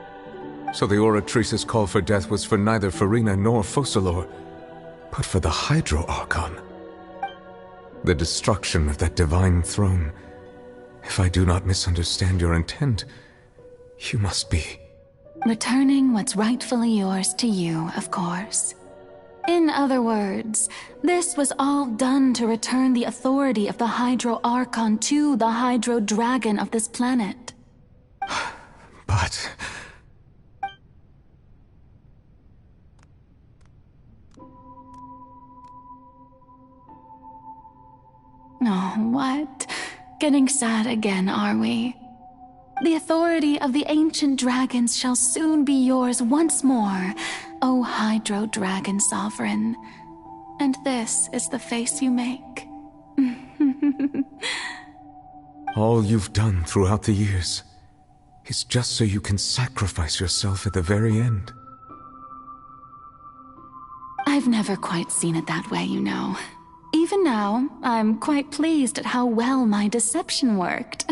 So the Oratrice's call for death was for neither Farina nor Focalor, but for the Hydro Archon. The destruction of that divine throne. If I do not misunderstand your intent, you must be... returning what's rightfully yours to you, of course. In other words, this was all done to return the authority of the Hydro Archon to the Hydro Dragon of this planet. But... Oh, what? Getting sad again, are we? The authority of the ancient dragons shall soon be yours once more, O Hydro Dragon Sovereign. And this is the face you make. all you've done throughout the years is just so you can sacrifice yourself at the very end. I've never quite seen it that way, you know. Even now, I'm quite pleased at how well my deception worked.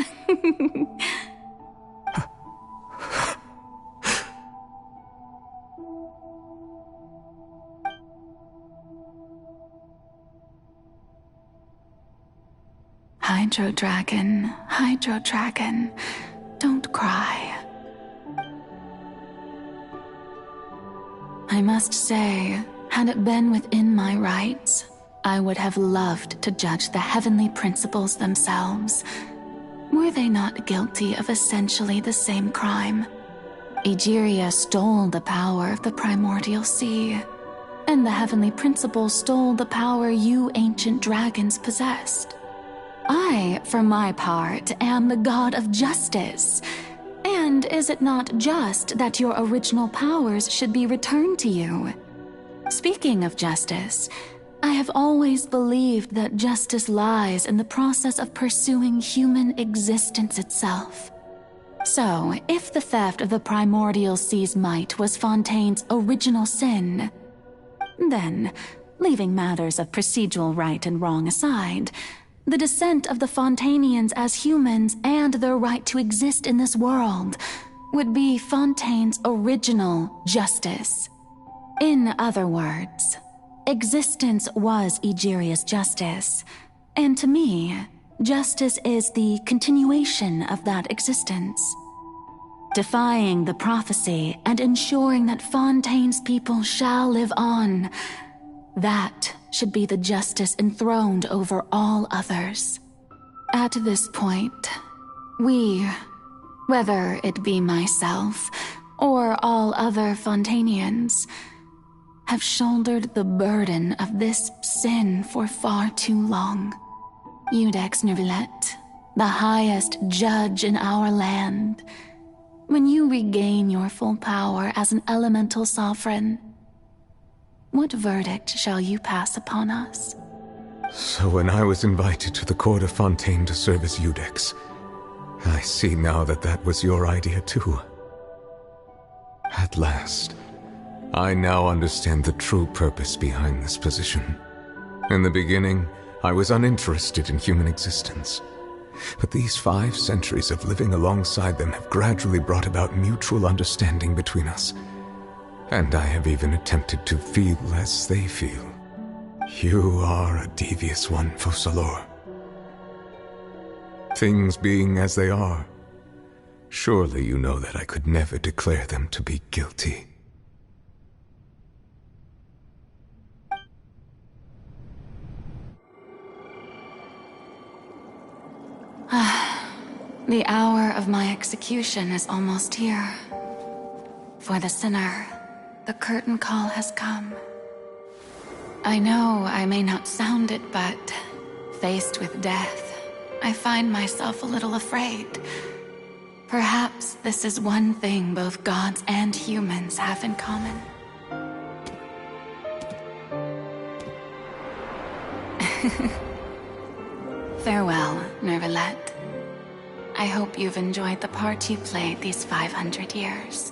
Hydro Dragon, don't cry. I must say, had it been within my rights, I would have loved to judge the heavenly principles themselves. Were they not guilty of essentially the same crime? Egeria stole the power of the primordial sea, and the heavenly principles stole the power you ancient dragons possessed. I, for my part, am the god of justice. And is it not just that your original powers should be returned to you? Speaking of justice, I have always believed that justice lies in the process of pursuing human existence itself. So, if the theft of the primordial sea's might was Fontaine's original sin, then, leaving matters of procedural right and wrong aside, the descent of the Fontainians as humans and their right to exist in this world would be Fontaine's original justice. In other words, existence was Egeria's justice, and to me, justice is the continuation of that existence. Defying the prophecy and ensuring that Fontaine's people shall live on, that should be the justice enthroned over all others. At this point, we, whether it be myself or all other Fontainians, have shouldered the burden of this sin for far too long. Iudex Nervillet, the highest judge in our land, when you regain your full power as an elemental sovereign, what verdict shall you pass upon us? So when I was invited to the court of Fontaine to serve as Iudex, I see now that that was your idea too. At last, I now understand the true purpose behind this position. In the beginning, I was uninterested in human existence. But these 5 centuries of living alongside them have gradually brought about mutual understanding between us. And I have even attempted to feel as they feel. You are a devious one, Focalors. Things being as they are, surely you know that I could never declare them to be guilty. The hour of my execution is almost here. For the sinner, the curtain call has come. I know I may not sound it, but faced with death, I find myself a little afraid. Perhaps this is one thing both gods and humans have in common. Farewell, Nervalette. I hope you've enjoyed the part you played these 500 years.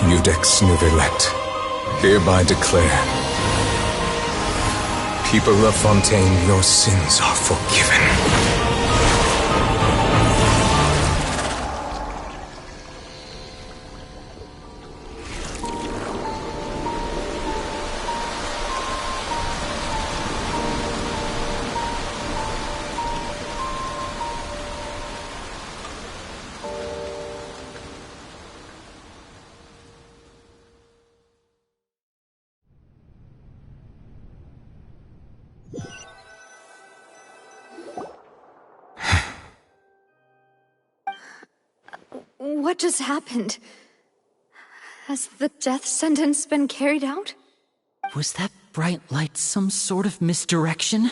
Iudex Nervalette, hereby declare, people of Fontaine, your sins are forgiven. What just happened? Has the death sentence been carried out? Was that bright light some sort of misdirection?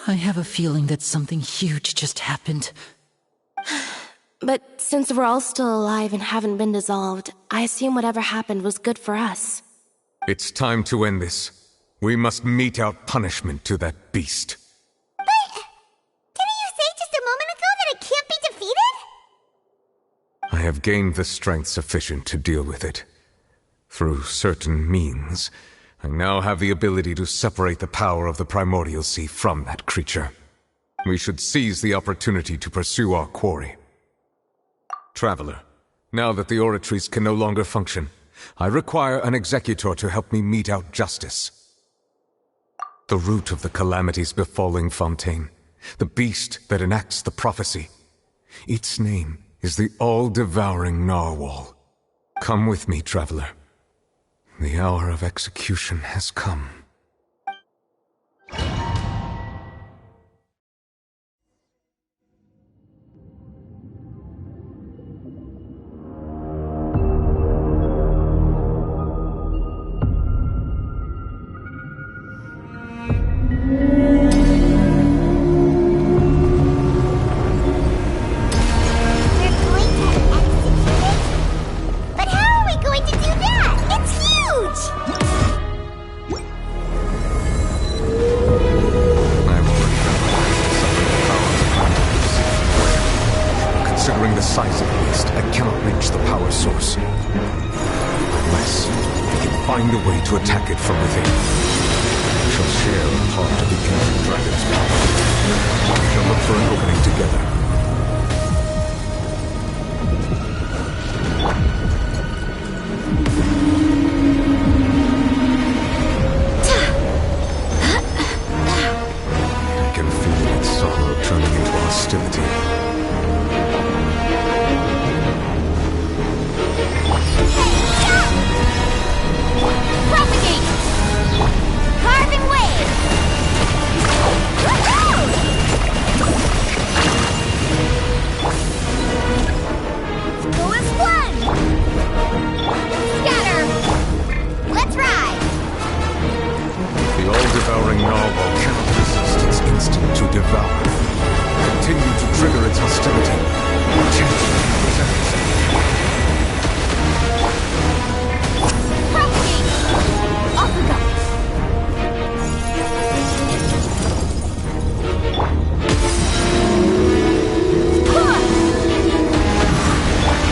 I have a feeling that something huge just happened. But since we're all still alive and haven't been dissolved, I assume whatever happened was good for us. It's time to end this. We must mete out punishment to that beast. Didn't you say just a moment ago that it can't be defeated? I have gained the strength sufficient to deal with it. Through certain means, I now have the ability to separate the power of the Primordial Sea from that creature. We should seize the opportunity to pursue our quarry. Traveler, now that the oratories can no longer function, I require an executor to help me mete out justice. The root of the calamities befalling Fontaine, the beast that enacts the prophecy, its name is the all-devouring narwhal. Come with me, traveler. The hour of execution has come. But how are we going to do that? It's huge! Considering the size of the beast, I cannot reach the power source. Unless we can find a way to attack it from within. We shall share a part of the ancient dragon's power. We shall look for an opening together. I can feel its sorrow turning into hostility. Propagate! Carving wave! Go as one! Scatter! Let's ride! The all-devouring narwhal cannot resist its instinct to devour. Continue to trigger its hostility. Attention, presents. Propagate! Off we go!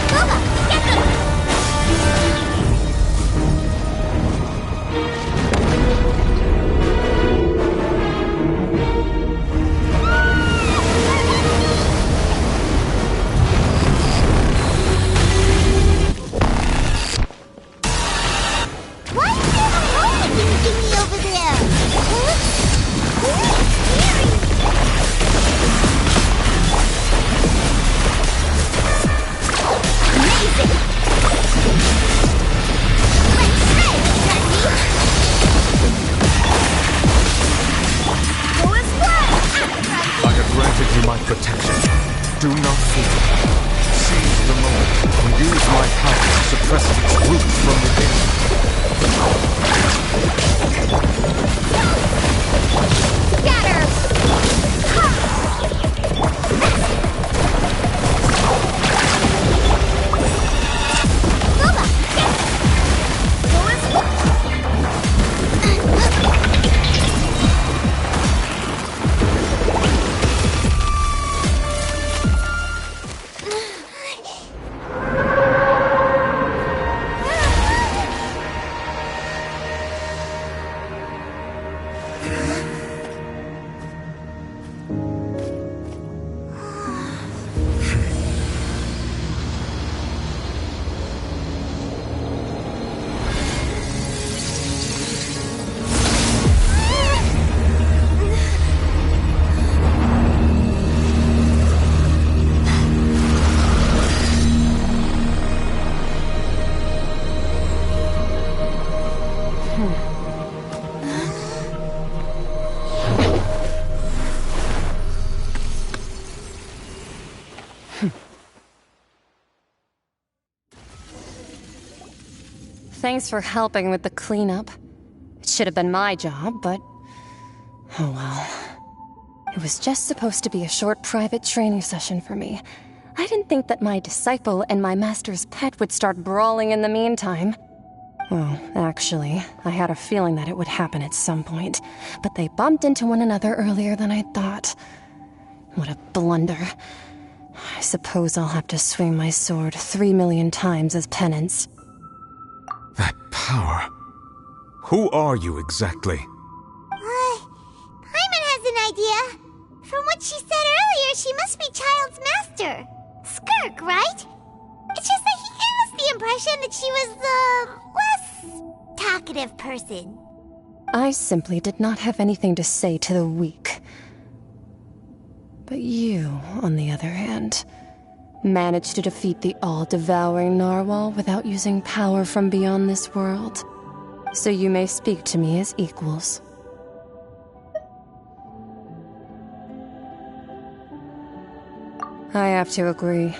Booba, get them! Why is there a hole thingy over there? Huh? Amazing! Let's shred, Jesse! Go as one! I have granted you my protection. Do not fear. Seize the moment and use my power to suppress its roots from within. Scatter! Booba, get it! Go as one! Thanks for helping with the cleanup. It should have been my job, but... oh well. It was just supposed to be a short private training session for me. I didn't think that my disciple and my master's pet would start brawling in the meantime. Well, actually, I had a feeling that it would happen at some point, but they bumped into one another earlier than I thought. What a blunder. I suppose I'll have to swing my sword 3 million times as penance. That power. Who are you exactly? Paimon has an idea. From what she said earlier, she must be Child's master. Skirk, right? It's just that he gave us the impression that she was the less talkative person. I simply did not have anything to say to the weak. But you, on the other hand, managed to defeat the all-devouring narwhal without using power from beyond this world. So you may speak to me as equals. I have to agree.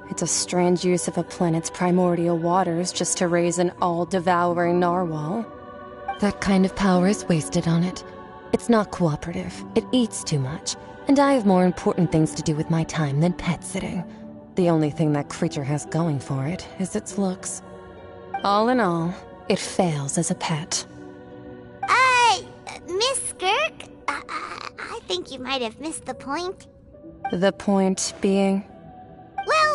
It's a strange use of a planet's primordial waters just to raise an all-devouring narwhal. That kind of power is wasted on it. It's not cooperative. It eats too much. And I have more important things to do with my time than pet sitting. The only thing that creature has going for it is its looks. All in all, it fails as a pet. Miss Skirk? I think you might have missed the point. The point being? Well,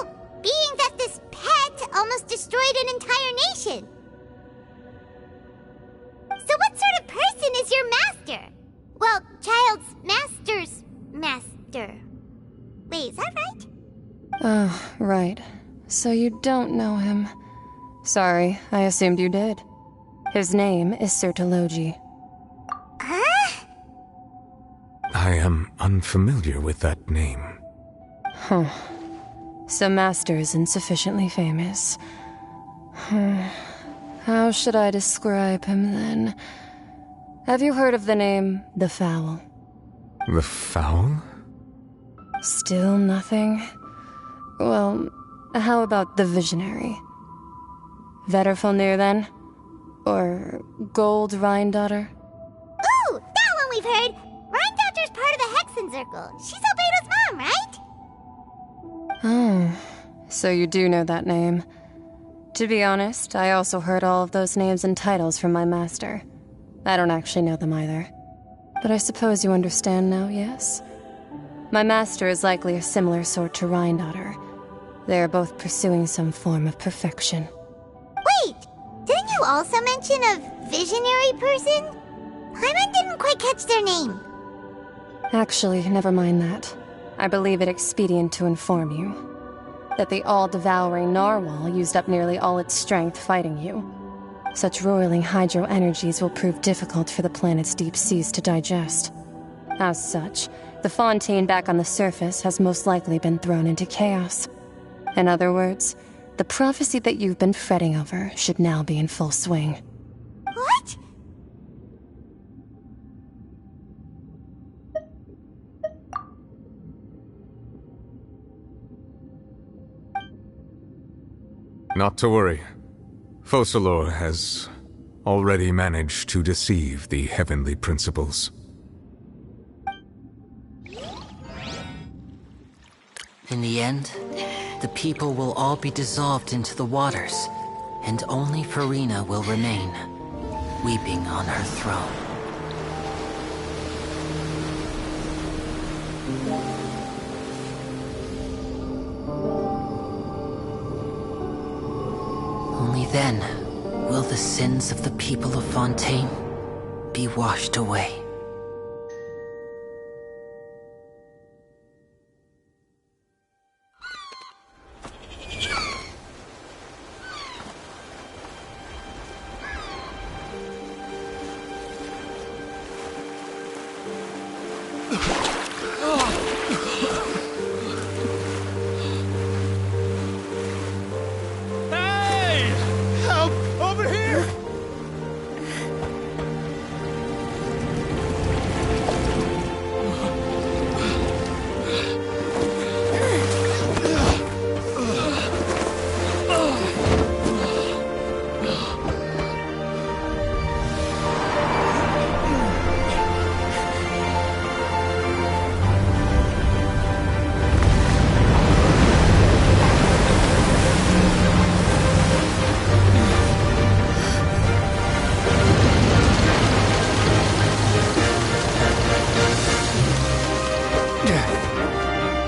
destroyed an entire nation. So what sort of person is your master? Well, child's master's master. Wait, is that right? Oh, right. So you don't know him. Sorry, I assumed you did. His name is Sertologi. Huh? I am unfamiliar with that name. Huh. So Master isn't sufficiently famous. How should I describe him then? Have you heard of the name The Fowl? The Fowl? Still nothing? Well, how about the Visionary? Vetterfulnir then? Or Gold Rhindaughter? Ooh, that one we've heard! Rhindaughter's part of the Hexen Circle. She's Albedo's mom, right? Oh, so you do know that name. To be honest, I also heard all of those names and titles from my master. I don't actually know them either. But I suppose you understand now, yes? My master is likely a similar sort to Rhindaughter. They are both pursuing some form of perfection. Wait! Didn't you also mention a visionary person? Paimon didn't quite catch their name. Actually, never mind that. I believe it expedient to inform you that the all-devouring narwhal used up nearly all its strength fighting you. Such roiling hydro energies will prove difficult for the planet's deep seas to digest. As such, the Fontaine back on the surface has most likely been thrown into chaos. In other words, the prophecy that you've been fretting over should now be in full swing. What? Not to worry. Focalor has already managed to deceive the heavenly principles. In the end, the people will all be dissolved into the waters, and only Farina will remain, weeping on her throne. Only then will the sins of the people of Fontaine be washed away.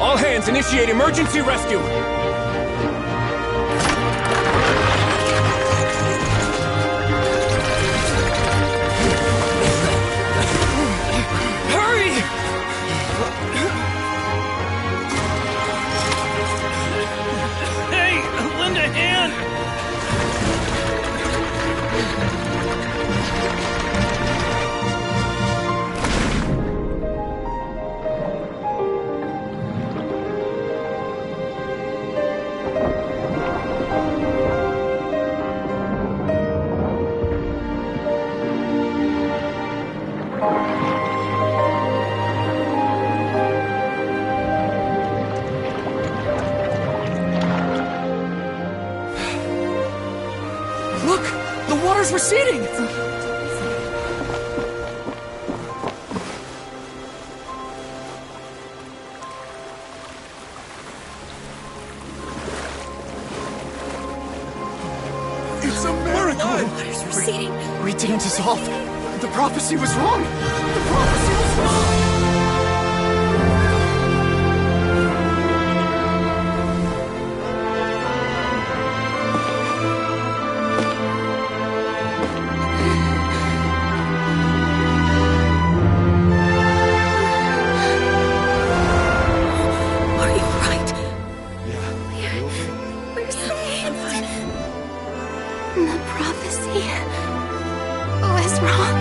All hands, initiate emergency rescue! Hurry! Hey, lend a hand! Look! The water's receding! It's a miracle! Water's receding. We didn't dissolve. The prophecy was wrong! The prophecy was wrong! The prophecy was wrong.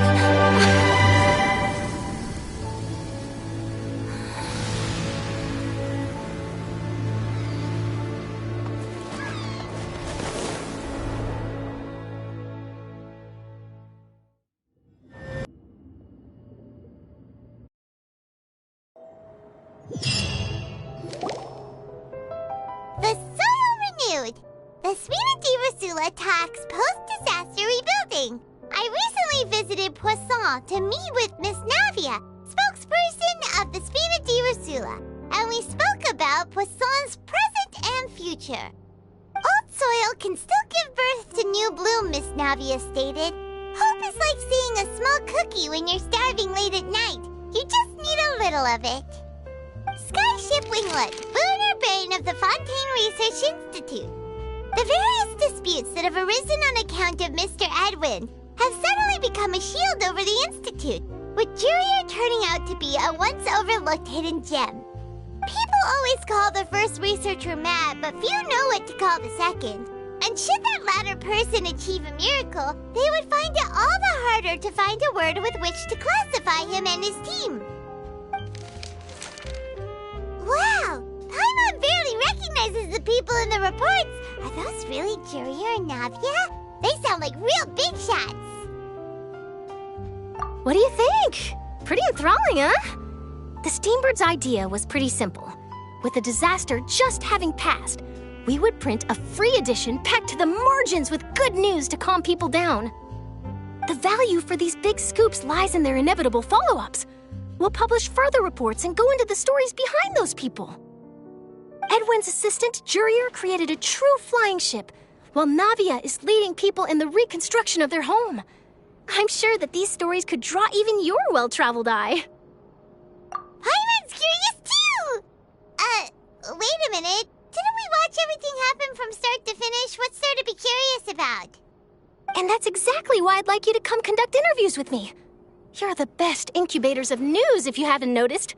The soil renewed. The Spina di Rosula talks post-disaster rebuilding. I recently visited Poisson to meet with Miss Navia, spokesperson of the Spina di Rosula, and we spoke about Poisson's present and future. Old soil can still give birth to new bloom, Miss Navia stated. Hope is like seeing a small cookie when you're starving late at night. You just need a little of it. Skyship Winglet, boon or bane of the Fontaine Research Institute. The various disputes that have arisen on account of Mr. Edwin have suddenly become a shield over the Institute, with Jurier turning out to be a once-overlooked hidden gem. People always call the first researcher mad, but few know what to call the second. And should that latter person achieve a miracle, they would find it all the harder to find a word with which to classify him and his team. Wow! Paimon barely recognizes the people in the reports. Are those really Jurier and Navia? They sound like real big shots. What do you think? Pretty enthralling, huh? The Steambird's idea was pretty simple. With the disaster just having passed, we would print a free edition packed to the margins with good news to calm people down. The value for these big scoops lies in their inevitable follow-ups. We'll publish further reports and go into the stories behind those people. Edwin's assistant, Jurier, created a true flying ship, while Navia is leading people in the reconstruction of their home. I'm sure that these stories could draw even your well-traveled eye. Paimon's curious too! Wait a minute. Didn't we watch everything happen from start to finish? What's there to be curious about? And that's exactly why I'd like you to come conduct interviews with me. You're the best incubators of news, if you haven't noticed.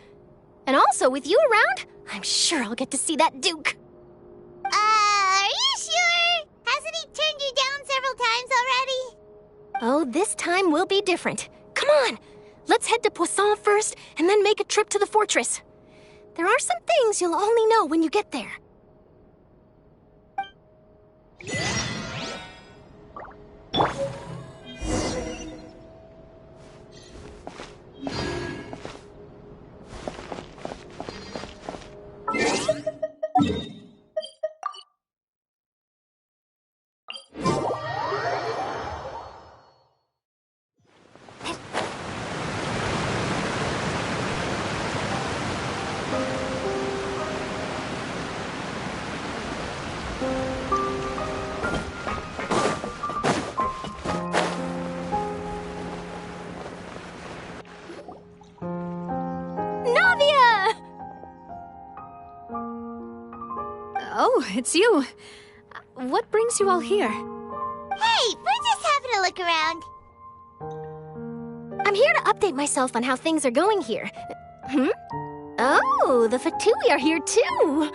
And also, with you around, I'm sure I'll get to see that Duke. Are you sure? Hasn't he turned you down several times already? Oh, this time will be different. Come on, let's head to Poisson first, and then make a trip to the fortress. There are some things you'll only know when you get there. Oh, it's you. What brings you all here? Hey, we're just having a look around. I'm here to update myself on how things are going here. Oh, the Fatui are here too.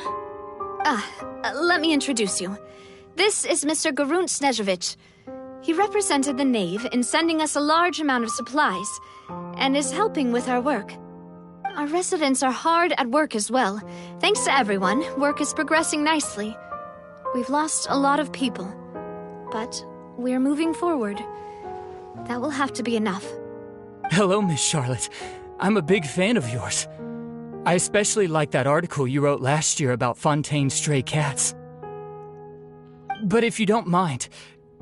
Let me introduce you. This is Mr. Garunt Snezhevich. He represented the Knave in sending us a large amount of supplies, and is helping with our work. Our residents are hard at work as well. Thanks to everyone, work is progressing nicely. We've lost a lot of people, but we're moving forward. That will have to be enough. Hello, Miss Charlotte. I'm a big fan of yours. I especially like that article you wrote last year about Fontaine's stray cats. But if you don't mind,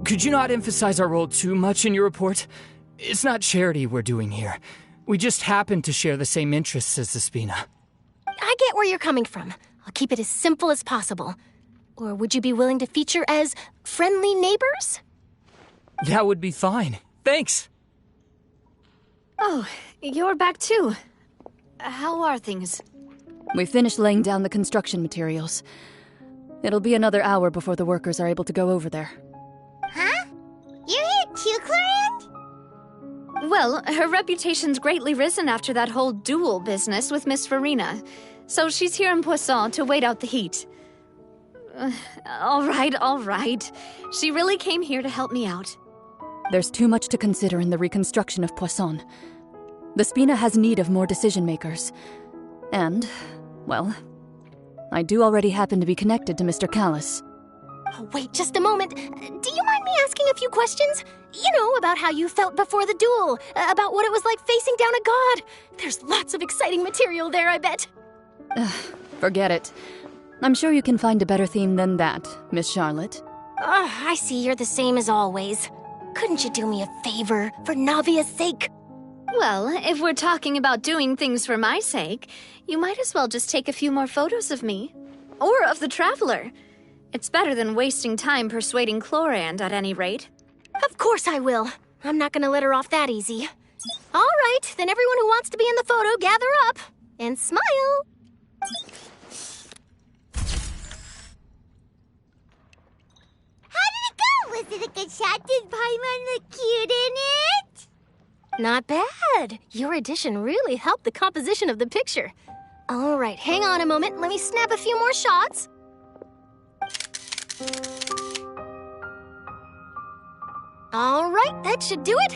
could you not emphasize our role too much in your report? It's not charity we're doing here. We just happen to share the same interests as the Spina. I get where you're coming from. I'll keep it as simple as possible. Or would you be willing to feature as friendly neighbors? That would be fine. Thanks. Oh, you're back too. How are things? We finished laying down the construction materials. It'll be another hour before the workers are able to go over there. Huh? You're here too, Clorinde? Well, her reputation's greatly risen after that whole duel business with Miss Farina, so she's here in Poisson to wait out the heat. All right. She really came here to help me out. There's too much to consider in the reconstruction of Poisson. The Spina has need of more decision-makers. And, well, I do already happen to be connected to Mr. Callis. Oh, wait just a moment. Do you mind me asking a few questions? You know, about how you felt before the duel, about what it was like facing down a god. There's lots of exciting material there, I bet. Forget it. I'm sure you can find a better theme than that, Miss Charlotte. I see you're the same as always. Couldn't you do me a favor, for Navia's sake? Well, if we're talking about doing things for my sake, you might as well just take a few more photos of me. Or of the Traveler. It's better than wasting time persuading Chlorand, at any rate. Of course I will. I'm not gonna let her off that easy. All right, then everyone who wants to be in the photo, gather up. And smile. How did it go? Was it a good shot? Did Paimon look cute in it? Not bad. Your addition really helped the composition of the picture. All right, hang on a moment. Let me snap a few more shots. All right, that should do it.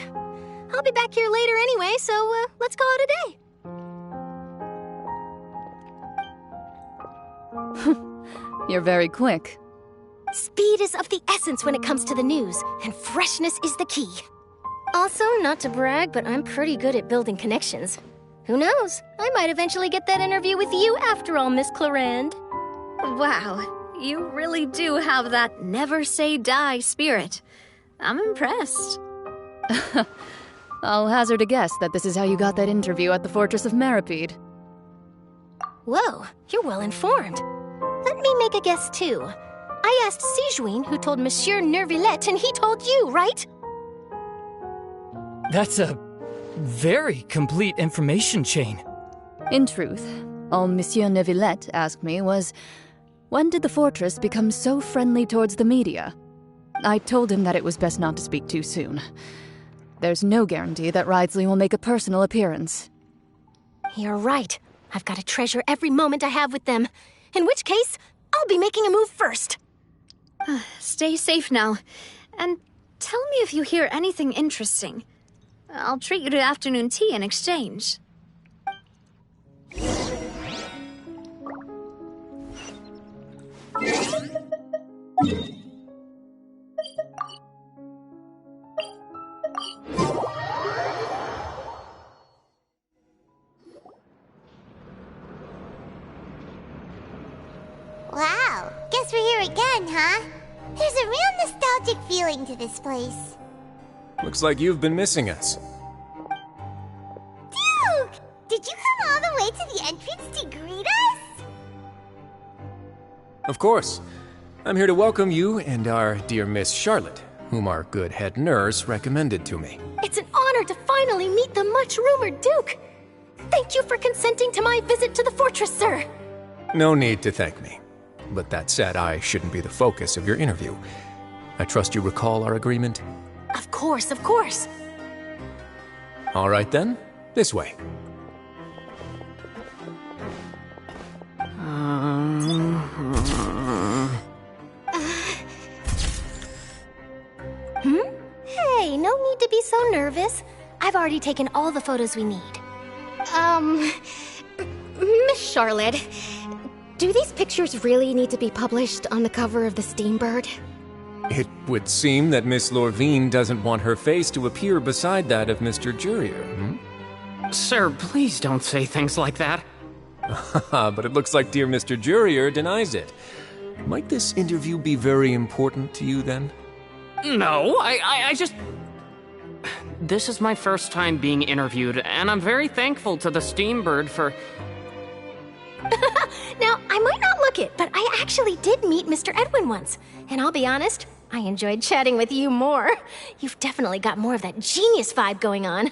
I'll be back here later anyway, so let's call it a day. You're very quick. Speed is of the essence when it comes to the news, and freshness is the key. Also, not to brag, but I'm pretty good at building connections. Who knows? I might eventually get that interview with you after all, Miss Chlorand. Wow, you really do have that never say die spirit. I'm impressed. I'll hazard a guess that this is how you got that interview at the Fortress of Meripede. Whoa, you're well informed. Let me make a guess, too. I asked Sijuin, who told Monsieur Nervillette, and he told you, right? That's a very complete information chain. In truth, all Monsieur Nervillette asked me was, when did the fortress become so friendly towards the media? I told him that it was best not to speak too soon. There's no guarantee that Ridsley will make a personal appearance. You're right. I've got to treasure every moment I have with them. In which case, I'll be making a move first. Stay safe now. And tell me if you hear anything interesting. I'll treat you to afternoon tea in exchange. Wow, guess we're here again, huh? There's a real nostalgic feeling to this place. Looks like you've been missing us. Duke! Did you come all the way to the entrance to greet us? Of course. I'm here to welcome you and our dear Miss Charlotte, whom our good head nurse recommended to me. It's an honor to finally meet the much-rumored Duke. Thank you for consenting to my visit to the fortress, sir. No need to thank me. But that said, I shouldn't be the focus of your interview. I trust you recall our agreement? Of course, of course. All right then, this way. Hey, no need to be so nervous. I've already taken all the photos we need. Miss Charlotte, do these pictures really need to be published on the cover of the Steambird? It would seem that Miss Lorvine doesn't want her face to appear beside that of Mr. Jurier, Sir, please don't say things like that. But it looks like dear Mr. Jurier denies it. Might this interview be very important to you, then? No, I just... This is my first time being interviewed, and I'm very thankful to the Steambird for... Now, I might not look it, but I actually did meet Mr. Edwin once. And I'll be honest, I enjoyed chatting with you more. You've definitely got more of that genius vibe going on.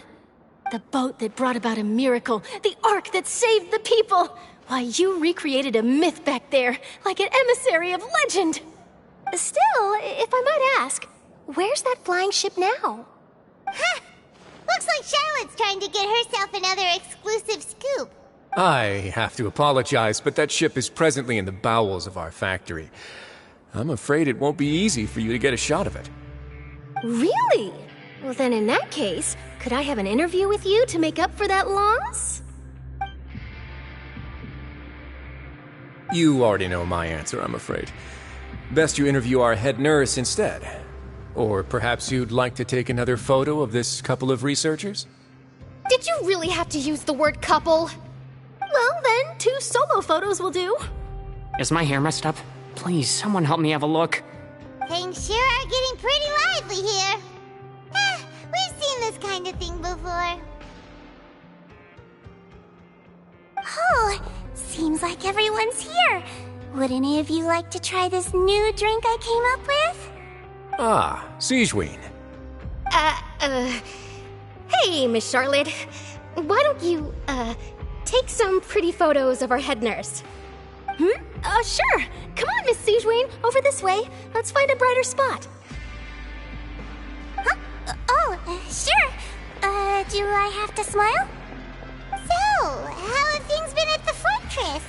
The boat that brought about a miracle, the ark that saved the people. Why, you recreated a myth back there, like an emissary of legend. Still, if I might ask, where's that flying ship now? Huh! Looks like Charlotte's trying to get herself another exclusive scoop. I have to apologize, but that ship is presently in the bowels of our factory. I'm afraid it won't be easy for you to get a shot of it. Really? Well, then in that case, could I have an interview with you to make up for that loss? You already know my answer, I'm afraid. Best you interview our head nurse instead. Or perhaps you'd like to take another photo of this couple of researchers? Did you really have to use the word couple? Well, then, 2 solo photos will do. Is my hair messed up? Please, someone help me have a look. Things sure are getting pretty lively here. We've seen this kind of thing before. Oh, seems like everyone's here. Would any of you like to try this new drink I came up with? Ah, Siegeween. Hey, Miss Charlotte. Why don't you, take some pretty photos of our head nurse? Sure. Come on, Miss Siegeween. Over this way. Let's find a brighter spot. Huh? Sure. Do I have to smile? So, how have things been at the fortress?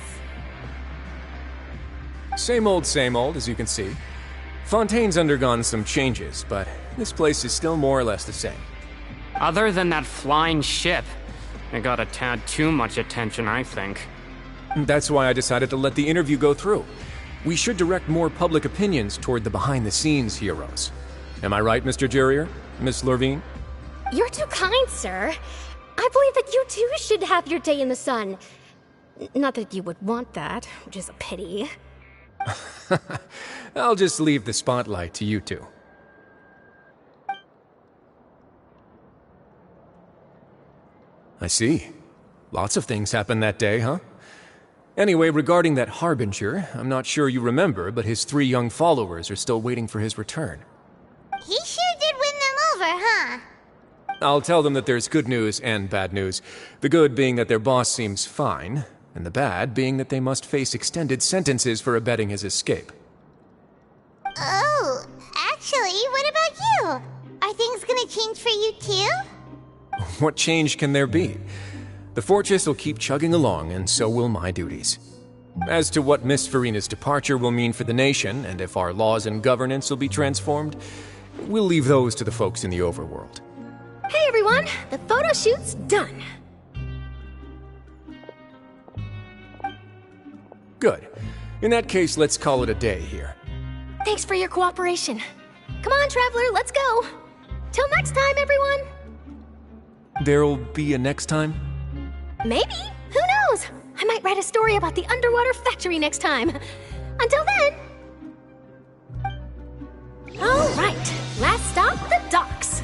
Same old, as you can see. Fontaine's undergone some changes, but this place is still more or less the same. Other than that flying ship, it got a tad too much attention, I think. That's why I decided to let the interview go through. We should direct more public opinions toward the behind-the-scenes heroes. Am I right, Mr. Jurrier? Miss Lurvine? You're too kind, sir. I believe that you too should have your day in the sun. Not that you would want that, which is a pity. I'll just leave the spotlight to you two. I see. Lots of things happened that day, huh? Anyway, regarding that Harbinger, I'm not sure you remember, but his 3 young followers are still waiting for his return. He sure did win them over, huh? I'll tell them that there's good news and bad news. The good being that their boss seems fine, and the bad being that they must face extended sentences for abetting his escape. Oh, actually, what about you? Are things gonna change for you too? What change can there be? The fortress will keep chugging along, and so will my duties. As to what Miss Farina's departure will mean for the nation, and if our laws and governance will be transformed, we'll leave those to the folks in the overworld. Hey everyone, the photo shoot's done. Good. In that case, let's call it a day here. Thanks for your cooperation. Come on, Traveler, let's go. Till next time, everyone. There'll be a next time? Maybe. Who knows? I might write a story about the underwater factory next time. Until then. All right. Last stop, the docks.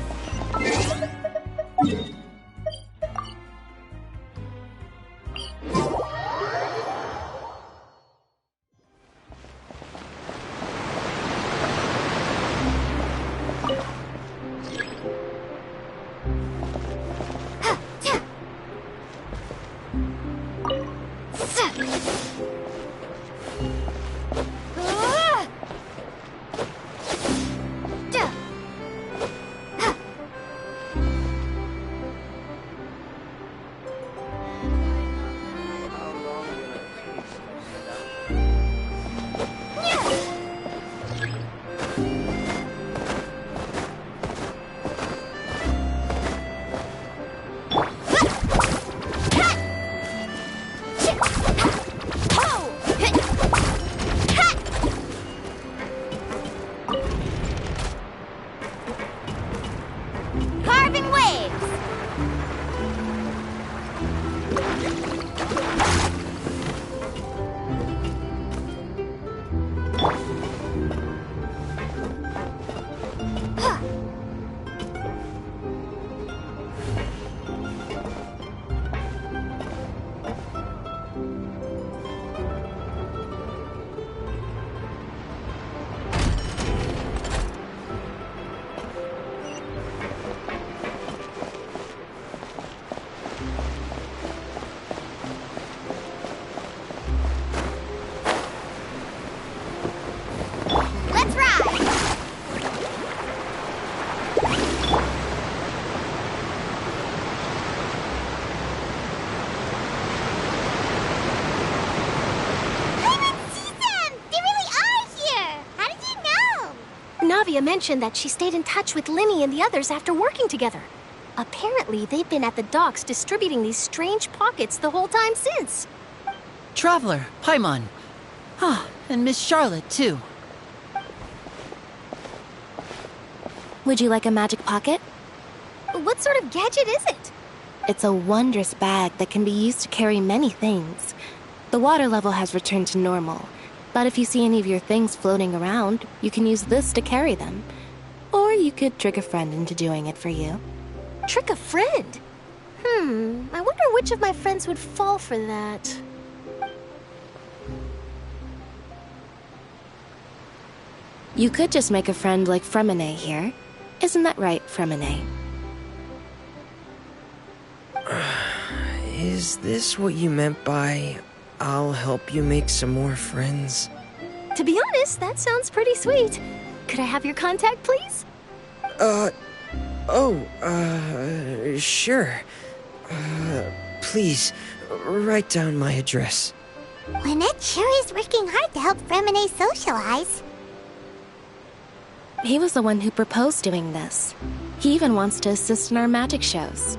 Flavia mentioned that she stayed in touch with Linny and the others after working together. Apparently, they've been at the docks distributing these strange pockets the whole time since. Traveler, Paimon. And Miss Charlotte, too. Would you like a magic pocket? What sort of gadget is it? It's a wondrous bag that can be used to carry many things. The water level has returned to normal, but if you see any of your things floating around, you can use this to carry them. Or you could trick a friend into doing it for you. Trick a friend? I wonder which of my friends would fall for that. You could just make a friend like Fremine here. Isn't that right, Fremine? Is this what you meant by, I'll help you make some more friends? To be honest, that sounds pretty sweet. Could I have your contact, please? Sure. Please, write down my address. Lynette sure is working hard to help Fremine socialize. He was the one who proposed doing this. He even wants to assist in our magic shows.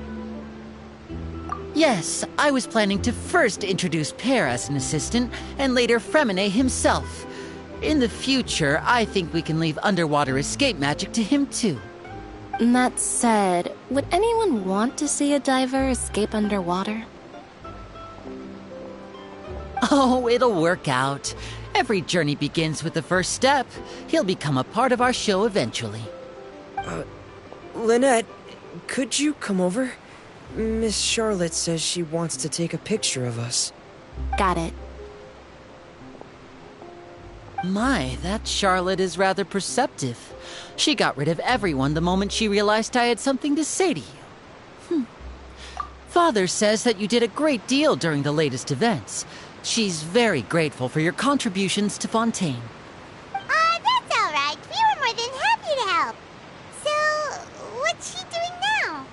Yes, I was planning to first introduce Pear as an assistant, and later Fremine himself. In the future, I think we can leave underwater escape magic to him too. That said, would anyone want to see a diver escape underwater? Oh, it'll work out. Every journey begins with the first step. He'll become a part of our show eventually. Lynette, could you come over? Miss Charlotte says she wants to take a picture of us. Got it. My, that Charlotte is rather perceptive. She got rid of everyone the moment she realized I had something to say to you. Father says that you did a great deal during the latest events. She's very grateful for your contributions to Fontaine. That's all right. We were more than happy to help. So, what's she doing now?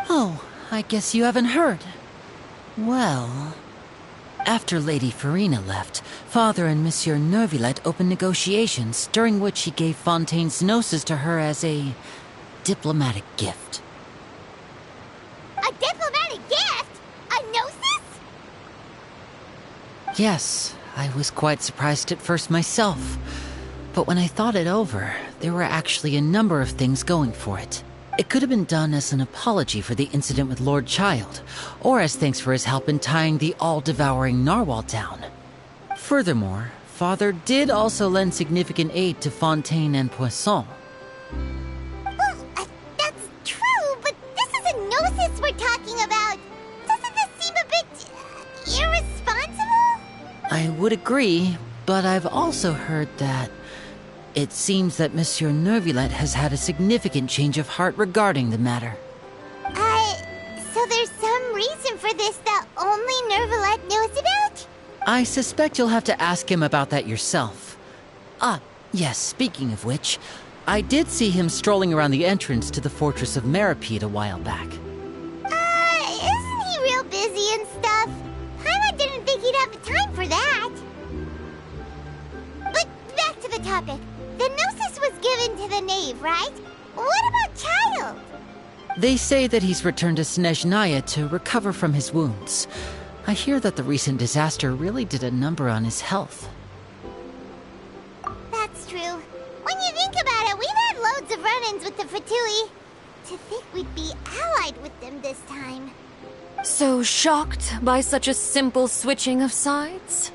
Oh, I guess you haven't heard. Well, after Lady Farina left, Father and Monsieur Neuvillette opened negotiations, during which he gave Fontaine's gnosis to her as a diplomatic gift. A diplomatic gift? A gnosis? Yes, I was quite surprised at first myself. But when I thought it over, there were actually a number of things going for it. It could have been done as an apology for the incident with Lord Child, or as thanks for his help in tying the all-devouring narwhal down. Furthermore, Father did also lend significant aid to Fontaine and Poisson. Well, that's true, but this is a gnosis we're talking about. Doesn't this seem a bit irresponsible? I would agree, but I've also heard that it seems that Monsieur Neuvillette has had a significant change of heart regarding the matter. So there's some reason for this that only Neuvillette knows about? I suspect you'll have to ask him about that yourself. Yes, speaking of which, I did see him strolling around the entrance to the Fortress of Meripede a while back. Isn't he real busy and stuff? Paimon didn't think he'd have time for that. But back to the topic. The gnosis was given to the knave, right? What about Child? They say that he's returned to Snezhnaya to recover from his wounds. I hear that the recent disaster really did a number on his health. That's true. When you think about it, we've had loads of run-ins with the Fatui. To think we'd be allied with them this time. So shocked by such a simple switching of sides?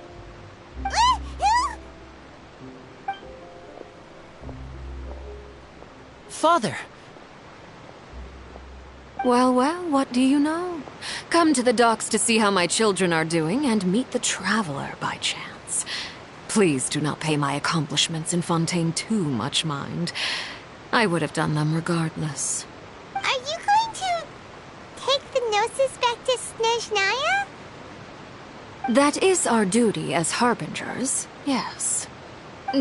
Father! Well, what do you know? Come to the docks to see how my children are doing and meet the Traveler by chance. Please do not pay my accomplishments in Fontaine too much mind. I would have done them regardless. Are you going to take the gnosis back to Snezhnaya? That is our duty as harbingers, yes.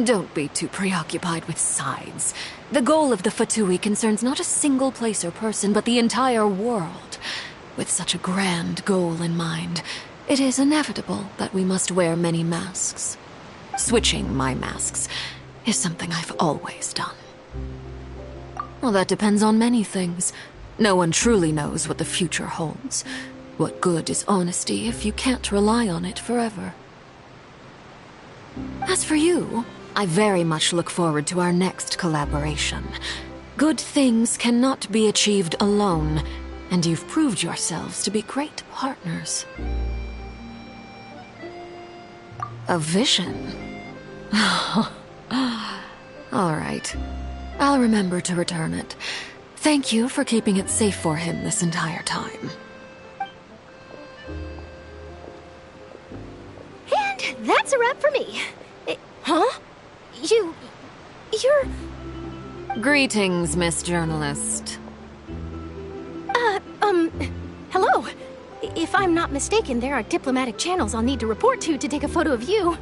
Don't be too preoccupied with sides. The goal of the Fatui concerns not a single place or person, but the entire world. With such a grand goal in mind, it is inevitable that we must wear many masks. Switching my masks is something I've always done. Well, that depends on many things. No one truly knows what the future holds. What good is honesty if you can't rely on it forever? As for you, I very much look forward to our next collaboration. Good things cannot be achieved alone, and you've proved yourselves to be great partners. A vision? All right. I'll remember to return it. Thank you for keeping it safe for him this entire time. And that's a wrap for me. Huh? You're... Greetings, Miss Journalist. Hello. If I'm not mistaken, there are diplomatic channels I'll need to report to take a photo of you.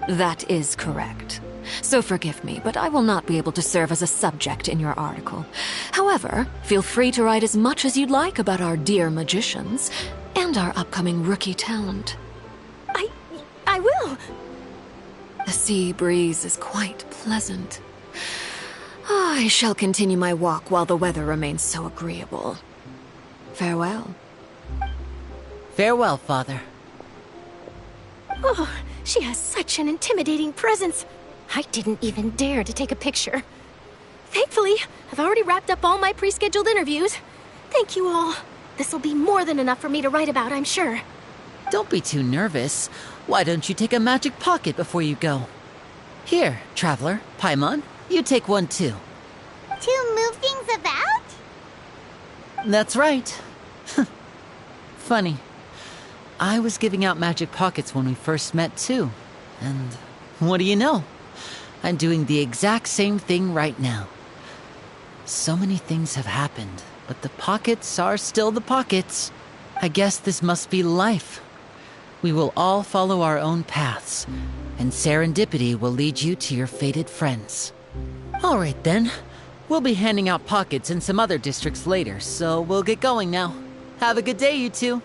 That is correct. So forgive me, but I will not be able to serve as a subject in your article. However, feel free to write as much as you'd like about our dear magicians and our upcoming rookie talent. I will. The sea breeze is quite pleasant. I shall continue my walk while the weather remains so agreeable. Farewell. Farewell, Father. Oh, she has such an intimidating presence. I didn't even dare to take a picture. Thankfully, I've already wrapped up all my pre-scheduled interviews. Thank you all. This'll be more than enough for me to write about, I'm sure. Don't be too nervous. Why don't you take a magic pocket before you go? Here, Traveler, Paimon, you take one too. To move things about? That's right. Funny. I was giving out magic pockets when we first met too. And what do you know? I'm doing the exact same thing right now. So many things have happened, but the pockets are still the pockets. I guess this must be life. We will all follow our own paths, and serendipity will lead you to your fated friends. All right then. We'll be handing out pockets in some other districts later, so we'll get going now. Have a good day, you two.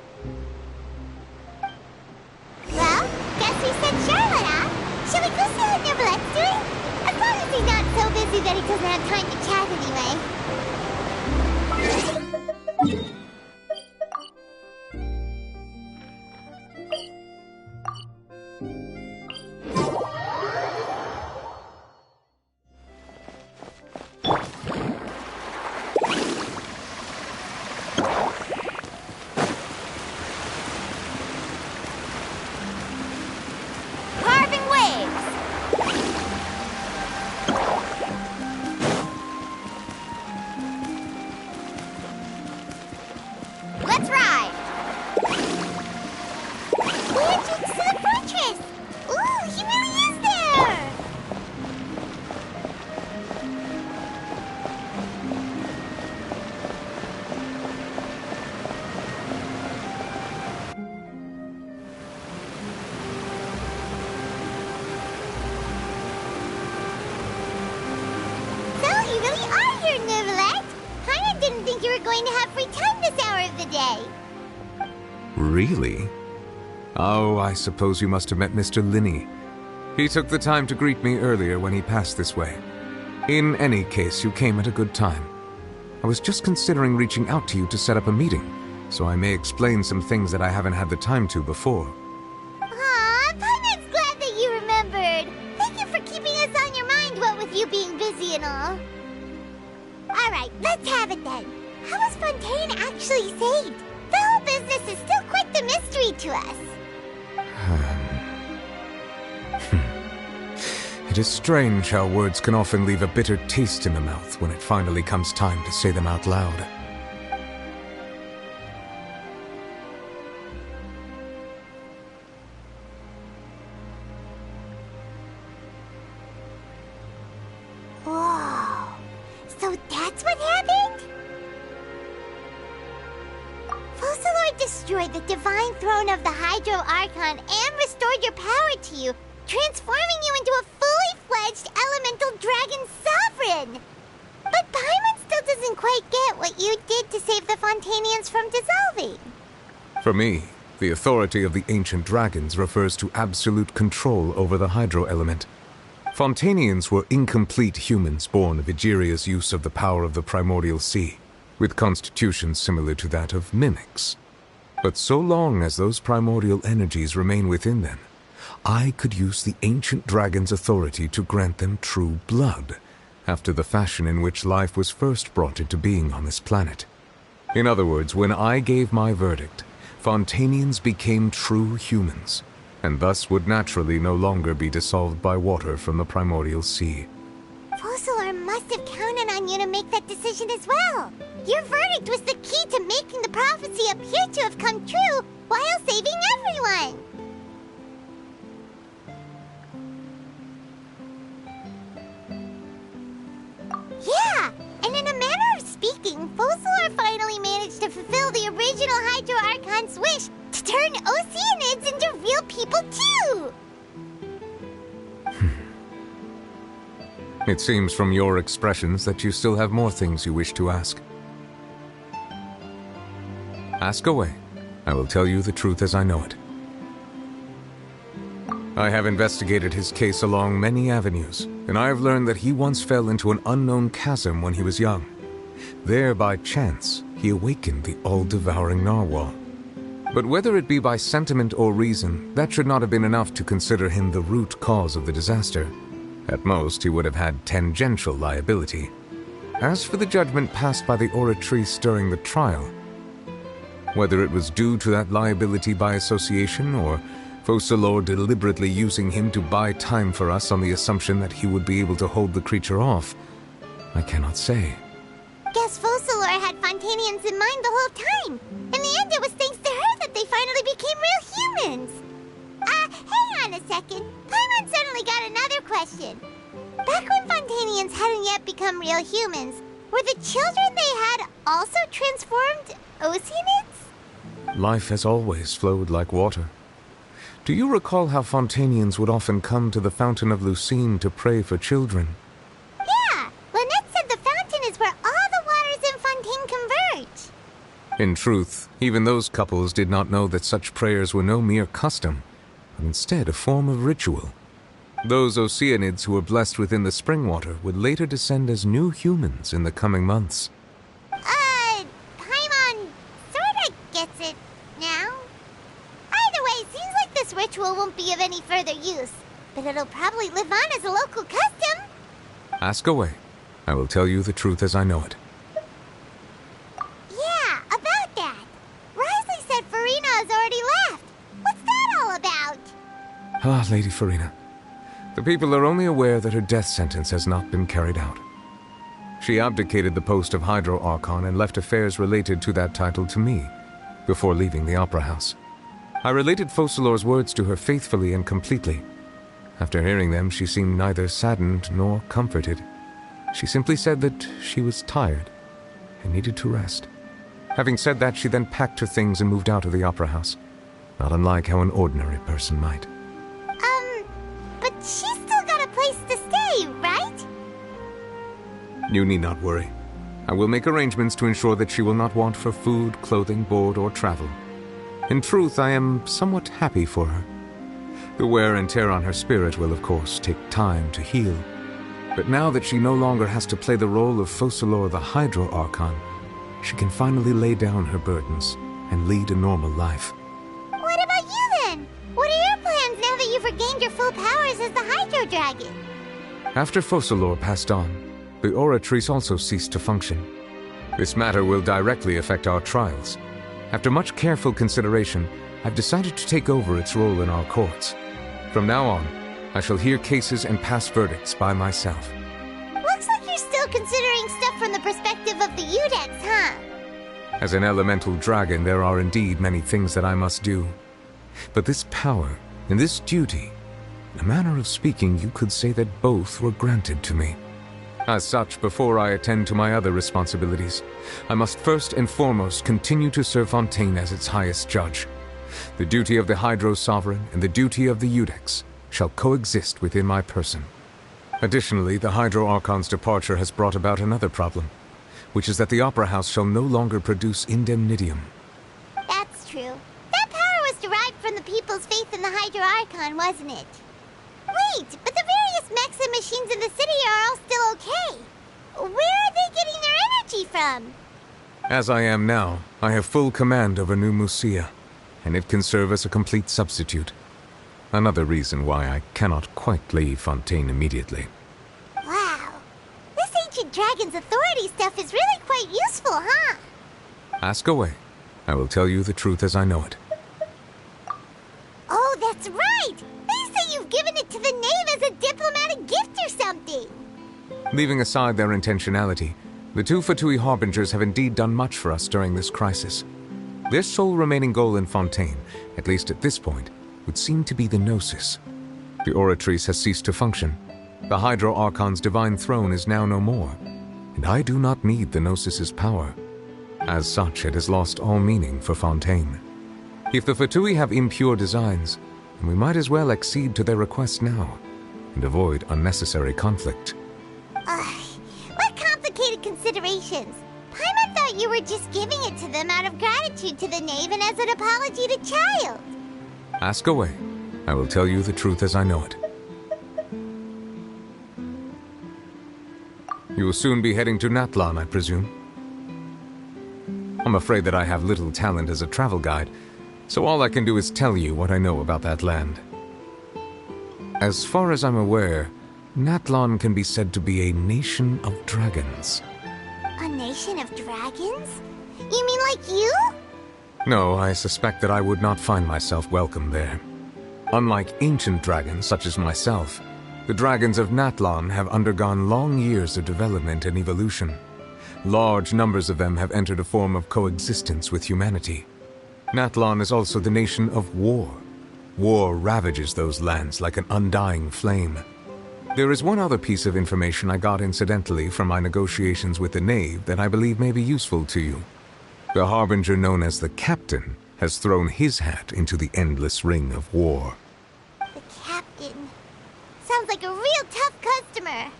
Well, guess we sent Charlotte out. Shall we go see what Nivelette's doing? As long as he's not so busy that he doesn't have time to chat anyway. Really? Oh, I suppose you must have met Mr. Linney. He took the time to greet me earlier when he passed this way. In any case, you came at a good time. I was just considering reaching out to you to set up a meeting, so I may explain some things that I haven't had the time to before. Aw, Paimon's glad that you remembered. Thank you for keeping us on your mind, what with you being busy and all. Alright, let's have it then. How was Fontaine actually saved? The whole business is still quite the mystery to us. It is strange how words can often leave a bitter taste in the mouth when it finally comes time to say them out loud. Whoa. So that's what happened? Focalord destroyed the divine throne of the Hydro Archon and restored your power to you, transforming you into a fully fledged elemental dragon sovereign. But Paimon still doesn't quite get what you did to save the Fontainians from dissolving. For me, the authority of the ancient dragons refers to absolute control over the hydro element. Fontainians were incomplete humans born of Egeria's use of the power of the primordial sea, with constitutions similar to that of mimics. But so long as those primordial energies remain within them, I could use the ancient dragon's authority to grant them true blood, after the fashion in which life was first brought into being on this planet. In other words, when I gave my verdict, Fontainians became true humans, and thus would naturally no longer be dissolved by water from the primordial sea. Focalor must have counted on you to make that decision as well. Your verdict was the key to making the prophecy appear to have come true while saving everyone. Yeah, and in a manner of speaking, Focalor finally managed to fulfill the original Hydro Archon's wish to turn Oceanids into real people too! It seems from your expressions that you still have more things you wish to ask. Ask away. I will tell you the truth as I know it. I have investigated his case along many avenues, and I have learned that he once fell into an unknown chasm when he was young. There, by chance, he awakened the all-devouring narwhal. But whether it be by sentiment or reason, that should not have been enough to consider him the root cause of the disaster. At most, he would have had tangential liability. As for the judgment passed by the Oratrice during the trial, whether it was due to that liability by association, or Focalor deliberately using him to buy time for us on the assumption that he would be able to hold the creature off, I cannot say. Guess Focalor had Fontainians in mind the whole time. In the end, it was thanks to her that they finally became real humans. Hang on a second. Paimon suddenly got another question. Back when Fontainians hadn't yet become real humans, were the children they had also transformed Oceanids? Life has always flowed like water. Do you recall how Fontainians would often come to the Fountain of Lucine to pray for children? Yeah! Lynette said the fountain is where all the waters in Fontaine converge. In truth, even those couples did not know that such prayers were no mere custom, but instead a form of ritual. Those Oceanids who were blessed within the spring water would later descend as new humans in the coming months. Paimon sorta gets it now. Either way, seems like this ritual won't be of any further use, but it'll probably live on as a local custom. Ask away. I will tell you the truth as I know it. Yeah, about that. Risley said Farina has already left. What's that all about? Ah, Lady Farina. The people are only aware that her death sentence has not been carried out. She abdicated the post of Hydro Archon and left affairs related to that title to me, before leaving the Opera House. I related Focalor's words to her faithfully and completely. After hearing them, she seemed neither saddened nor comforted. She simply said that she was tired and needed to rest. Having said that, she then packed her things and moved out of the Opera House, not unlike how an ordinary person might. But she's still got a place to stay, right? You need not worry. I will make arrangements to ensure that she will not want for food, clothing, board, or travel. In truth, I am somewhat happy for her. The wear and tear on her spirit will, of course, take time to heal. But now that she no longer has to play the role of Focalor the Hydro Archon, she can finally lay down her burdens and lead a normal life. What about you then? What are your plans now that you've regained your full powers as the Hydro Dragon? After Focalor passed on, the Oratrice also ceased to function. This matter will directly affect our trials. After much careful consideration, I've decided to take over its role in our courts. From now on, I shall hear cases and pass verdicts by myself. Looks like you're still considering stuff from the perspective of the Udex, huh? As an elemental dragon, there are indeed many things that I must do. But this power and this duty, in a manner of speaking, you could say that both were granted to me. As such, before I attend to my other responsibilities, I must first and foremost continue to serve Fontaine as its highest judge. The duty of the Hydro Sovereign and the duty of the Udex shall coexist within my person. Additionally, the Hydro Archon's departure has brought about another problem, which is that the Opera House shall no longer produce indemnitium. That's true. That power was derived from the people's faith in the Hydro Archon, wasn't it? Wait, but the various mechs and machines in the city are all still okay. Where are they getting their energy from? As I am now, I have full command over New Musia, and it can serve as a complete substitute. Another reason why I cannot quite leave Fontaine immediately. Wow. This ancient dragon's authority stuff is really quite useful, huh? Ask away. I will tell you the truth as I know it. Oh, that's right! They say you've given it to the knave as a diplomatic gift or something! Leaving aside their intentionality, the two Fatui Harbingers have indeed done much for us during this crisis. Their sole remaining goal in Fontaine, at least at this point, would seem to be the Gnosis. The Oratrice has ceased to function. The Hydro Archon's divine throne is now no more, and I do not need the Gnosis's power. As such, it has lost all meaning for Fontaine. If the Fatui have impure designs, then we might as well accede to their request now, and avoid unnecessary conflict. What complicated considerations! Paimon thought you were just giving it to them out of gratitude to the knave and as an apology to Child. Ask away. I will tell you the truth as I know it. You will soon be heading to Natlan, I presume? I'm afraid that I have little talent as a travel guide, so all I can do is tell you what I know about that land. As far as I'm aware, Natlan can be said to be a nation of dragons. A nation of dragons? You mean like you? No, I suspect that I would not find myself welcome there. Unlike ancient dragons such as myself, the dragons of Natlan have undergone long years of development and evolution. Large numbers of them have entered a form of coexistence with humanity. Natlan is also the nation of war. War ravages those lands like an undying flame. There is one other piece of information I got incidentally from my negotiations with the knave that I believe may be useful to you. The Harbinger known as the Captain has thrown his hat into the endless ring of war. The Captain. Sounds like a real tough customer.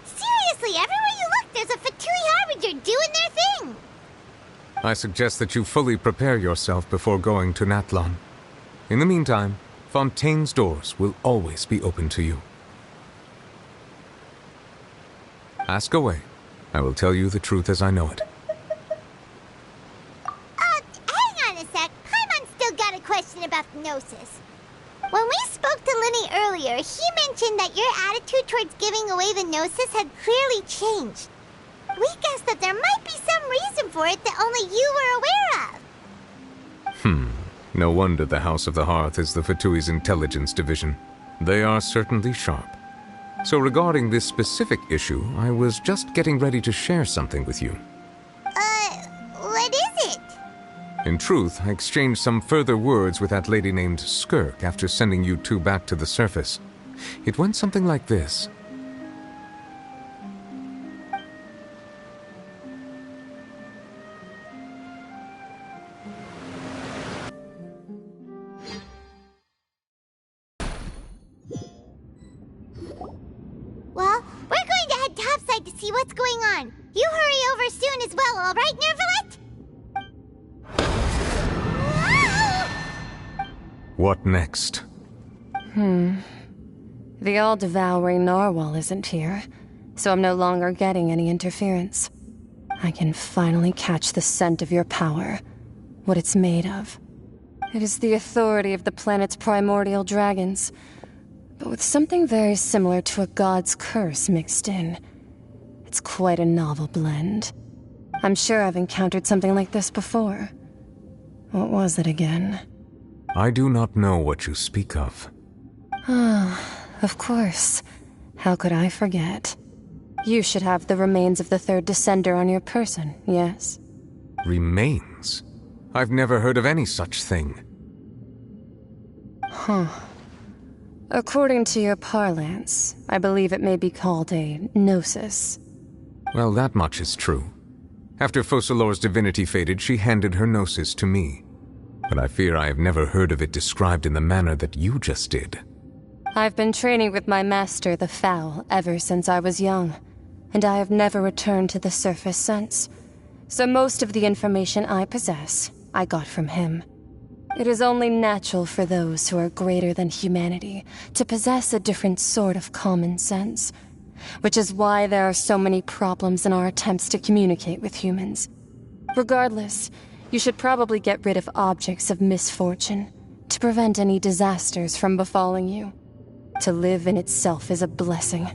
Seriously, everywhere you look, there's a Fatui Harbinger doing their thing. I suggest that you fully prepare yourself before going to Natlan. In the meantime, Fontaine's doors will always be open to you. Ask away. I will tell you the truth as I know it. Hang on a sec. Paimon's still got a question about the Gnosis. When we spoke to Linny earlier, he mentioned that your attitude towards giving away the Gnosis had clearly changed. We guessed that there might be some reason for it that only you were aware of. No wonder the House of the Hearth is the Fatui's intelligence division. They are certainly sharp. So regarding this specific issue, I was just getting ready to share something with you. What is it? In truth, I exchanged some further words with that lady named Skirk after sending you two back to the surface. It went something like this. Well, we're going to head topside to see what's going on. You hurry over soon as well, all right, Nervalet? What next? The all-devouring narwhal isn't here, so I'm no longer getting any interference. I can finally catch the scent of your power, what it's made of. It is the authority of the planet's primordial dragons, but with something very similar to a god's curse mixed in. It's quite a novel blend. I'm sure I've encountered something like this before. What was it again? I do not know what you speak of. Of course. How could I forget? You should have the remains of the third descender on your person, yes? Remains? I've never heard of any such thing. According to your parlance, I believe it may be called a gnosis. Well, that much is true. After Focalor's divinity faded, she handed her gnosis to me. But I fear I have never heard of it described in the manner that you just did. I've been training with my master, the Foul, ever since I was young, and I have never returned to the surface since. So most of the information I possess, I got from him. It is only natural for those who are greater than humanity to possess a different sort of common sense, which is why there are so many problems in our attempts to communicate with humans. Regardless, you should probably get rid of objects of misfortune to prevent any disasters from befalling you. To live in itself is a blessing.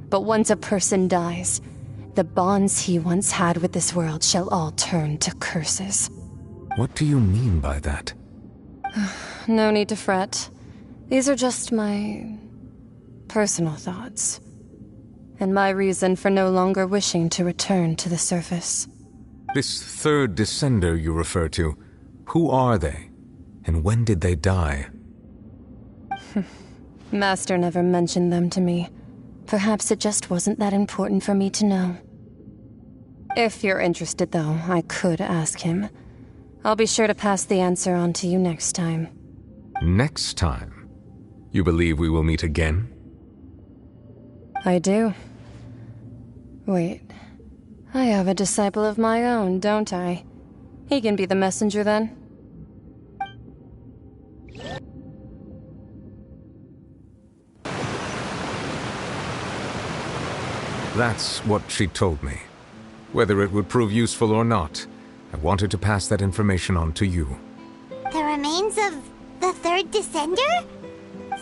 But once a person dies, the bonds he once had with this world shall all turn to curses. What do you mean by that? No need to fret. These are just my personal thoughts, and my reason for no longer wishing to return to the surface. This third descender you refer to, who are they? And when did they die? Master never mentioned them to me. Perhaps it just wasn't that important for me to know. If you're interested, though, I could ask him. I'll be sure to pass the answer on to you next time. Next time? You believe we will meet again? I do. Wait. I have a disciple of my own, don't I? He can be the messenger then. That's what she told me. Whether it would prove useful or not, I wanted to pass that information on to you. The remains of the third descender?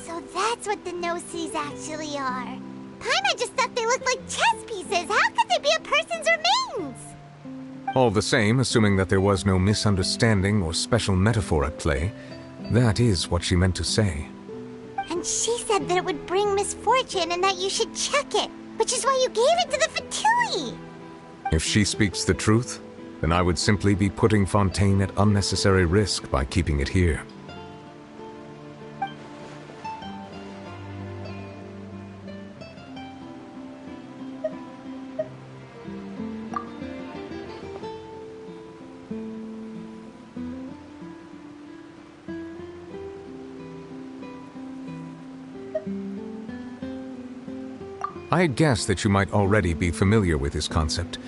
So that's what the Gnosis actually are. Paimon just thought they looked like chess pieces. How could they be a person's remains? All the same, assuming that there was no misunderstanding or special metaphor at play, that is what she meant to say. And she said that it would bring misfortune and that you should check it, which is why you gave it to the Fatui. If she speaks the truth, then I would simply be putting Fontaine at unnecessary risk by keeping it here. I had guessed that you might already be familiar with this concept,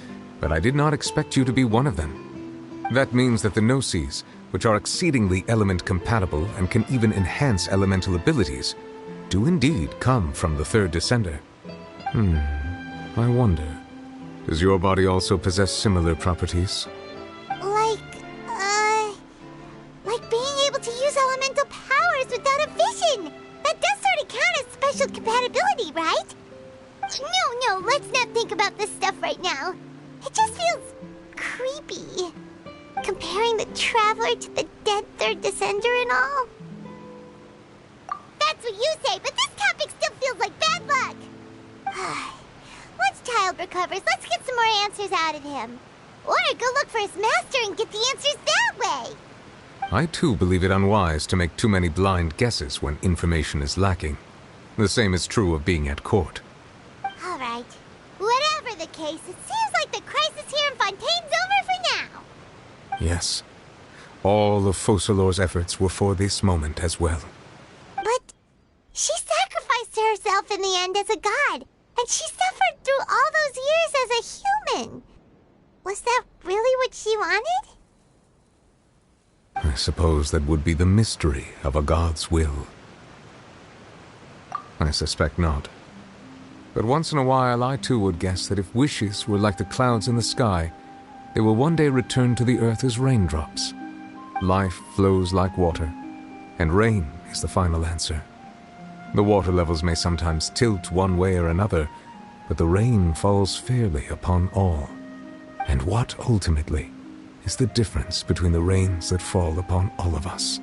but I did not expect you to be one of them. That means that the Gnosis, which are exceedingly element-compatible and can even enhance elemental abilities, do indeed come from the third descender. I wonder, does your body also possess similar properties? Like being able to use elemental powers without a vision! That does sort of count as special compatibility, right? No, let's not think about this stuff right now. It just feels creepy. Comparing the Traveler to the dead third descender and all. That's what you say, but this topic still feels like bad luck. Once Child recovers, let's get some more answers out of him. Or go look for his master and get the answers that way. I too believe it unwise to make too many blind guesses when information is lacking. The same is true of being at court. All right. Whatever the case, it seems like the crisis here in Fontaine's over for now. Yes. All of Focalor's efforts were for this moment as well. But she sacrificed herself in the end as a god, and she suffered through all those years as a human. Was that really what she wanted? I suppose that would be the mystery of a god's will. I suspect not. But once in a while, I too would guess that if wishes were like the clouds in the sky, they will one day return to the earth as raindrops. Life flows like water, and rain is the final answer. The water levels may sometimes tilt one way or another, but the rain falls fairly upon all. And what, ultimately, is the difference between the rains that fall upon all of us?